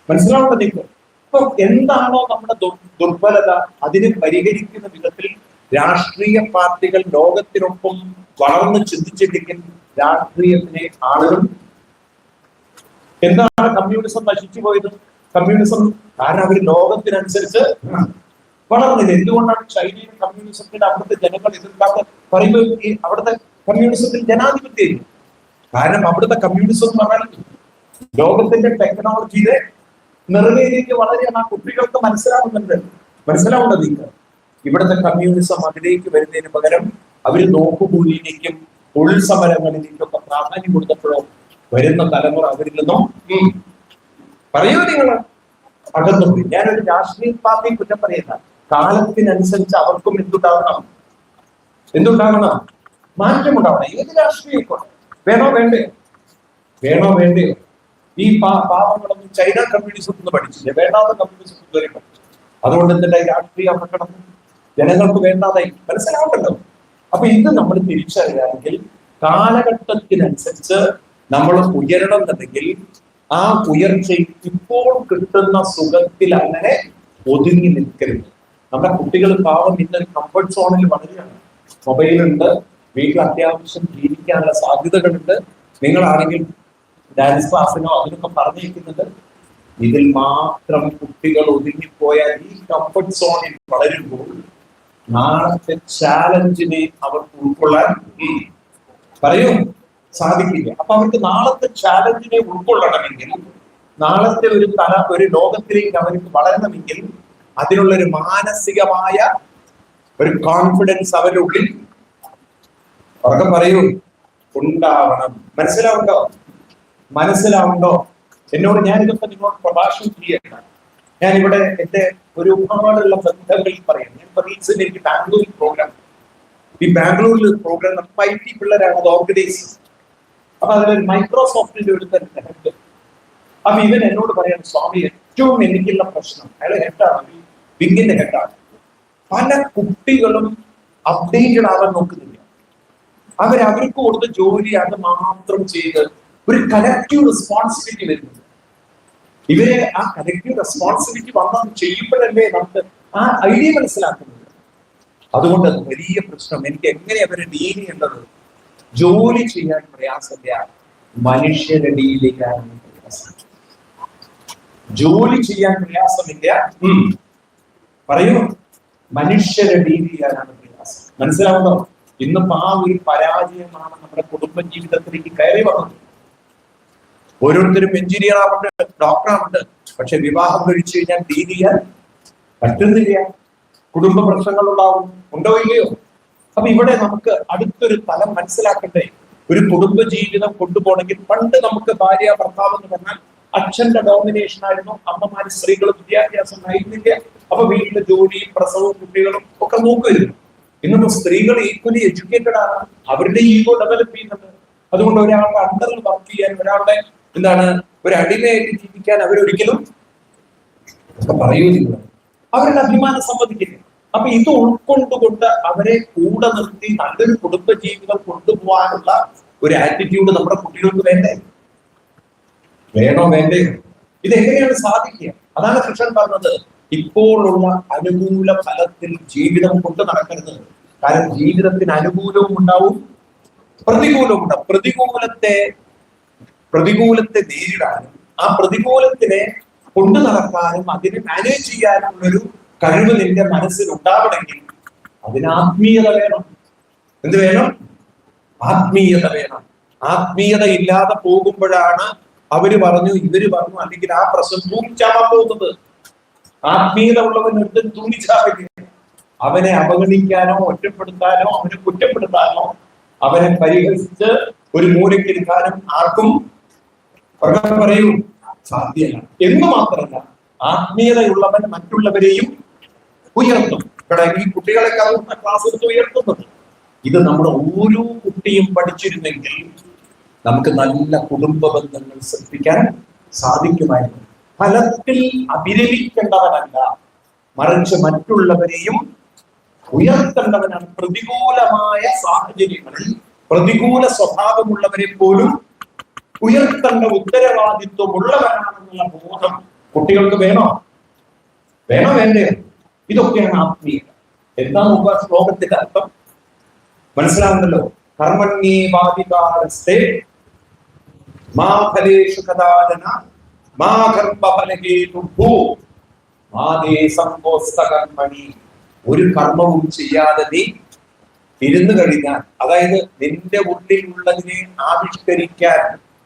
മനസ്സിലാവുന്നത് നിങ്ങൾക്ക്? അപ്പൊ എന്താണോ നമ്മുടെ ദുർബലത, അതിനെ പരിഹരിക്കുന്ന വിധത്തിൽ രാഷ്ട്രീയ പാർട്ടികൾ ലോകത്തിനൊപ്പം വളർന്ന് ചിന്തിച്ചില്ലെങ്കിൽ രാഷ്ട്രീയത്തിനെ ആളുകൾ, എന്താണ് കമ്മ്യൂണിസം നശിച്ചു പോയത്? കമ്മ്യൂണിസം കാരണം അവർ ലോകത്തിനനുസരിച്ച് വളർന്നില്ല. എന്തുകൊണ്ടാണ് ചൈനയിലെ കമ്മ്യൂണിസത്തിന് അവിടുത്തെ ജനങ്ങൾ എതിർക്കാത്ത പറയുമ്പോൾ അവിടുത്തെ കമ്മ്യൂണിസത്തിൽ ജനാധിപത്യം? കാരണം അവിടുത്തെ കമ്മ്യൂണിസം എന്ന് പറഞ്ഞാൽ ലോകത്തിന്റെ ടെക്നോളജിയിലെ നിറവേലേക്ക് വളരെയാണ്. ആ കുട്ടികൾക്ക് മനസ്സിലാവുന്നത് നിങ്ങൾ. ഇവിടുത്തെ കമ്മ്യൂണിസം അതിലേക്ക് വരുന്നതിന് പകരം അവര് നോക്കുകൂലിയിലേക്കും ഉൾസമരങ്ങളിലേക്കൊക്കെ പ്രാധാന്യം കൊടുത്തപ്പോഴോ വരുന്ന തലമുറ അവരിൽ നിന്നും പറയൂ നിങ്ങൾ അകന്നുണ്ട്. ഞാനൊരു രാഷ്ട്രീയ പാർട്ടി കുറ്റം പറയുന്ന, കാലത്തിനനുസരിച്ച് അവർക്കും എന്തുണ്ടാകണം? മാറ്റമുണ്ടാവണം. ഏത് രാഷ്ട്രീയമായിക്കോട്ടെ. വേണോ വേണ്ടയോ? ഈ പാവങ്ങളൊന്നും ചൈന കമ്മ്യൂണിസം ഒന്ന് പഠിച്ചില്ല, വേണ്ടാത്ത കമ്മ്യൂണിസം ഇതുവരെ പഠിച്ചു. അതുകൊണ്ട് എന്തിന്റെ രാഷ്ട്രീയ അപകടം ജനങ്ങൾക്ക് വേണ്ടാതായി. മനസ്സിലാവണ്ടല്ലോ. അപ്പൊ ഇത് നമ്മൾ തിരിച്ചറിയാമെങ്കിൽ കാലഘട്ടത്തിനനുസരിച്ച് നമ്മൾ ഉയരണം എന്നുണ്ടെങ്കിൽ ആ ഉയർച്ചയിൽ ഇപ്പോൾ കിട്ടുന്ന സുഖത്തിൽ അങ്ങനെ ഒതുങ്ങി നിൽക്കരുത്. നമ്മുടെ കുട്ടികൾ പാവം ഇന്നൊരു കംഫർട്ട് സോണിൽ വളരെയാണ്. മൊബൈലുണ്ട്, വീട്ടിൽ അത്യാവശ്യം ജീവിക്കാനുള്ള സാധ്യതകളുണ്ട്. നിങ്ങളാണെങ്കിൽ ഡാൻസ് ക്ലാസ്സിനോ അതിനൊക്കെ പറഞ്ഞിരിക്കുന്നത്. ഇതിൽ മാത്രം കുട്ടികൾ ഒതുങ്ങിപ്പോയാൽ ഈ കംഫർട്ട് സോണിൽ വളരുമ്പോൾ നാളത്തെ ചാലഞ്ചിനെ അവർക്ക് ഉൾക്കൊള്ളാൻ പറയൂ സാധിക്കില്ല. അപ്പൊ അവർക്ക് നാളത്തെ ചാലഞ്ചിനെ ഉൾക്കൊള്ളണമെങ്കിൽ, നാളത്തെ ഒരു ലോകത്തിലേക്ക് അവർക്ക് വളരണമെങ്കിൽ അതിനുള്ള ഒരു മാനസികമായ ഒരു കോൺഫിഡൻസ് അവരുടെ ഉള്ളിൽ ഉറക്കം പറയൂ ഉണ്ടാവണം. മനസ്സിലാവുണ്ടോ? എന്നോട് ഞാനിതൊക്കെ നിങ്ങളോട് പ്രഭാഷണം ചെയ്യണ്ട. ഞാനിവിടെ എന്റെ ഒരുപാടുള്ള ബന്ധങ്ങളിൽ പറയാം. ഞാൻ റീസെന്റ് എനിക്ക് ബാംഗ്ലൂരിൽ പ്രോഗ്രാം, ഈ ബാംഗ്ലൂരിൽ പ്രോഗ്രാം നമ്മൾ IT പിള്ളേരാണ് അത് ഓർഗനൈസ്. അപ്പൊ അതിലൊരു മൈക്രോസോഫ്റ്റിന്റെ ഒരു ഹെഡ്. അപ്പൊ ഇവൻ എന്നോട് പറയാൻ, സ്വാമി ഏറ്റവും എനിക്കുള്ള പ്രശ്നം, അയാൾ ഹെഡാണ്, വിങ്ങിന്റെ ഹെഡാണ്, പല കുട്ടികളും അപ്ഡേറ്റഡ് ആവാൻ നോക്കുന്നില്ല. അവർക്ക് കൊടുത്ത ജോലി അത് മാത്രം ചെയ്ത് ഒരു കലക്റ്റീവ് റെസ്പോൺസിബിലിറ്റി വരുന്നത്. ഇവരെ ആ കലക്റ്റീവ് റെസ്പോൺസിബിലിറ്റി വന്നാൽ ചെയ്യുമ്പോഴല്ലേ നമുക്ക് ആ ഐഡിയ മനസ്സിലാക്കുന്നത്. അതുകൊണ്ട് വലിയ പ്രശ്നം. എനിക്ക് എങ്ങനെ അവരെ ഡീൽ ചെയ്യേണ്ടത്? ജോലി ചെയ്യാൻ പ്രയാസമില്ല, മനുഷ്യരെ ഡീൽ ചെയ്യാൻ പ്രയാസം. ജോലി ചെയ്യാൻ പ്രയാസമില്ല, പറയൂ, മനുഷ്യരെ ഡീൽ ചെയ്യാനാണ് പ്രയാസം. മനസ്സിലാവുന്നോ? ഇന്നിപ്പോ ആ ഒരു പരാജയമാണ് നമ്മുടെ കുടുംബ ജീവിതത്തിലേക്ക് കയറി വന്നത്. ഓരോരുത്തരും എഞ്ചിനീയർ ആവുന്നുണ്ട്, ഡോക്ടർ ആവുന്നുണ്ട്, പക്ഷെ വിവാഹം കഴിച്ചു കഴിഞ്ഞാൽ ഡീൽ ചെയ്യാൻ പറ്റുന്നില്ല. കുടുംബ പ്രശ്നങ്ങൾ ഉണ്ടാവും, ഉണ്ടോ ഇല്ലയോ? അപ്പൊ ഇവിടെ നമുക്ക് അടുത്തൊരു തലം മനസ്സിലാക്കണ്ടേ? ഒരു കുടുംബ ജീവിതം കൊണ്ടുപോകണമെങ്കിൽ, പണ്ട് നമുക്ക് ഭാര്യ ഭർത്താവ് എന്ന് പറഞ്ഞാൽ അച്ഛന്റെ ഡോമിനേഷൻ ആയിരുന്നു. അമ്മമാര് സ്ത്രീകൾ വിദ്യാഭ്യാസം ആയിരുന്നില്ല. അപ്പൊ വീട്ടിലെ ജോലിയും പ്രസവവും കുട്ടികളും ഒക്കെ നോക്കുമായിരുന്നു. ഇന്നിപ്പോ സ്ത്രീകൾ ഈക്വലി എഡ്യൂക്കേറ്റഡ് ആണ്, അവരുടെ ഈഗോ ഡെവലപ്പ് ചെയ്യുന്നുണ്ട്. അതുകൊണ്ട് ഒരാളുടെ അണ്ടറിൽ വർക്ക് ചെയ്യാൻ, ഒരാളുടെ ഒരു അടിമയായിട്ട് ജീവിക്കാൻ അവരൊരിക്കലും പറയൂല, അവരുടെ അഭിമാനം സമ്മതിക്കില്ല. അപ്പൊ ഇത് ഉൾക്കൊണ്ടുകൊണ്ട് അവരെ കൂടെ നിർത്തി നല്ലൊരു കുടുംബ ജീവിതം കൊണ്ടുപോകാനുള്ള ഒരു ആറ്റിറ്റ്യൂഡ് നമ്മുടെ കുട്ടികൾക്ക് വേണ്ടേ? വേണ്ടേ? ഇതെങ്ങനെയാണ് സാധിക്കുക? അതാണ് കൃഷ്ണൻ പറഞ്ഞത്, ഇപ്പോഴുള്ള അനുകൂല ഫലത്തിൽ ജീവിതം കൊണ്ട് നടക്കരുത്. കാരണം ജീവിതത്തിന് അനുകൂലവും ഉണ്ടാവും, പ്രതികൂലവും ഉണ്ടാവും. പ്രതികൂലത്തെ നേരിടാനും ആ പ്രതികൂലത്തിനെ കൊണ്ടു നടക്കാനും അതിനെ മാനേജ് ചെയ്യാനുള്ളൊരു കഴിവ് നിന്റെ മനസ്സിൽ ഉണ്ടാവണമെങ്കിൽ അതിന് ആത്മീയത വേണം. എന്ത് വേണം? ആത്മീയത വേണം. ആത്മീയത ഇല്ലാതെ പോകുമ്പോഴാണ് ഇവര് പറഞ്ഞു, അല്ലെങ്കിൽ ആ പ്രശ്നം തൂങ്ങിച്ചാവാൻ പോകുന്നത്. ആത്മീയത ഉള്ളവൻ ഒട്ടും തൂങ്ങിച്ചാവില്ല. അവനെ അവഗണിക്കാനോ ഒറ്റപ്പെടുത്താനോ അവനെ കുറ്റപ്പെടുത്താനോ അവനെ പരിഹസിച്ച് ഒരു മൂലക്കിരുത്താനും ആർക്കും പറയൂ സാധ്യമല്ല. എന്ന് മാത്രമല്ല, ആത്മീയതയുള്ളവൻ മറ്റുള്ളവരെയും ഉയർത്തും. ഇവിടെ ഈ കുട്ടികളെ ക്ലാസ് എടുത്ത് ഉയർത്തുന്നത്. ഇത് നമ്മുടെ ഓരോ കുട്ടിയും പഠിച്ചിരുന്നെങ്കിൽ നമുക്ക് നല്ല കുടുംബ ബന്ധങ്ങൾ സൃഷ്ടിക്കാൻ സാധിക്കുമായിരുന്നു. ഫലത്തിൽ അഭിരമിക്കേണ്ടവനല്ല, മറിച്ച് മറ്റുള്ളവരെയും ഉയർത്തേണ്ടവനാണ്. പ്രതികൂലമായ സാഹചര്യങ്ങളിൽ പ്രതികൂല സ്വഭാവമുള്ളവരെ പോലും ഉയർത്തേണ്ട ഉത്തരവാദിത്വമുള്ളവരാണെന്നുള്ള ബോധം കുട്ടികൾക്ക് വേണോ? വേണ്ടേ? ഇതൊക്കെയാണ് ആത്മീയത. എന്താ നോക്കുക ശ്ലോകത്തിന്റെ അർത്ഥം മനസ്സിലാവുന്നല്ലോ. കർമ്മണ്യേവാധികാരസ്തേ മാ ഫലേഷു കദാചന മാ കർമ്മഫലഹേതുഭൂ മാ തേ സംഗോസ്തകർമ്മണി. ഒരു കർമ്മവും ചെയ്യാതെ നീ ഇരുന്നു കഴിഞ്ഞാൽ, അതായത് നിന്റെ ഉള്ളിലുള്ളതിനെ ആവിഷ്കരിക്കാൻ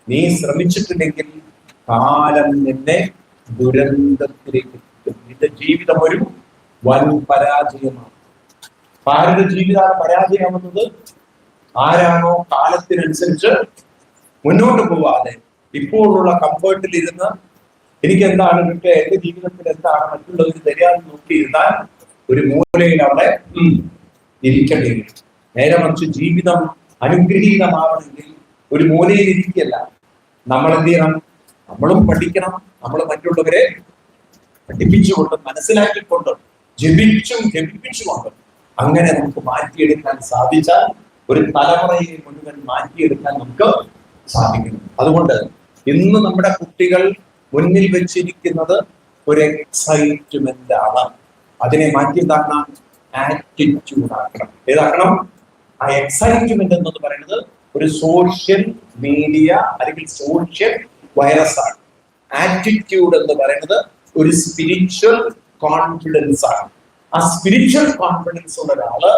നീ ശ്രമിച്ചിട്ടുണ്ടെങ്കിൽ കാലം നിന്നെ ദുരന്തത്തിലേക്ക് എത്തിക്കും. നിന്റെ ജീവിതം ഒരു വൻ പരാജയമാണ്. ആരുടെ ജീവിതമാണ് പരാജയമാവുന്നത്? ആരാണോ കാലത്തിനനുസരിച്ച് മുന്നോട്ട് പോവാതെ ഇപ്പോഴുള്ള കംഫേർട്ടിൽ ഇരുന്ന് എനിക്ക് എന്താണ് കിട്ടുക, എന്റെ ജീവിതത്തിൽ എന്താണ് മറ്റുള്ളവർ തരാൻ നോക്കിയിരുന്നാൽ ഒരു മൂലയിൽ അവിടെ ഇരിക്കേണ്ടി വരും. നേരെ മറിച്ച് ജീവിതം അനുഗ്രഹീതമാവണമെങ്കിൽ ഒരു മൂലയിൽ ഇരിക്കല്ല. നമ്മൾ എന്ത് ചെയ്യണം? നമ്മളും പഠിക്കണം. നമ്മൾ മറ്റുള്ളവരെ പഠിപ്പിച്ചുകൊണ്ട് മനസ്സിലാക്കിക്കൊണ്ട് ജപിപ്പിച്ചുകൊണ്ട് അങ്ങനെ നമുക്ക് മാറ്റിയെടുക്കാൻ സാധിച്ചാൽ ഒരു തലമുറയെ മുഴുവൻ മാറ്റിയെടുക്കാൻ നമുക്ക് സാധിക്കുന്നു. അതുകൊണ്ട് ഇന്ന് നമ്മുടെ കുട്ടികൾ മുന്നിൽ വെച്ചിരിക്കുന്നത് ഒരു എക്സൈറ്റ്മെന്റ് ആണ്. അതിനെ മാറ്റി എന്താക്കണം? ആറ്റിറ്റ്യൂഡ് ആക്കണം. ഏതാക്കണം? ആ എക്സൈറ്റ്മെന്റ് എന്ന് പറയുന്നത് ഒരു സോഷ്യൽ മീഡിയ അല്ലെങ്കിൽ സോഷ്യൽ വൈറസ് ആണ്. ആറ്റിറ്റ്യൂഡ് എന്ന് പറയുന്നത് ഒരു സ്പിരിച്വൽ കോൺഫിഡൻസ് ആണ്. ആ സ്പിരിച്വൽ കോൺഫിഡൻസ് ഉള്ള ഒരാള്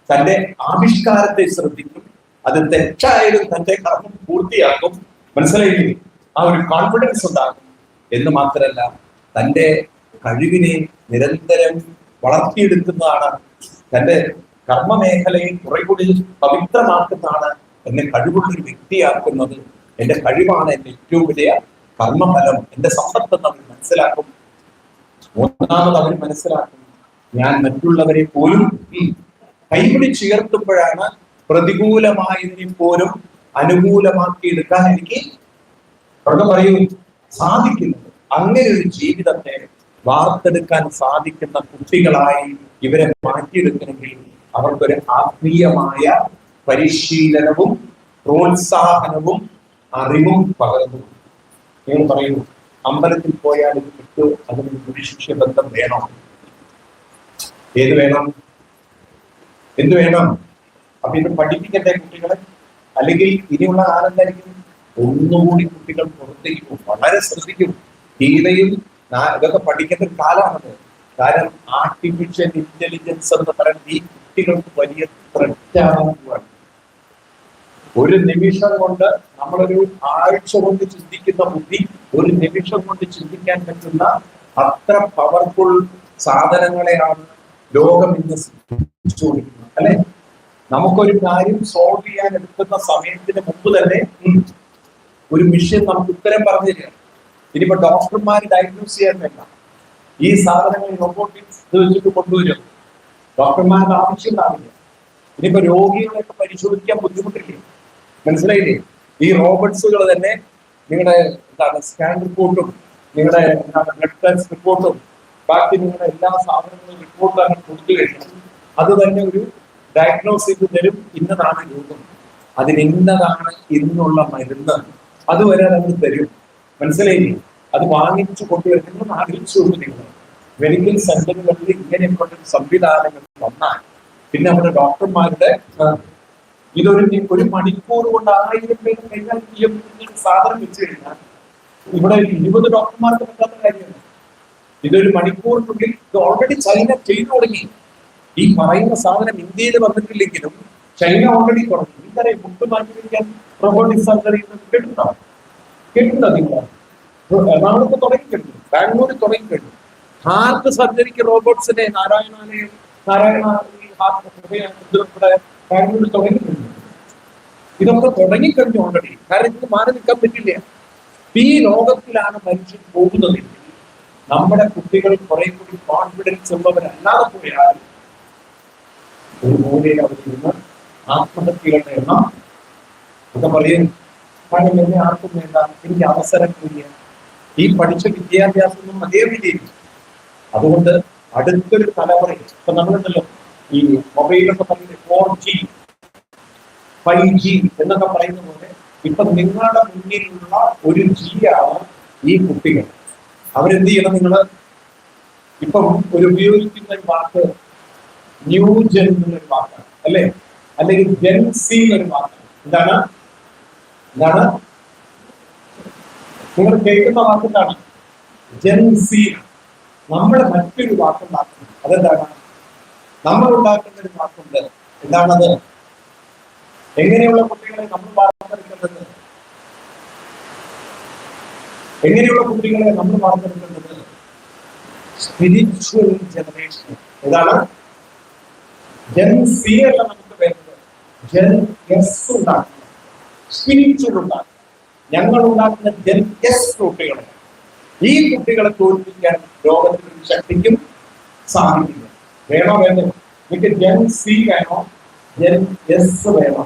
തന്റെ ആവിഷ്കാരത്തെ ശ്രദ്ധിക്കും, അത് തെറ്റായാലും തന്റെ കർമ്മം പൂർത്തിയാക്കും. മനസ്സിലായില്ലേ? ആ ഒരു കോൺഫിഡൻസ് ഉണ്ടാകും. എന്ന് മാത്രമല്ല, തന്റെ കഴിവിനെ നിരന്തരം വളർത്തിയെടുക്കുന്നതാണ്, തന്റെ കർമ്മമേഖലയെ കുറെ കൂടി പവിത്രമാക്കുന്നതാണ് എന്നെ കഴിവുള്ള ഒരു വ്യക്തിയാക്കുന്നത്. എന്റെ കഴിവാണ് എന്റെ ഏറ്റവും വലിയ കർമ്മഫലം, എന്റെ സമ്പത്തെന്ന് അവർ മനസ്സിലാക്കും. മൂന്നാമത് അവർ മനസ്സിലാക്കും, ഞാൻ മറ്റുള്ളവരെ പോലും കൈപിടിച്ചുയർത്തുമ്പോഴാണ് പ്രതികൂലമായതിനെ പോലും അനുകൂലമാക്കിയെടുക്കാൻ എനിക്ക് പറയൂ സാധിക്കുന്നത്. അങ്ങനെ ഒരു ജീവിതത്തെ വാർത്തെടുക്കാൻ സാധിക്കുന്ന കുട്ടികളായി ഇവരെ മാറ്റിയെടുക്കണമെങ്കിൽ അവർക്കൊരു ആത്മീയമായ പരിശീലനവും പ്രോത്സാഹനവും അറിവും പകർന്നു. നിങ്ങൾ പറയുന്നു, അമ്പലത്തിൽ പോയാൽ ഇത് കിട്ടു, അതിന് ഗുരുശിഷ്യ ബന്ധം വേണം. ഏത് വേണം? എന്ത് വേണം? അപ്പൊ ഇത് പഠിപ്പിക്കട്ടെ കുട്ടികളെ? അല്ലെങ്കിൽ ഇനിയുള്ള കാലം എന്തായിരിക്കും? ഒന്നുകൂടി കുട്ടികൾ പുറത്തേക്കും, വളരെ ശ്രദ്ധിക്കും. ഗീതയും ഇതൊക്കെ പഠിക്കേണ്ട ഒരു കാലമാണത്. കാരണം ആർട്ടിഫിഷ്യൽ ഇന്റലിജൻസ് എന്ന് പറയുന്നത് ഈ കുട്ടികൾക്ക് വലിയ ത്രെറ്റാണ്. ഒരു നിമിഷം കൊണ്ട്, നമ്മളൊരു ആഴ്ച കൊണ്ട് ചിന്തിക്കുന്ന ബുദ്ധി ഒരു നിമിഷം കൊണ്ട് ചിന്തിക്കാൻ പറ്റുന്ന അത്ര പവർഫുൾ സാധനങ്ങളെയാണ് ലോകം ഇന്ന് സൃഷ്ടിച്ചുകൊണ്ടിരിക്കുന്നത്, അല്ലെ? നമുക്കൊരു കാര്യം സോൾവ് ചെയ്യാൻ എടുക്കുന്ന സമയത്തിന് മുമ്പ് തന്നെ ഒരു മിഷൻ നമുക്ക് ഉത്തരം പറഞ്ഞു തരിക. ഇനിയിപ്പോ ഡോക്ടർമാർ ഡയഗ്നോസ് ചെയ്യാൻ വേണ്ട, ഈ സാധനങ്ങൾ റോബോട്ടിക്സ് വെച്ചിട്ട് കൊണ്ടുവരും. ഡോക്ടർമാരുടെ ആവശ്യം ഉണ്ടാവില്ല. ഇനിയിപ്പോ രോഗികളെയൊക്കെ പരിശോധിക്കാൻ ബുദ്ധിമുട്ടില്ലേ? മനസ്സിലായില്ലേ? ഈ റോബോട്ട്സുകൾ തന്നെ നിങ്ങളുടെ സ്കാൻ റിപ്പോർട്ടും നിങ്ങളുടെ ബ്ലഡ് ടെസ്റ്റ് റിപ്പോർട്ടും ബാക്കി നിങ്ങളുടെ എല്ലാ സാധനങ്ങളും റിപ്പോർട്ട് തന്നെ കൊടുത്തു കഴിഞ്ഞാൽ അത് തന്നെ ഒരു ഡയഗ്നോസ് ചെയ്ത് തരും. ഇന്നതാണ് രോഗം, അതിന് ഇന്നതാണ് ഇന്നുള്ള മരുന്ന്, അതുവരെ അത് തരും. മനസ്സിലായില്ലേ? അത് വാങ്ങിച്ചു കൊണ്ടുവരുന്ന ആഗ്രഹിച്ചു നിങ്ങൾ മെഡിക്കൽ സെന്ററുകളിൽ ഇങ്ങനെയുള്ള സംവിധാനങ്ങൾ വന്നാൽ പിന്നെ നമ്മുടെ ഡോക്ടർമാരുടെ ഒരു മണിക്കൂർ കൊണ്ട് 1000 പേര് കൈകാര്യം ചെയ്യപ്പെടുന്ന സാധനം വെച്ച് കഴിഞ്ഞാൽ ഇവിടെ 20 ഡോക്ടർമാർക്ക് പറ്റാത്ത കാര്യമാണ്. ഇതൊരു മണിക്കൂറിനുള്ളിൽ ഇത് ഓൾറെഡി ചൈന ചെയ്തു തുടങ്ങി. ഈ പറയുന്ന സാധനം ഇന്ത്യയിൽ വന്നിട്ടില്ലെങ്കിലും ചൈന ഓൾറെഡി തുടങ്ങി. നിങ്ങൾക്കറിയാം, മുട്ട് മാറ്റി വയ്ക്കാൻ റോബോട്ടിക് സർജറി കേട്ടിട്ടുണ്ടോ? നിങ്ങൾ എറണാകുളത്ത് തുടങ്ങിക്കഴിഞ്ഞു, ബാംഗ്ലൂരിൽ തുടങ്ങിക്കഴിഞ്ഞു. ഹാർട്ട് സർജറിക്ക് റോബോട്ട്സിനെ നാരായണ ബാംഗ്ലൂരിൽ തുടങ്ങിക്കഴിഞ്ഞു. ഇതൊക്കെ തുടങ്ങിക്കഴിഞ്ഞു ഓൾറെഡി. കാരണം ഇത് മാറി നിൽക്കാൻ പറ്റില്ല. ഈ ലോകത്തിലാണ് മനുഷ്യൻ പോകുന്നതെങ്കിൽ നമ്മുടെ കുട്ടികൾ കുറെ കൂടി കോൺഫിഡൻസ് ഉള്ളവരല്ലാതെ പോയാൽ ഒരു മൂലയിൽ അവരിരുന്ന് ആത്മഹത്യകളുടെ എണ്ണം ഒക്കെ പറയും. കാരണം എന്നെ ആർക്കും വേണ്ട, എനിക്ക് അവസരം കൂടിയ ഈ പഠിച്ച വിദ്യാഭ്യാസം അതേ വിലയിൽ. അതുകൊണ്ട് അടുത്തൊരു തലമുറ ഇപ്പൊ നമ്മളുണ്ടല്ലോ ഈ മൊബൈലൊക്കെ പറയുന്നത് 4G 5G എന്നൊക്കെ പറയുന്ന പോലെ ഇപ്പൊ നിങ്ങളുടെ മുന്നിലുള്ള ഒരു G-ആണ് ഈ കുട്ടികൾ. അവരെന്ത് ചെയ്യണം? നിങ്ങള് ഇപ്പം ഒരു ഉപയോഗിക്കുന്ന ഒരു വാക്ക് ന്യൂ ജെൻ എന്നൊരു വാക്കാണ്, അല്ലെ? അല്ലെങ്കിൽ ജെൻ സി എന്നൊരു വാക്കാണ്. എന്താണ് നിങ്ങൾ കേൾക്കുന്ന വാക്കെന്താണ്? Gen C. നമ്മുടെ മറ്റൊരു വാക്കുണ്ടാക്കുന്നത് അതെന്താണ്? നമ്മൾ ഉണ്ടാക്കുന്ന ഒരു വാക്കുണ്ട്. എന്താണത്? എങ്ങനെയുള്ള കുട്ടികളെ നമ്മൾ വാർത്തെടുക്കേണ്ടത്? എങ്ങനെയുള്ള കുട്ടികളെ നമ്മൾ വാർത്തെടുക്കേണ്ടത്? Spiritual generation. ഏതാണ്? ജെൻ സി അല്ല നമുക്ക് വേണ്ടത്, ജെൻ എസ് ഉണ്ടാക്കുക, സ്പിരിച്വൽ ഉണ്ടാക്കുക. ഞങ്ങൾ ഉണ്ടാക്കുന്ന ജെൻ എസ് കുട്ടികളെ, ഈ കുട്ടികളെ തോൽപ്പിക്കാൻ ലോകത്തിന് ശക്തിക്കും സാധിക്കില്ല. വേണോ? വേണ്ടോ? എനിക്ക് ജെൻ സി വേണോ? ജെൻ എസ് വേണോ?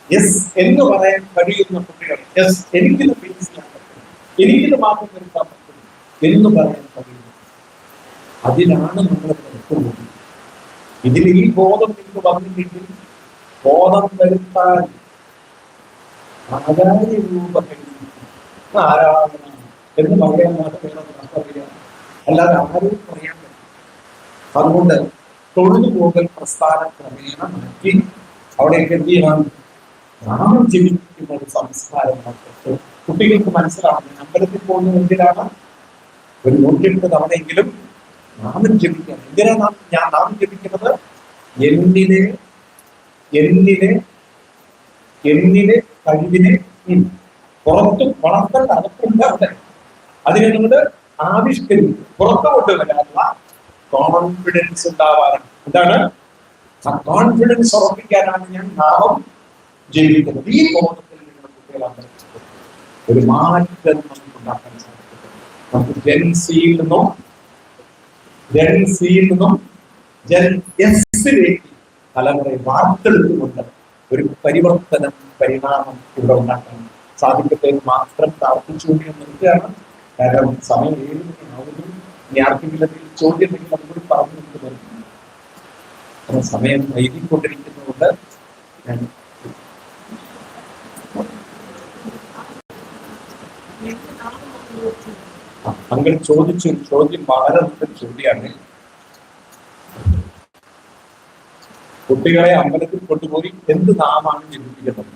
എസ് എന്ന് പറയാൻ കഴിയുന്ന കുട്ടികൾ, എസ് എനിക്കിത് ഫേസ് ചെയ്യാൻ പറ്റും, എനിക്കിത് മാറ്റം വരുത്താൻ പറ്റും എന്ന് പറയാൻ കഴിയുന്നു. അതിനാണ് നമ്മൾ നടക്കുന്നത്. ഇതിൽ ഈ ബോധം നിങ്ങൾക്ക് വന്നില്ലെങ്കിൽ ബോധം വരുത്താൻ ആരാധന എന്ന് പറയാൻ മാത്രമേ നമുക്കറിയാം, അല്ലാതെ ആരും പറയാൻ പറ്റും. അതുകൊണ്ട് തൊഴുതുപോകൽ പ്രസ്ഥാനം ക്രമേണ മാറ്റി അവിടെയൊക്കെ എന്ത് ചെയ്യണം? നാമം ജപിക്കുന്ന ഒരു സംസ്കാരം നടത്തിട്ട് കുട്ടികൾക്ക് മനസ്സിലാവുന്നത്. അമ്പലത്തിൽ പോകുന്ന എന്തിനാണ്? ഒരു 108 തവണയെങ്കിലും നാമം ജപിക്കാൻ. എന്തിനാ ഞാൻ നാമം ജപിക്കുന്നത്? എന്നിലെ എന്നിലെ എന്നിലെ കഴിവിനെ പുറത്ത് വളർത്തേണ്ട, അതൊക്കെ അവിടെ. അതിനെ നിങ്ങൾ ആവിഷ്കരിക്കും. പുറത്ത് കൊണ്ടുവരാനുള്ള കോൺഫിഡൻസ് ഉണ്ടാവാനാണ്. എന്താണ് ആ കോൺഫിഡൻസ് ഉറപ്പിക്കാനാണ് ഞാൻ നാമം ജപിക്കുന്നത്. ഈ ബോധത്തിൽ നിങ്ങൾ കുട്ടികളെ ഒരു മാറ്റം നമുക്ക് ഉണ്ടാക്കാൻ സാധിക്കും. നമുക്ക് ജെൻസിയിൽ നിന്നും ജെൻ എസിലേക്ക് തലമുറയെ വാർത്തെടുത്തുകൊണ്ട് ഒരു പരിവർത്തനം, പരിണാമം ഇവിടെ ഉണ്ടാക്കാൻ സാധിക്കട്ടെ എന്ന് മാത്രം പ്രാർത്ഥിച്ചുകൊണ്ട് നിർത്തുകയാണ്. കാരണം സമയം 7 മണിയാവുന്നു. ഇനി ആർക്കെങ്കിലും ചോദ്യം ഉണ്ടെങ്കിൽ അതുകൂടി പറഞ്ഞു കൊടുക്കുന്നത്. സമയം വൈകിക്കൊണ്ടിരിക്കുന്നതുകൊണ്ട് ഞാൻ അങ്ങനെ ചോദിച്ചൊരു ചോദ്യം വളരെ നല്ല ചോദ്യമാണ്. കുട്ടികളെ അമ്പലത്തിൽ കൊണ്ടുപോയി എന്ത് നാമാണ് ജപിപ്പിക്കുന്നത്?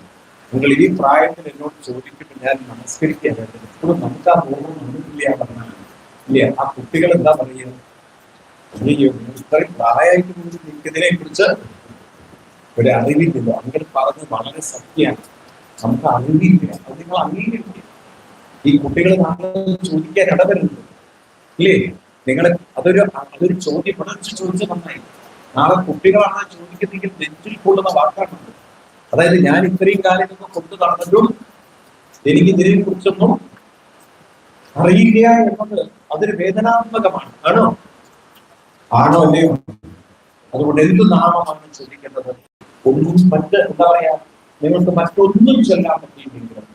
നിങ്ങൾ ഈ പ്രായത്തിൽ എന്നോട് ചോദിക്കുമ്പോൾ ഞാൻ നമസ്കരിക്കാറുണ്ട്. എപ്പോഴും നമുക്ക് ആ ബോധം ഒന്നുമില്ല പറഞ്ഞാൽ ഇല്ല. ആ കുട്ടികൾ എന്താ പറയുക? ഇത്രയും പ്രായമായിട്ട് നിൽക്കുന്നതിനെ കുറിച്ച് ഒരു അറിവില്ല. അങ്ങനെ പറഞ്ഞ് വളരെ സത്യമാണ്. നമുക്ക് അറിവില്ല. അത് നിങ്ങൾ അംഗീകരിക്കുക. ഈ കുട്ടികൾ നാളെ ചോദിക്കാൻ ഇടവരുന്നുണ്ട് ഇല്ലേ? നിങ്ങൾ അതൊരു ചോദ്യം ചോദിച്ച നന്നായി. നാളെ കുട്ടികളാണ് ചോദിക്കുന്നെങ്കിൽ നെഞ്ചിൽ കൊള്ളുന്ന വാക്കാണ്. അതായത് ഞാൻ ഇത്രയും കാര്യങ്ങളൊക്കെ കൊണ്ടു നടന്നിട്ടും എനിക്ക് ഇതിനെ കുറിച്ചൊന്നും അറിയില്ല എന്നത് അതൊരു വേദനാത്മകമാണ്. ആണോ അല്ലയോ? അതുകൊണ്ട് എന്ത് നാമമാണ് ചോദിക്കേണ്ടത്? ഒന്നും എന്താ പറയാ, നിങ്ങൾക്ക് മറ്റൊന്നും ചൊല്ലാൻ പറ്റിയില്ലെങ്കിലും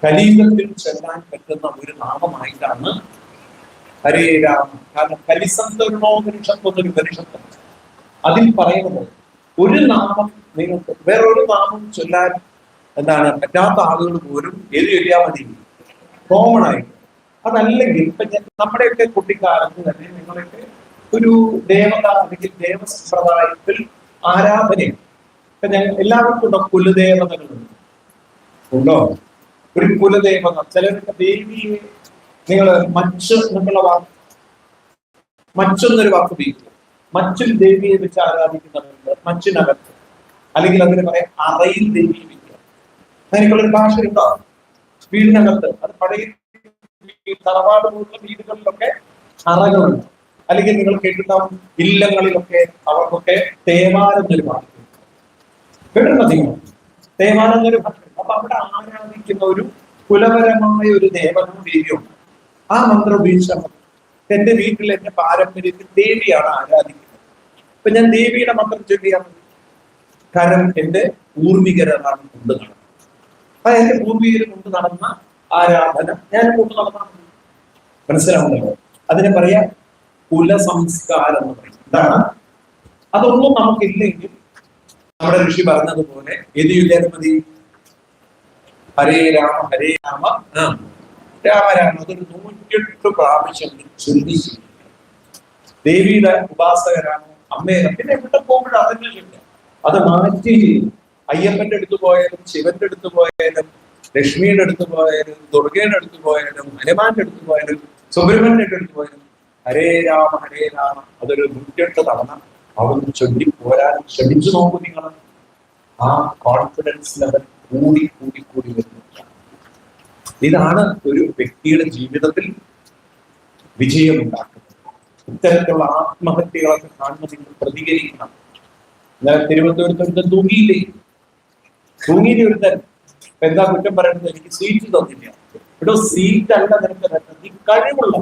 കലിയുഗത്തിൽ ചൊല്ലാൻ പറ്റുന്ന ഒരു നാമമായിട്ടാണ് ഹരേ രാമ. കാരണം കലിസന്തോപനിഷത്തൊന്നൊരു പരിഷത്താണ്. അതിൽ പറയുന്നത് ഒരു നാമം നിങ്ങൾക്ക് വേറൊരു നാമം ചൊല്ലാൻ പറ്റാത്ത ആളുകൾ പോലും ഏത് ചൊല്ലിയാൽ മതി? കോമൺ ആയിട്ട്. അതല്ലെങ്കിൽ ഇപ്പൊ നമ്മുടെയൊക്കെ കുട്ടിക്കാലത്ത് തന്നെ നിങ്ങളൊക്കെ ഒരു ദേവത അല്ലെങ്കിൽ ദേവസമ്പ്രദായത്തിൽ ആരാധനയാണ്. ഇപ്പൊ എല്ലാവർക്കും ഉണ്ടോ കുലദേവതകളുണ്ട്? ഉണ്ടോ? ഒരു കുലദേവത. ചിലർക്ക് ദേവിയെ നിങ്ങൾ മച്ച് എന്നുള്ള വാക്ക്, മച്ചെന്നൊരു വാക്ക് ഉപയോഗിക്കുക. മച്ചിൽ ദേവിയെ വെച്ച് ആരാധിക്കുന്നവരുണ്ട്. മച്ചിനകത്ത് അല്ലെങ്കിൽ അതിന് പറയാം അറയിൽ ദേവിയെ വെക്കുക. അതിനൊരു ഭാഷയുണ്ടോ? വീടിനകത്ത്. അത് പഴയ തറവാട് പോലുള്ള വീടുകളിലൊക്കെ അറകളുണ്ട്. അല്ലെങ്കിൽ നിങ്ങൾ കേട്ടിട്ടുണ്ടാവും ഇല്ലങ്ങളിലൊക്കെ അവർക്കൊക്കെ തേവാരം എന്നൊരു ഭാഷ കേട്ടിട്ടുണ്ടോ? നിങ്ങൾ തേവാരം എന്നൊരു ഭാഷ. അപ്പൊ അവിടെ ആരാധിക്കുന്ന ഒരു കുലപരമായ ഒരു ദേവനും ദേവിയുണ്ട്. ആ മന്ത്രം ഉപയോഗിച്ചാൽ എന്റെ വീട്ടിൽ എന്റെ പാരമ്പര്യത്തിൽ ദേവിയാണ് ആരാധിക്കുന്നത്. ഇപ്പൊ ഞാൻ ദേവിയുടെ മന്ത്രം ചൊല്ലിയാണ്. കാരണം എന്റെ പൂർവികരാണ് കൊണ്ട് നടന്നത്. ആ എന്റെ പൂർവികർ കൊണ്ട് നടന്ന ആരാധന ഞാൻ കൊണ്ട് നടന്നാൽ മനസ്സിലാവുന്നല്ലോ. അതിനെ പറയാ കുലസംസ്കാരം എന്ന് പറയും. എന്താണ്? അതൊന്നും നമുക്കില്ലെങ്കിൽ നമ്മുടെ ഋഷി പറഞ്ഞതുപോലെ ഏത് ചൊല്ലിയാലും മതി? ഹരേ രാമ ഹരേ രാമ രാമ രാമ. അതൊരു 108 പ്രാവശ്യം ചൊല്ലി. ദേവിയുടെ ഉപാസകരാണ്, അമ്മയെ. പിന്നെ എവിടെ പോകുമ്പോഴും അതന്നെ ചൊല്ലുക. അത് മാറ്റി അയ്യപ്പന്റെ അടുത്ത് പോയാലും ശിവന്റെ അടുത്ത് പോയാലും ലക്ഷ്മിയുടെ അടുത്ത് പോയാലും ദുർഗയുടെ അടുത്ത് പോയാലും ഹനുമാന്റെ അടുത്ത് പോയാലും സുബ്രഹ്മണ്യന്റെ അടുത്ത് പോയാലും ഹരേ രാമ അതൊരു 108 തവണ അവിടുന്ന് ചൊല്ലി പോരാൻ ശ്രമിച്ചു നോക്കൂ നിങ്ങൾ. ആ കോൺഫിഡൻസ് ലെവൽ കൂടി വരുന്നു. ഇതാണ് ഒരു വ്യക്തിയുടെ ജീവിതത്തിൽ വിജയമുണ്ടാക്കുന്നത്. ഇത്തരത്തിലുള്ള ആത്മഹത്യകളൊക്കെ കാണുമ്പോൾ നിങ്ങൾ പ്രതികരിക്കണം. തിരുവനന്തപുരത്ത് തൂങ്ങിയില്ലേ ഒരുത്തൻ. എന്താ കുറ്റം പറയുന്നത്? എനിക്ക് സീറ്റ് തന്നില്ല. ഇവിടെ സീറ്റ് അല്ല നിനക്ക് തരുന്നത്, നീ കഴിവുള്ള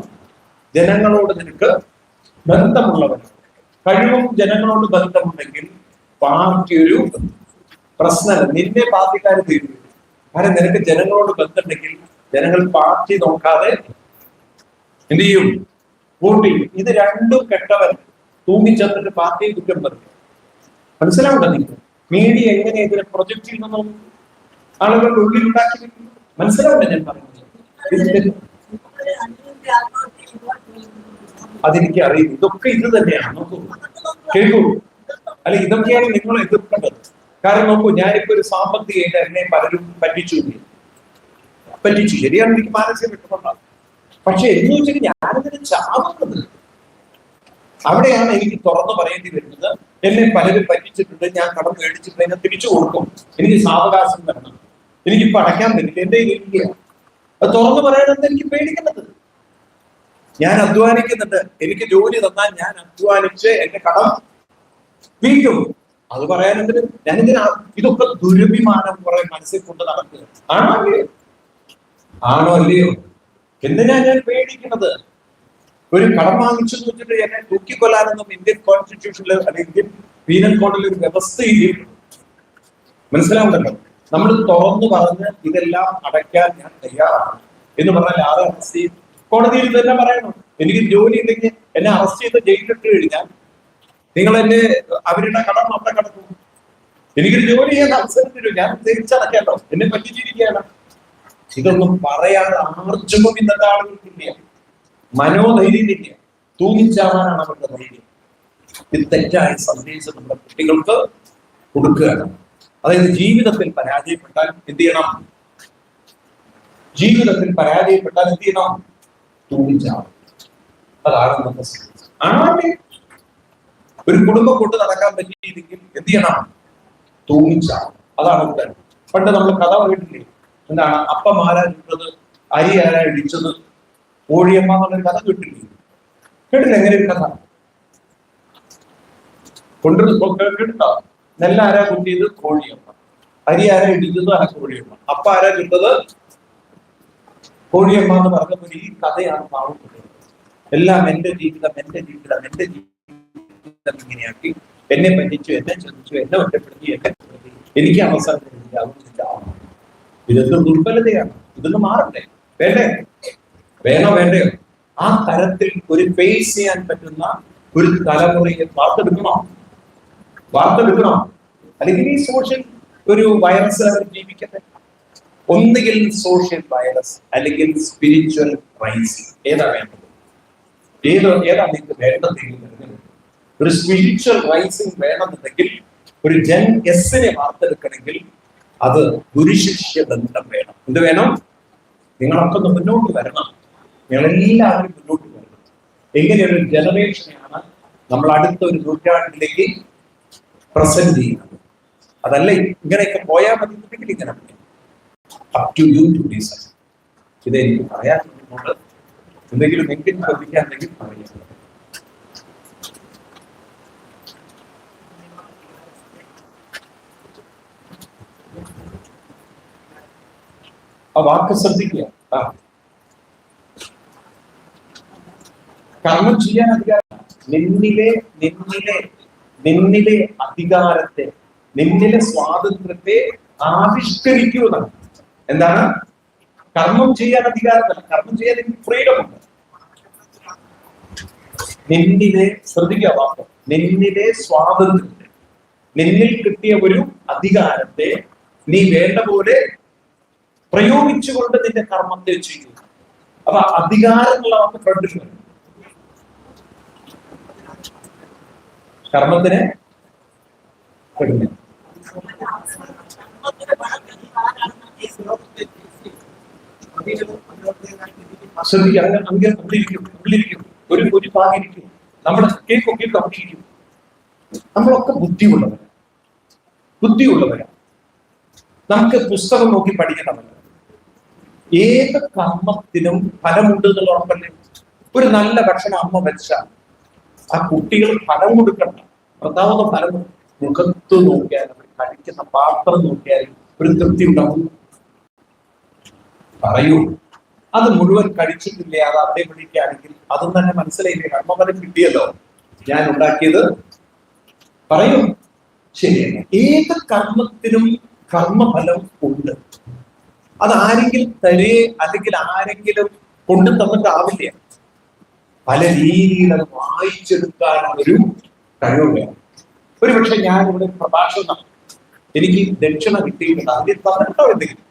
ജനങ്ങളോട് നിനക്ക് ബന്ധമുള്ളവർ. കഴിവും ജനങ്ങളോട് ബന്ധമുണ്ടെങ്കിൽ പാർട്ടി ഒരു പ്രശ്നമല്ല. നിന്നെ പാർട്ടിക്കാർ തീരുന്നു. കാരണം നിനക്ക് ജനങ്ങളോട് ബന്ധമുണ്ടെങ്കിൽ ജനങ്ങൾ പാർട്ടി നോക്കാതെ എന്ത് ചെയ്യും? വോട്ട് ചെയ്യും. ഇത് രണ്ടും കെട്ടവൻ തൂങ്ങിച്ചെന്നിട്ട് പാർട്ടിയെ കുറ്റം പറഞ്ഞു. മനസ്സിലാവുണ്ടോ നിങ്ങൾക്ക്? മീഡിയ എങ്ങനെ ഇതിനെ പ്രൊജക്ട് ചെയ്യുന്നു ആളുകളുടെ ഉള്ളിൽ ഉണ്ടാക്കി. മനസ്സിലാവുണ്ടോ ഞാൻ പറയുന്നത്? അതെനിക്ക് അറിയില്ല. ഇതൊക്കെ ഇത് തന്നെയാണ്. നോക്കൂ, കേൾക്കൂ. അല്ല, ഇതൊക്കെയാണ് നിങ്ങൾ എതിർക്കേണ്ടത്. കാരണം നോക്കൂ, ഞാനിപ്പോ ഒരു സാമ്പത്തികമായിട്ട് എന്നെ പലരും പറ്റിച്ചു. ശരിയാണ്, എനിക്ക് മാനസിക വിട്ടുകൊണ്ടാണ്. പക്ഷെ എന്ന് വെച്ചാൽ ഞാനിതിന് ചാവുന്നത് അവിടെയാണ് എനിക്ക് തുറന്നു പറയേണ്ടി വരുന്നത്. എന്നെ പലരും പറ്റിച്ചിട്ടുണ്ട്, ഞാൻ കടം മേടിച്ചിട്ട് എന്നെ തിരിച്ചു കൊടുക്കും, എനിക്ക് സാവകാശം തരണം, എനിക്കിപ്പോ അടയ്ക്കാൻ പറ്റില്ല, എന്റെ ഇരിക്കുക. അത് തുറന്നു പറയണമെന്ന് എനിക്ക് പേടിക്കുന്നത്. ഞാൻ അധ്വാനിക്കുന്നുണ്ട്, എനിക്ക് ജോലി തന്നാൽ ഞാൻ അധ്വാനിച്ച് എന്റെ കടം വീട്ടും. അത് പറയാനെന്തിന് ഞാനിതിനാ? ഇതൊക്കെ ദുരഭിമാനം കുറെ മനസ്സിൽ കൊണ്ട് നടക്കുക. ആണോ അല്ലയോ? ആണോ അല്ലയോ? എന്തിനാ ഞാൻ പേടിക്കുന്നത്? ഒരു കടം വാങ്ങിച്ചു വെച്ചിട്ട് എന്നെ തൂക്കിക്കൊല്ലാനൊന്നും ഇന്ത്യൻ കോൺസ്റ്റിറ്റ്യൂഷനിൽ അല്ലെങ്കിൽ ഇന്ത്യൻ പീനൽ കോഡിൽ ഒരു വ്യവസ്ഥയില്ല. മനസ്സിലാവുന്നുണ്ടല്ലോ? നമ്മൾ തുറന്നു പറഞ്ഞ് ഇതെല്ലാം അടയ്ക്കാൻ ഞാൻ തയ്യാറാണ് എന്ന് പറഞ്ഞാൽ ആരെ അറസ്റ്റ് ചെയ്യും? കോടതിയിൽ തന്നെ പറയണം. എനിക്ക് ജോലി ഇല്ലെങ്കിൽ എന്നെ അറസ്റ്റ് ചെയ്ത് ജയിലിട്ട് കഴിഞ്ഞാൽ നിങ്ങൾ എന്നെ അവരുടെ കടം അവിടെ കടക്കും. എനിക്കൊരു ജോലി ചെയ്യാൻ അവസരം തരും, ഞാൻ തിരിച്ചടക്കാലോ, എന്നെ പറ്റിച്ചിരിക്കുകയാണ്. ഇതൊന്നും പറയാതെ ആർജവം ഇന്നത്തെ ആളുകൾക്കില്ല, മനോധൈര്യമില്ല, തൂങ്ങിച്ചാവാനാണ് അവരുടെ ധൈര്യം. ഇത് തെറ്റായ സന്ദേശം നമ്മുടെ കുട്ടികൾക്ക് കൊടുക്കുകയാണ്. അതായത് ജീവിതത്തിൽ പരാജയപ്പെട്ടാൽ എന്ത് ചെയ്യണം? ജീവിതത്തിൽ പരാജയപ്പെട്ടാൽ എന്ത് ചെയ്യണം? തൂങ്ങിച്ചാവും. അതാണ് നമ്മുടെ സന്ദേശം. ആണല്ലേ? ഒരു കുടുംബം കൊണ്ട് നടക്കാൻ പറ്റിയില്ലെങ്കിൽ എന്ത് ചെയ്യണം? തൂങ്ങിച്ചാവും. അതാണ് ഉത്തരം. പണ്ട് നമ്മൾ കഥ കേട്ടില്ലേ? എന്താണ്? അപ്പം ആരാ ഇട്ടത്, അരി ആരാ ഇടിച്ചത്, കോഴിയമ്മ എന്നുള്ളൊരു കഥ കേട്ടില്ലേ? കേട്ടില്ല? എങ്ങനെ ഒരു കഥ കേട്ടിട്ടോ? നെല്ല് ആരാ കുത്തിയത്? കോഴിയമ്മ. അരി ആരാ ഇടിച്ചത്? കോഴിയമ്മ. അപ്പ ആരാ കിട്ടത്? കോഴിയമ്മ എന്ന് പറഞ്ഞപ്പോൾ ഈ കഥയാണ് പാവപ്പെട്ടത്. എല്ലാം എന്റെ ജീവിതം, എന്റെ ജീവിതം, എന്റെ ജീവിതം ഇങ്ങനെയാക്കി, എന്നെ പറ്റിച്ചു, എന്നെ ചതിച്ചു, എന്നെ ഒറ്റപ്പെടുത്തി, എനിക്ക് അവസരം ഇതൊക്കെ ദുർബലതയാണ്. ഇതൊന്ന് മാറണ്ടേ? വേണ്ടേ? വേണോ വേണ്ടയോ? ആ തരത്തിൽ ഒരു ഫേസ് ചെയ്യാൻ പറ്റുന്ന ഒരു തലമുറയെ വാർത്തെടുക്കണോ? അല്ലെങ്കിൽ ഈ സോഷ്യൽ ഒരു വൈറസ് ജീവിക്കട്ടെ? ഒന്നുകിൽ സോഷ്യൽ വൈറസ് അല്ലെങ്കിൽ സ്പിരിച്വൽ റൈസിംഗ്. ഏതാ വേണ്ടത്? ഏതാ നിങ്ങൾക്ക് വേണ്ടതെങ്കിൽ ഒരു സ്പിരിച്വൽ റൈസിംഗ് വേണമെന്നുണ്ടെങ്കിൽ, ഒരു ജൻ എസിനെ വാർത്തെടുക്കണമെങ്കിൽ അത് ഗുരുശിഷ്യ ബന്ധം വേണം. എന്ത് വേണം? നിങ്ങളൊക്കെ ഒന്ന് മുന്നോട്ട് വരണം. നിങ്ങളെല്ലാവരും മുന്നോട്ട് വരണം. എങ്ങനെയൊരു ജനറേഷനെയാണ് നമ്മൾ അടുത്ത ഒരു നൂറ്റാണ്ടിലേക്ക് പ്രസന്റ് ചെയ്യുന്നത്? അതല്ല ഇങ്ങനെയൊക്കെ പോയാൽ മതി എന്നുണ്ടെങ്കിൽ ഇങ്ങനെ up to you to decide. ഇത് എനിക്ക് പറയാൻ വേണ്ടിക്കൊണ്ട് എന്തെങ്കിലും ശ്രദ്ധിക്കാനെങ്കിൽ പറയാം. ആ വാക്ക് ശ്രദ്ധിക്കുക. കർമ്മം ചെയ്യാൻ അധികാരം, നിന്നിലെ അധികാരത്തെ, നിന്നിലെ സ്വാതന്ത്ര്യത്തെ ആവിഷ്കരിക്കുക. എന്താണ്? കർമ്മം ചെയ്യാൻ അധികാരമല്ല, കർമ്മം ചെയ്യാൻ എനിക്ക് ഫ്രീഡം ഉണ്ട്. നിന്നിലെ, ശ്രദ്ധിക്കുക വാക്ക്, നിന്നിലെ സ്വാതന്ത്ര്യത്തെ, നിന്നിൽ കിട്ടിയ ഒരു അധികാരത്തെ നീ വേണ്ട പോലെ പ്രയോഗിച്ചുകൊണ്ട് നിന്റെ കർമ്മത്തെ ചെയ്യുക. അപ്പൊ അധികാരമുള്ള വാക്ക് ഫ്രണ്ടിൽ വരും. കർമ്മത്തിന് ശ്രദ്ധിക്കുക. അങ്ങനെ ഉള്ളിരിക്കും ഒരു ഭാഗിരിക്കും. നമ്മുടെ കേക്കൊക്കെ കമ്പിയിരിക്കും. നമ്മളൊക്കെ ബുദ്ധിയുള്ളവരാണ്. നമുക്ക് പുസ്തകം നോക്കി പഠിക്കണമല്ല. ഏത് കർമ്മത്തിനും ഫലമുണ്ട് എന്നുള്ള ഉറപ്പല്ലേ? ഒരു നല്ല ഭക്ഷണം അമ്മ വെച്ച ആ കുട്ടികൾ ഫലം കൊടുക്കണം. പ്രധാന ഫലം മുഖത്ത് നോക്കിയാൽ, കഴിക്കുന്ന പാത്രം നോക്കിയാൽ ഒരു തൃപ്തി ഉണ്ടാവും. പറയൂ, അത് മുഴുവൻ കഴിച്ചിട്ടില്ലേ, അത് അതേ പിടിക്കുകയാണെങ്കിൽ അതും തന്നെ മനസ്സിലായില്ലേ? കർമ്മഫലം കിട്ടിയല്ലോ, ഞാൻ ഉണ്ടാക്കിയത്. പറയൂ, ശരിയല്ല. ഏത് കർമ്മത്തിനും കർമ്മഫലം ഉണ്ട്. അത് ആരെങ്കിലും തരേ അല്ലെങ്കിൽ ആരെങ്കിലും കൊണ്ടു തന്നിട്ടാവില്ല. പല രീതിയിൽ അത് വായിച്ചെടുക്കാനുള്ളൊരു കഴിവ് വേണം. ഒരുപക്ഷെ ഞാൻ ഇവിടെ പ്രഭാഷണം എനിക്ക് ദക്ഷിണ കിട്ടിയിട്ടുണ്ട്, അതിൽ തന്നിട്ടോ എന്തെങ്കിലും.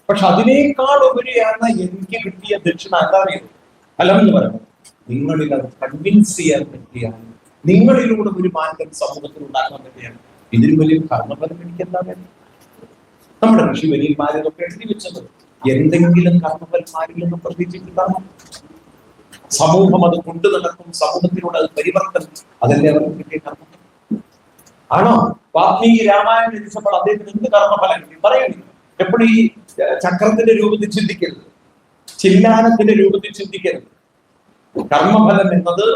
പക്ഷെ അതിനേക്കാൾ ഉപരിയാണ് എനിക്ക് കിട്ടിയ ദക്ഷിണ. എന്താ പറയുന്നത്? അല്ലെന്ന് പറയുന്നത്, നിങ്ങളിൽ അത് കൺവിൻസ് ചെയ്യാൻ പറ്റിയാണ്, നിങ്ങളിലൂടെ ഒരു മാറ്റം സമൂഹത്തിൽ ഉണ്ടാക്കാൻ പറ്റിയാണ്. ഇതിന് വലിയ കർമ്മഫലം എനിക്ക് എന്താ വേണം? നമ്മുടെ ഋഷിവര്യന്മാരിലൊക്കെ എഴുതി വെച്ചത് എന്തെങ്കിലും കർമ്മഫലന്മാരിൽ നിന്ന് പ്രതീക്ഷിച്ചിട്ടാണ്. സമൂഹം അത് കൊണ്ടു നടക്കും, സമൂഹത്തിലൂടെ അത് പരിവർത്തനം. അതല്ലേ അവർക്ക് കിട്ടിയ കർമ്മം? ആണോ? വാൽമീകി രാമായണം രചിച്ചപ്പോൾ അദ്ദേഹത്തിന് എന്ത് കർമ്മഫലം കിട്ടി പറയുന്നു? എപ്പോഴും ഈ ചക്രത്തിന്റെ രൂപത്തിൽ ചിന്തിക്കരുത്, ചില്ലാനത്തിന്റെ രൂപത്തിൽ ചിന്തിക്കരുത്. കർമ്മഫലം എന്നത്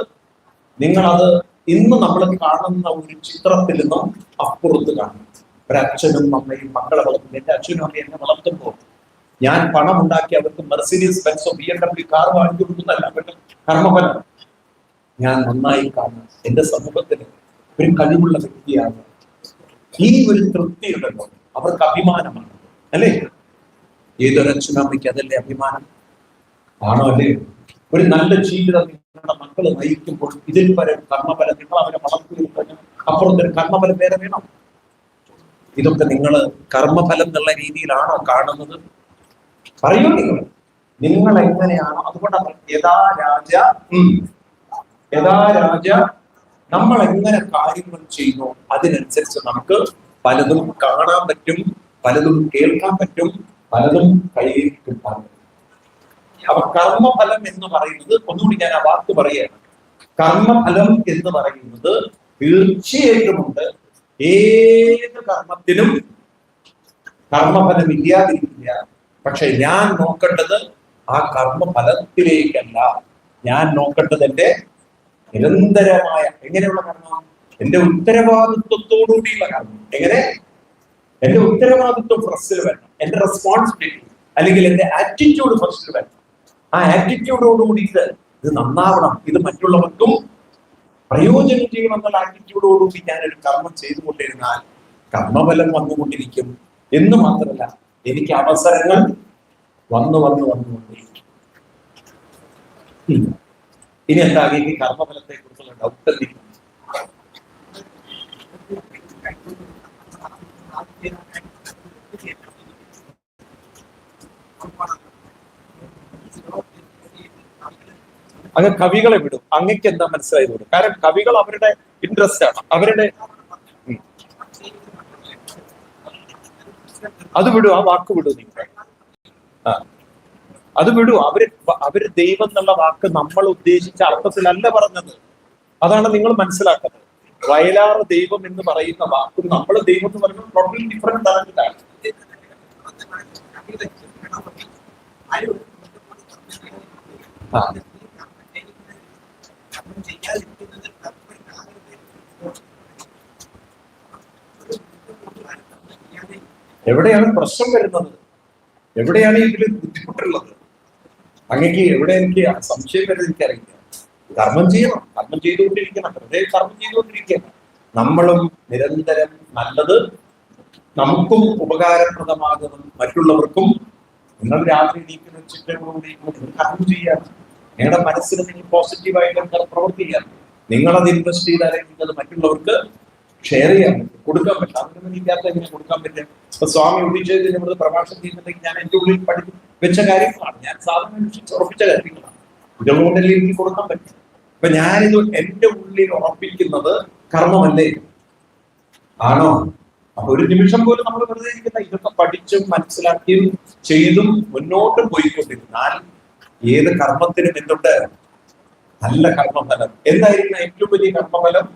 നിങ്ങളത് ഇന്ന് നമ്മൾ കാണുന്ന ഒരു ചിത്രത്തിൽ നിന്നും അപ്പുറത്ത് കാണും. ഒരച്ഛനും അമ്മയും മക്കളെ വളർത്തുന്നു. എന്റെ അച്ഛനും അമ്മയും എന്നെ വളർത്തുമ്പോൾ ഞാൻ പണം ഉണ്ടാക്കി അവർക്ക് മെർസിഡീസ് ബെൻസോ BMW കാർ വാങ്ങി കൊടുക്കുന്നല്ല കർമ്മഫലം. ഞാൻ നന്നായി കാണും, എന്റെ സമൂഹത്തിന് ഒരു കഴിവുള്ള വ്യക്തിയാണ്. ഈ ഒരു തൃപ്തി ഉണ്ടല്ലോ, അവർക്ക് അഭിമാനമാണ് അല്ലേ? ഏതൊരച്ഛനമ്മയ്ക്ക് അതല്ലേ അഭിമാനം? ആണോ അല്ലേ? ഒരു നല്ല ജീവിതം നിങ്ങളുടെ മക്കൾ നയിക്കുമ്പോൾ ഇതിൽ പരം കർമ്മഫലം, നിങ്ങൾ അവരെ വളർത്തി അപ്പുറത്തൊരു കർമ്മഫലം വേറെ വേണം. ഇതൊക്കെ നിങ്ങൾ കർമ്മഫലം എന്നുള്ള രീതിയിലാണോ കാണുന്നത്? പറയൂ, നിങ്ങൾ എങ്ങനെയാണോ? അതുകൊണ്ടാണ് യഥാ രാജ നമ്മൾ എങ്ങനെ കാര്യങ്ങൾ ചെയ്യുന്നു അതിനനുസരിച്ച് നമുക്ക് പലതും കാണാൻ പറ്റും, പലതും കേൾക്കാൻ പറ്റും, പലതും കയ്യിൽ കിട്ടാൻ പറ്റും. അപ്പൊ കർമ്മഫലം എന്ന് പറയുന്നത്, ഒന്നുകൂടി ഞാൻ ആ വാക്ക് പറയുകയാണ്, കർമ്മഫലം എന്ന് പറയുന്നത് തീർച്ചയായിട്ടുമുണ്ട്. ഏത് കർമ്മത്തിനും കർമ്മഫലം ഇല്ലാതിരിക്കില്ല. പക്ഷെ ഞാൻ നോക്കേണ്ടത് ആ കർമ്മഫലത്തിലേക്കല്ല, ഞാൻ നോക്കേണ്ടത് എന്റെ നിരന്തരമായ എങ്ങനെയുള്ള കർമ്മം, എന്റെ ഉത്തരവാദിത്വത്തോടുകൂടിയുള്ള കർമ്മം. എങ്ങനെ? എന്റെ ഉത്തരവാദിത്വം ഫസ്റ്റിൽ വരണം, എന്റെ റെസ്പോൺസിബിലിറ്റി അല്ലെങ്കിൽ എന്റെ ആറ്റിറ്റ്യൂഡ് ഫസ്റ്റിൽ വരണം. ആ ആറ്റിറ്റ്യൂഡോടുകൂടി ഇത് നന്നാവണം, ഇത് മറ്റുള്ളവർക്കും പ്രയോജനം ചെയ്യണം എന്നുള്ള ആറ്റിറ്റ്യൂഡോടുകൂടി ഞാനൊരു കർമ്മം ചെയ്തുകൊണ്ടിരുന്നാൽ കർമ്മഫലം വന്നുകൊണ്ടിരിക്കും. എന്ന് മാത്രമല്ല, എനിക്ക് അവസരങ്ങൾ വന്നുകൊണ്ടിരിക്കും. ഇനി എന്താ ഈ കർമ്മഫലത്തെ കുറിച്ചുള്ള ഡൗട്ട് എന്തെങ്കിലും? അങ്ങ് കവികളെ വിടും. അങ്ങക്ക് എന്താ മനസ്സിലായി വിടും? കാരണം കവികൾ അവരുടെ ഇൻട്രസ്റ്റ് ആണ്, അവരുടെ അത് വിടും. ആ വാക്ക് വിടും നിങ്ങൾ. അത് വിടൂ. അവര് ദൈവം എന്നുള്ള വാക്ക് നമ്മൾ ഉദ്ദേശിച്ച അർത്ഥത്തിലല്ല പറഞ്ഞത്. അതാണ് നിങ്ങൾ മനസ്സിലാക്കുന്നത്. വയലാറ് ദൈവം എന്ന് പറയുന്ന വാക്കും നമ്മൾ ദൈവം എന്ന് പറയുന്നത് ടോട്ടലി ഡിഫറെന്റ് തരത്തിലാണ്. എവിടെയാണ് പ്രശ്നം വരുന്നത്? എവിടെയാണ് ഇതിൽ ബുദ്ധിമുട്ടുള്ളത്? അങ്ങക്ക് എവിടെ എനിക്ക് സംശയം വരുന്നത് എനിക്കറിയില്ല. കർമ്മം ചെയ്യണം, കർമ്മം ചെയ്തുകൊണ്ടിരിക്കണം, വെറുതെ കർമ്മം ചെയ്തുകൊണ്ടിരിക്കണം. നമ്മളും നിരന്തരം നല്ലത് നമുക്കും ഉപകാരപ്രദമാകുന്നു, മറ്റുള്ളവർക്കും. നിങ്ങൾ രാത്രി നീക്കുന്ന ചിന്തകളോടുകൂടി കർമ്മം ചെയ്യാൻ നിങ്ങളുടെ മനസ്സിന് നിങ്ങൾ പോസിറ്റീവായിട്ട് പ്രവർത്തിക്കാൻ, നിങ്ങളത് ഇൻവെസ്റ്റ് ചെയ്താലെങ്കിൽ അത് മറ്റുള്ളവർക്ക് ഷെയർ ചെയ്യാൻ പറ്റും, കൊടുക്കാൻ പറ്റും. അതൊന്നും ഇല്ലാത്ത എങ്ങനെ കൊടുക്കാൻ പറ്റും? ഇപ്പൊ സ്വാമി ഉദ്ദേശിച്ചത് നമ്മൾ പ്രഭാഷണം ചെയ്യുന്നുണ്ടെങ്കിൽ ഞാൻ എന്റെ ഉള്ളിൽ വെച്ച കാര്യങ്ങളാണ്, ഞാൻ സാധനം ഉറപ്പിച്ച കാര്യങ്ങളാണ്. ഇതുകൊണ്ടല്ലേ എനിക്ക് കൊടുക്കാൻ പറ്റും. അപ്പൊ ഞാനിത് എന്റെ ഉള്ളിൽ ഉറപ്പിക്കുന്നത് കർമ്മമല്ലേ? ആണോ? അപ്പൊ ഒരു നിമിഷം പോലും നമ്മൾ വെറുതെ ഇരിക്കുന്ന, ഇതൊക്കെ പഠിച്ചും മനസ്സിലാക്കിയും ചെയ്തും മുന്നോട്ട് പോയിക്കൊണ്ടിരുന്നാൽ ഏത് കർമ്മത്തിനും എന്തുണ്ട്? നല്ല കർമ്മഫലം. എന്തായിരിക്കും ഏറ്റവും വലിയ കർമ്മഫലം?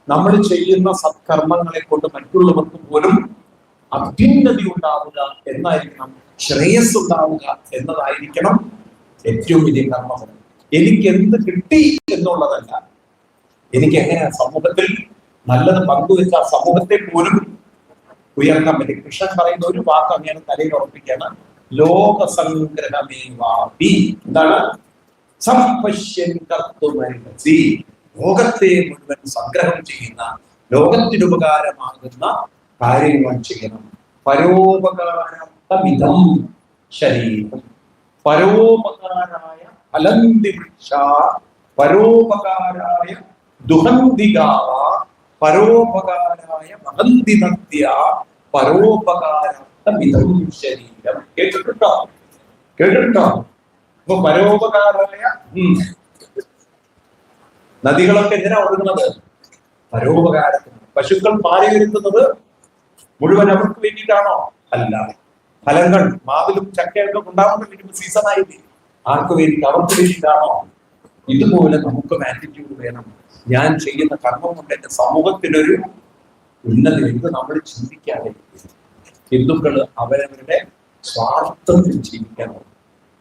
നമ്മൾ ചെയ്യുന്ന സത്കർമ്മങ്ങളെ കൊണ്ട് മറ്റുള്ളവർക്ക് പോലും അഭ്യുന്നതി ഉണ്ടാവുക എന്നായിരിക്കണം, ശ്രേയസ് ഉണ്ടാവുക എന്നതായിരിക്കണം ഏറ്റവും വലിയ കർമ്മഫലം. എനിക്ക് എന്ത് കിട്ടി എന്നുള്ളതല്ല, എനിക്ക് എങ്ങനെ സമൂഹത്തിൽ നല്ലത് പങ്കുവെച്ച സമൂഹത്തെ പോലും ഉയർത്താൻ പറ്റും. കൃഷ്ണൻ പറയുന്ന ഒരു വാക്ക് അങ്ങനെ തലയിൽ ഉറപ്പിക്കാണ്, ലോകസംഗ്രഹമേവാപി. എന്താണ്? സംപശ്യൻ കർത്തുമർഹസി. ലോകത്തെ മുഴുവൻ സംഗ്രഹം ചെയ്യുന്ന, ലോകത്തിനുപകാരമാകുന്ന കാര്യങ്ങൾ ചെയ്യണം. പരോപകാരാർത്ഥമിതം ശരീരം. പരോപകാരായ ഫലന്തി വൃക്ഷ, പരോപകാരായ ദുഹന്തികാവ, പരോപകാരായ വഹന്തി നദ്യ, പരോപകാരാർത്ഥമിതം ശരീരം. കേട്ടിട്ടുണ്ടോ? അപ്പൊ പരോപകാരായ നദികളൊക്കെ എന്തിനാ ഒഴുകുന്നത്? പരോപകാരത്തിന്. പശുക്കൾ പാല് വരുത്തുന്നത് മുഴുവൻ അവർക്ക് വേണ്ടിയിട്ടാണോ? അല്ല. ഫലങ്ങൾ മാവിലും ചക്കയൊക്കെ ഉണ്ടാകുന്ന സീസണായില്ലേ? ആർക്ക് വേണ്ടി? അവർക്ക് വേണ്ടിയിട്ടാണോ? ഇതുപോലെ നമുക്കും ആറ്റിറ്റ്യൂഡ് വേണം. ഞാൻ ചെയ്യുന്ന കർമ്മം കൊണ്ട് എന്റെ സമൂഹത്തിനൊരു ഉന്നതി. ഇത് നമ്മൾ ചിന്തിക്കാതെ ഹിന്ദുക്കൾ അവരവരുടെ സ്വാർത്ഥത്തിൽ ജീവിക്കാൻ തുടങ്ങി.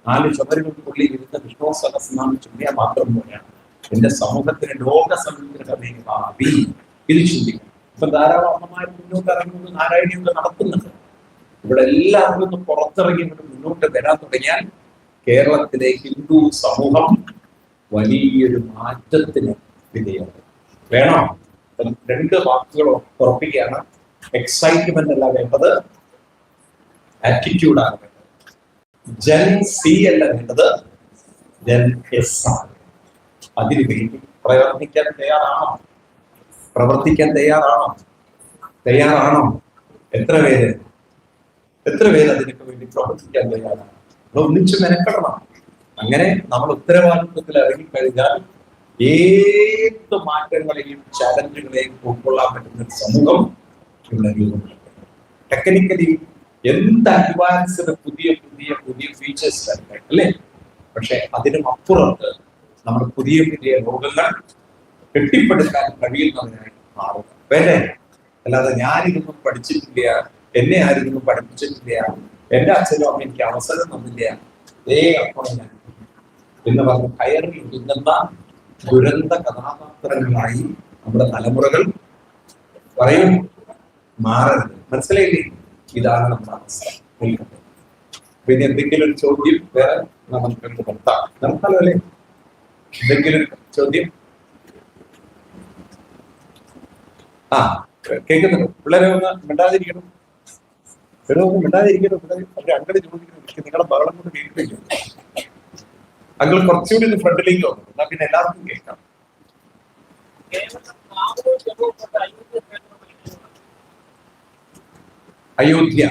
4 ചുമരുകൾക്കുള്ളിൽ ഇരുന്ന വിഷ്ണു സഹസ്രനാമം ചൊല്ലിയാൽ മാത്രം പോലെയാണ് എന്റെ സമൂഹത്തിന് ലോക സമൂഹത്തിന് ഭാവി. ഇത് ചിന്തിക്കണം. ഇപ്പൊ ധാരാളം അമ്മമാർ മുന്നോട്ട് ഇറങ്ങുന്നത് നാരായണിയൊക്കെ നടത്തുന്നുണ്ട്. ഇവിടെ എല്ലാവരും ഒന്ന് പുറത്തിറങ്ങി മുന്നോട്ട് വരാൻ തുടങ്ങിയാൽ കേരളത്തിലെ ഹിന്ദു സമൂഹം വലിയൊരു മാറ്റത്തിന് വിധേയമാണ്. വേണം. 2 വാക്കുകൾ ഉറപ്പിക്കുകയാണ്. എക്സൈറ്റ്മെന്റ് അല്ല വേണ്ടത്, ആറ്റിറ്റ്യൂഡാണ് വേണ്ടത്. ജൻ സി അല്ല വേണ്ടത്, ജൻ എസ് ആണ്. അതിനുവേണ്ടി പ്രവർത്തിക്കാൻ തയ്യാറാണോ? തയ്യാറാണോ? എത്ര പേര് അതിനൊക്കെ വേണ്ടി പ്രവർത്തിക്കാൻ തയ്യാറാണ്? നമ്മൾ ഒന്നിച്ച് മെനക്കെടണം. അങ്ങനെ നമ്മൾ ഉത്തരവാദിത്വത്തിൽ ഇറങ്ങിക്കഴിഞ്ഞാൽ ഏത് മാറ്റങ്ങളെയും ചാലഞ്ചുകളെയും ഉൾക്കൊള്ളാൻ പറ്റുന്ന സമൂഹം ഇവിടെ രൂപപ്പെടുത്തും. ടെക്നിക്കലി എന്ത് അഡ്വാൻസ്ഡ് പുതിയ ഫീച്ചേഴ്സ് അല്ലേ? പക്ഷെ അതിനും അപ്പുറത്ത് നമ്മൾ പുതിയ ലോകങ്ങൾ കെട്ടിപ്പടുക്കാൻ കഴിയുന്നതിനായി മാറുക വേണ്ടേ? അല്ലാതെ ഞാനിതൊന്നും പഠിച്ചിട്ടില്ല, എന്നെ ആരിതൊന്നും പഠിപ്പിച്ചിട്ടില്ല, എന്റെ അച്ഛനും അമ്മ എനിക്ക് അവസരം തന്നില്ല, അപ്പോൾ ഞാൻ എന്ന് പറഞ്ഞ് കയറി ഇടുന്ന ദുരന്ത കഥാപാത്രങ്ങളായി നമ്മുടെ തലമുറകൾ പറയും മാറരുത്. മനസ്സിലായില്ലേ? ഇതാണ് നമ്മുടെ അവസ്ഥ. പിന്നെ എന്തെങ്കിലും ഒരു ചോദ്യം വേറെ നമുക്ക് നിർത്താലോ അല്ലേ? എന്തെങ്കിലും ചോദ്യം? കേൾക്കുന്നുണ്ട്. പിള്ളേരെ ഒന്ന് മിണ്ടാതിരിക്കണം. അങ്കിള് ചോദിക്കുന്നു, നിങ്ങളെ ബഹളം കൊണ്ട് കേൾക്കില്ല. അങ്കിൾ കുറച്ചുകൂടി ഒന്ന് ഫ്രണ്ടിലേക്ക് വന്നു, എന്നാ പിന്നെ എല്ലാവർക്കും കേൾക്കാം. അയോധ്യ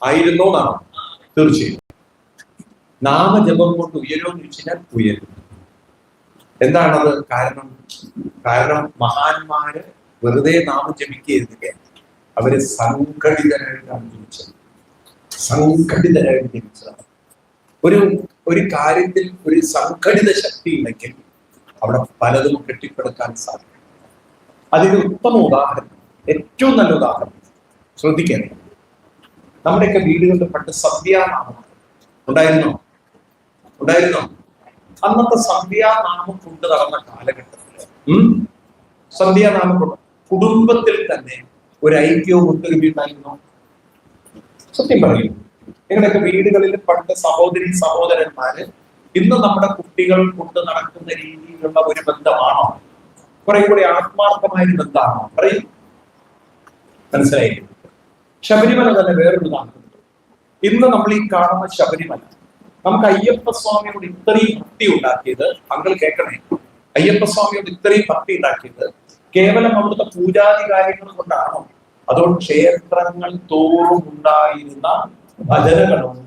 ആയിരുന്നോന്നാണോ? തീർച്ചയായും. നാമജപം കൊണ്ട് ഉയരുമെന്ന് ചോദിച്ചാൽ ഉയരും. എന്താണത്? കാരണം മഹാന്മാര് വെറുതെ നാമം ജപിക്കുകയായിരുന്നില്ല. അവര് സംഘടിതരായിട്ടാണ് ജപിച്ചതാണ്. ഒരു കാര്യത്തിൽ ഒരു സംഘടിത ശക്തി ഉണ്ടെങ്കിൽ അവിടെ പലതും കെട്ടിപ്പടുക്കാൻ സാധിക്കും. അതിന് ഉത്തമ ഉദാഹരണം, ഏറ്റവും നല്ല ഉദാഹരണം ശ്രദ്ധിക്കാൻ, നമ്മുടെയൊക്കെ വീടുകളിൽ പണ്ട് സന്ധ്യാനാമം ഉണ്ടായിരുന്നോ? അന്നത്തെ സന്ധ്യാനാമം കൊണ്ട് നടന്ന കാലഘട്ടത്തിൽ സന്ധ്യാനാമം കൊണ്ട് കുടുംബത്തിൽ തന്നെ ഒരു ഐക്യവും ഒത്തൊരുമയുണ്ടായിരുന്നോ? സത്യം പറയുന്നു. നിങ്ങളുടെയൊക്കെ വീടുകളിൽ പണ്ട് സഹോദരന്മാര് ഇന്ന് നമ്മുടെ കുട്ടികൾ കൊണ്ട് നടക്കുന്ന രീതിയിലുള്ള ഒരു ബന്ധമാണോ? കുറെ കൂടി ആത്മാർത്ഥമായ ഒരു ബന്ധമാണോ? പറയും. മനസ്സിലായി? ശബരിമല തന്നെ വേറൊരു ഉദാഹരണം. ഇന്ന് നമ്മൾ ഈ കാണുന്ന ശബരിമല, നമുക്ക് അയ്യപ്പസ്വാമിയോട് ഇത്രയും ഭക്തി ഉണ്ടാക്കിയത്, അങ്കിൾ കേൾക്കണേ, അയ്യപ്പസ്വാമിയോട് ഇത്രയും ഭക്തി ഉണ്ടാക്കിയത് കേവലം അവിടുത്തെ പൂജാതി കാര്യങ്ങൾ കൊണ്ടാണോ? അതോ ക്ഷേത്രങ്ങൾ തോറും ഉണ്ടായിരുന്ന ഭജനകളും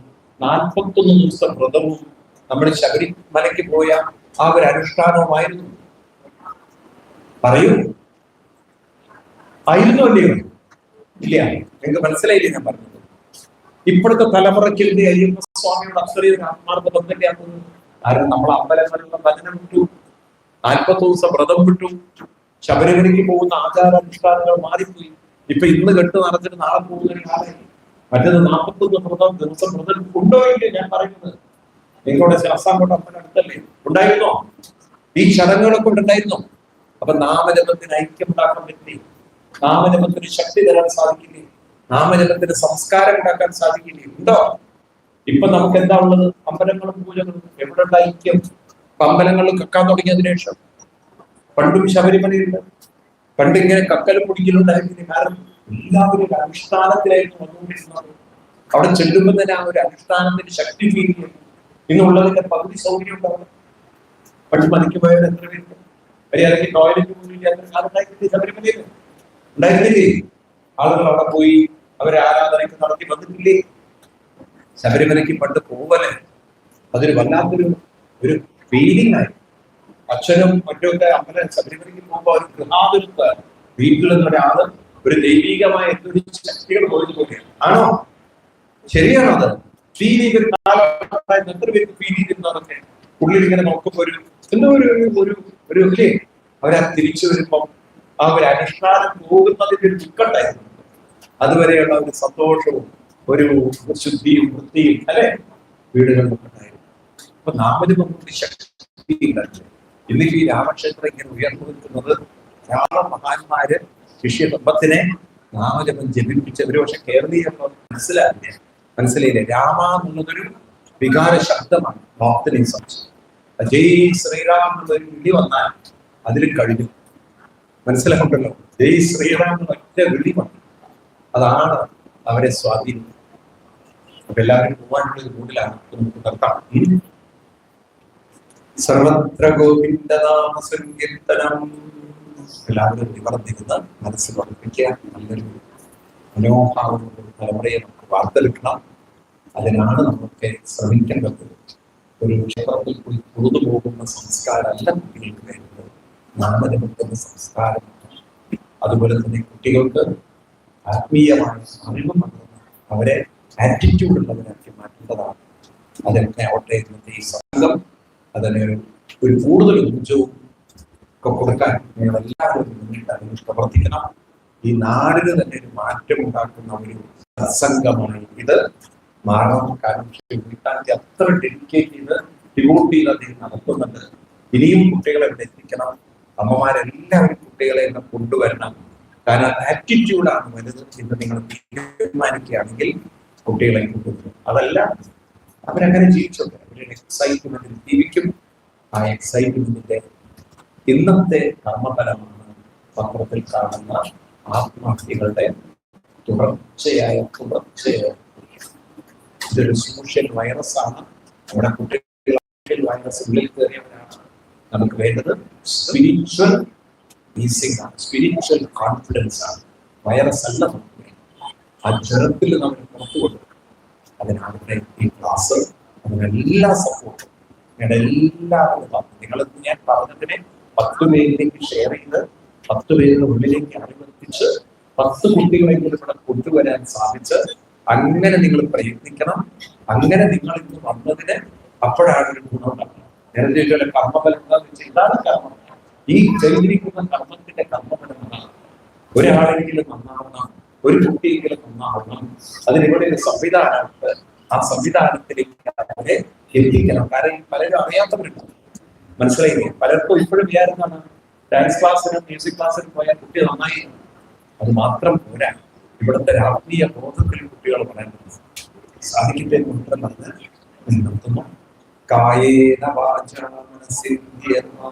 41 ദിവസം വ്രതവും നമ്മൾ ശബരിമലയ്ക്ക് പോയ ആ ഒരു അനുഷ്ഠാനവുമായിരുന്നു? പറയൂ. ആയിരുന്നു അല്ലയോ? ഇല്ല. നിങ്ങൾക്ക് മനസ്സിലായില്ലേ ഞാൻ പറഞ്ഞത്? ഇപ്പോഴത്തെ തലമുറയ്ക്ക് വേണ്ടി അയ്യപ്പസ്വാമിയോട് അത്രയും ആത്മാർത്ഥ ബന്ധമില്ലാത്തത്. കാരണം നമ്മൾ അമ്പലങ്ങളിലുള്ള ഭജനം വിട്ടു, 40 ദിവസം വ്രതം വിട്ടു, ശബരിമലയ്ക്ക് പോകുന്ന ആചാരാനുഷ്ഠാനങ്ങൾ മാറിപ്പോയി. ഇപ്പൊ ഇന്ന് കെട്ട് നടന്നിട്ട് നാളെ പോകുന്ന കാലമായി. മറ്റേത് 41 ദിവസം വ്രതം കൊണ്ടുപോയില്ലേ? ഞാൻ പറയുന്നത് നിങ്ങളുടെ ശാസ്താംകോട്ട അമ്പലം അടുത്തല്ലേ? ഉണ്ടായിരുന്നോ? ഈ ചടങ്ങുകളൊക്കെ ഉണ്ടായിരുന്നോ? അപ്പൊ നാമജപത്തിന് ഐക്യം ഉണ്ടാക്കാൻ പറ്റില്ലേ? നാമജപത്തിന് ശക്തി തരാൻ സാധിക്കില്ലേ? നാമജപത്തിന് സംസ്കാരം ഉണ്ടാക്കാൻ സാധിക്കില്ലേ? ഉണ്ടോ? ഇപ്പൊ നമുക്ക് എന്താ ഉള്ളത്? അമ്പലങ്ങളും പൂജകളും. എവിടെ ഉള്ള ഐക്യം? അമ്പലങ്ങളിൽ കക്കാൻ തുടങ്ങിയതിനു ശേഷം. പണ്ടും ശബരിമലയുണ്ട്. പണ്ട് ഇങ്ങനെ കക്കലും പൊടിക്കലുണ്ടായിരുന്നില്ല. കാരണം എല്ലാവരും അനുഷ്ഠാനത്തിലായിരുന്നു വന്നുകൊണ്ടിരുന്നത്. അവിടെ ചെല്ലുമ്പോൾ തന്നെ ആ ഒരു അനുഷ്ഠാനത്തിന് ശക്തി ഫീൽ ചെയ്യുന്നു. ഇന്നുള്ളതിന്റെ പകുതി സൗകര്യം ഉണ്ടാവും. പണ്ട് മതിക്ക് പോയാൽ എത്ര പേരുണ്ട്? അല്ലെങ്കിൽ ടോയ്ലറ്റ് പോലും ഇല്ലാത്ത കാലത്തായിട്ട് ശബരിമലയിൽ ഉണ്ടായിരുന്നില്ലേ? ആളുകൾ അവിടെ പോയി അവരെ ആരാധനയ്ക്ക് നടത്തി വന്നിട്ടില്ലേ? ശബരിമലയ്ക്ക് പണ്ട് പോവല്ലേ, അതൊരു വല്ലാത്തൊരു ഫീലിംഗ് ആയി. അച്ഛനും മറ്റൊക്കെ അമ്പലം ശബരിമലയ്ക്ക് പോകുമ്പോൾ ഒരു ഗൃഹാതുരത്ത് വീട്ടിൽ നിന്നൊരാള് ഒരു ദൈവികമായ എന്തൊരു ശക്തികൾ പോയത് പോലെയാണ്. ആണോ? ശരിയാണത്. ഫീൽ ചെയ്തൊരു കാലഘട്ടം എത്ര പേർക്ക് ഫീൽ ചെയ്തിരുന്നതൊക്കെ ഉള്ളിൽ ഇങ്ങനെ നോക്കുമ്പോ ഒരു എന്തോ ഒരു ഇല്ലേ, അവരാ തിരിച്ചു വരുമ്പം ആ ഒരു അനുഷ്ഠാനം പോകുന്നതിന്റെ ഒരു ദുഃഖമുണ്ടായിരുന്നു. അതുവരെയുള്ള ഒരു സന്തോഷവും ഒരു ശുദ്ധിയും വൃത്തിയും അല്ലെ വീടുകളിലൊക്കെ ഉണ്ടായിരുന്നു. അപ്പൊ നാമജപം കൊണ്ട് ശക്തിയില്ല. ഇന്നിപ്പോ ഈ രാമക്ഷേത്രം ഇങ്ങനെ ഉയർന്നു നിൽക്കുന്നത് ധാരാളം മഹാന്മാര് ശിഷ്യസമ്പത്തിനെ നാമജപം ജപിപ്പിച്ചവര്. പക്ഷെ കേരളീയ മനസ്സിലായില്ലേ? രാമ എന്നുള്ളതൊരു വികാര ശബ്ദമാണ് ഭക്തനെ സംബന്ധിച്ച്. ജയ് ശ്രീറാം എന്നുള്ളൊരു വിളി വന്നാൽ അതിൽ കഴിഞ്ഞു. മനസ്സിലാക്കണ്ടല്ലോ, ജയ് ശ്രീറാം എന്ന ഒറ്റ വിളി വന്നു, അതാണ് അവരെ സ്വാധീനം. അപ്പൊ എല്ലാവരും പോവാനുള്ള മൂടിലാണ് നമുക്ക് നിർത്താം. സർവത്ര ഗോവിന്ദനാമ സങ്കീർത്തനം. എല്ലാവരും നിവർന്നിരുന്ന് മനസ്സ് വർദ്ധിക്കുക. നല്ലൊരു മനോഭാവം തലമുറയെ നമുക്ക് വാർത്തെടുക്കണം. അതിനാണ് നമുക്ക് ശ്രമിക്കേണ്ടത്. ഒരു ക്ഷേത്രത്തിൽ പോയി തൊഴുതു പോകുന്ന സംസ്കാരമല്ല കുട്ടികൾക്ക് വേണ്ടത്, നാമജപത്തിന്റെ സംസ്കാരം. അതുപോലെ തന്നെ കുട്ടികൾക്ക് ആത്മീയമായ അറിവ് അവരെ ആറ്റിറ്റ്യൂഡ് ഉള്ളവരാക്കി മാറ്റേണ്ടതാണ്. അതൊക്കെ ആവട്ടെ ഇന്നത്തെ ഈ സംഘം അതിന് ഒരു കൂടുതൽ ഊർജവും ഒക്കെ കൊടുക്കാൻ നിങ്ങൾ എല്ലാവരും മുന്നിട്ട് അതിന് പ്രവർത്തിക്കണം. ഈ നാടിന് തന്നെ ഒരു മാറ്റം ഉണ്ടാക്കുന്ന ഒരു സത്സംഗമായി ഇത് മാറണം. കാരണം അത്ര ഡെഡിക്കേറ്റ് ചെയ്ത് ഡിവോട്ട് ചെയ്ത് അദ്ദേഹം നടത്തുന്നുണ്ട്. ഇനിയും കുട്ടികളെ ഇവിടെ എത്തിക്കണം. അമ്മമാരെല്ലാവരും കുട്ടികളെ ഇവിടെ കൊണ്ടുവരണം. കാരണം ആറ്റിറ്റ്യൂഡാണ് വലുത് എന്ന് നിങ്ങൾ തീരുമാനിക്കുകയാണെങ്കിൽ കുട്ടികളെ കൊണ്ടുവരും. അതല്ല അവരങ്ങനെ ജീവിച്ചോട്ടെ, അവരുടെ എക്സൈറ്റ്മെന്റിൽ ജീവിക്കും. ആ എക്സൈറ്റ്മെന്റിന്റെ ഇന്നത്തെ കർമ്മഫലമാണ് പത്രത്തിൽ കാണുന്ന ആത്മഹത്യകളുടെ തുടർച്ചയായ ഇതൊരു സോഷ്യൽ വൈറസ് ആണ്. നമ്മുടെ കുട്ടികൾ വൈറസ് ഉള്ളിൽ കയറിയവരാണ്. നമുക്ക് വേണ്ടത് സ്പിരിച്വൽ ഈസിംഗ് ആണ്, സ്പിരിച്വൽ കോൺഫിഡൻസ് ആണ്. വൈറസ് അല്ല നമുക്ക് വേണ്ടത്. ആ ജ്വരത്തിൽ നമ്മൾ പുറത്തു കൊടുക്കും. അതിനാണ് ഈ ക്ലാസ്, അതിനെല്ലാ സപ്പോർട്ടും നിങ്ങളുടെ എല്ലാവരും. നിങ്ങൾ ഞാൻ പറഞ്ഞതിനെ 10 പേരിലേക്ക് ഷെയർ ചെയ്ത് 10 പേരുടെ ഉള്ളിലേക്ക് അനുവർത്തിച്ച് 10 കുട്ടികളെങ്കിലും ഇവിടെ കൊണ്ടുവരാൻ സാധിച്ച് അങ്ങനെ നിങ്ങൾ പ്രയത്നിക്കണം. അങ്ങനെ നിങ്ങൾ ഇന്ന് വന്നതിന് അപ്പോഴാണ് ഒരു ഗുണമുണ്ടാകുന്നത്. നേരത്തെ ചോദിച്ചാൽ കർമ്മഫലം എന്താണെന്ന് വെച്ചാൽ ഇതാണ് കർമ്മം. ഈ ചെയ്തിരിക്കുന്ന കർമ്മത്തിന്റെ കർമ്മഫലമാണ് ഒരാളെങ്കിലും നന്നാവണം, ഒരു കുട്ടിയെങ്കിലും നന്നാവണം. അതിനിവിടെ ഒരു സംവിധാനമുണ്ട്. ആ സംവിധാനത്തിലേക്ക് അവരെ എത്തിക്കണം. കാരണം പലരും അറിയാത്തവരുണ്ട്. മനസ്സിലായില്ലേ? പലർക്കും ഇപ്പോഴും വിചാരമാണ് ഡാൻസ് ക്ലാസ്സിനും മ്യൂസിക് ക്ലാസ്സിനും പോയാൽ കുട്ടി നന്നായി. അത് മാത്രം പോരാ, ഇവിടുത്തെ രാഷ്ട്രീയ ബോധത്തിൽ കുട്ടികൾ പറയാൻ സാധിക്കട്ടെ മാത്രം പറഞ്ഞ് നിർത്തുന്നു. കായേന വാചാ മനസ്സിന്യേർന്ന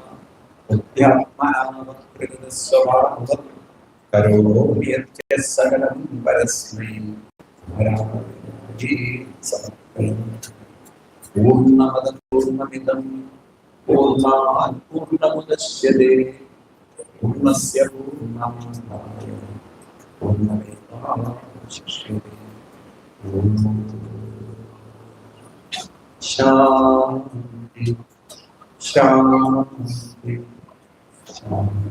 സ്വഭാവം കരോമി സകലം പരസ്മൈ പൂർണ്ണമദം പൂർണ്ണമിദം പൂർണ്ണാത് പൂർണ്ണമുദച്യതേ പൂർണ്ണസ്യ പൂർണ്ണമാദായ പൂർണ്ണമേവാവശിഷ്യതേ. ശാന്തി ശാന്തി ശാന്തി.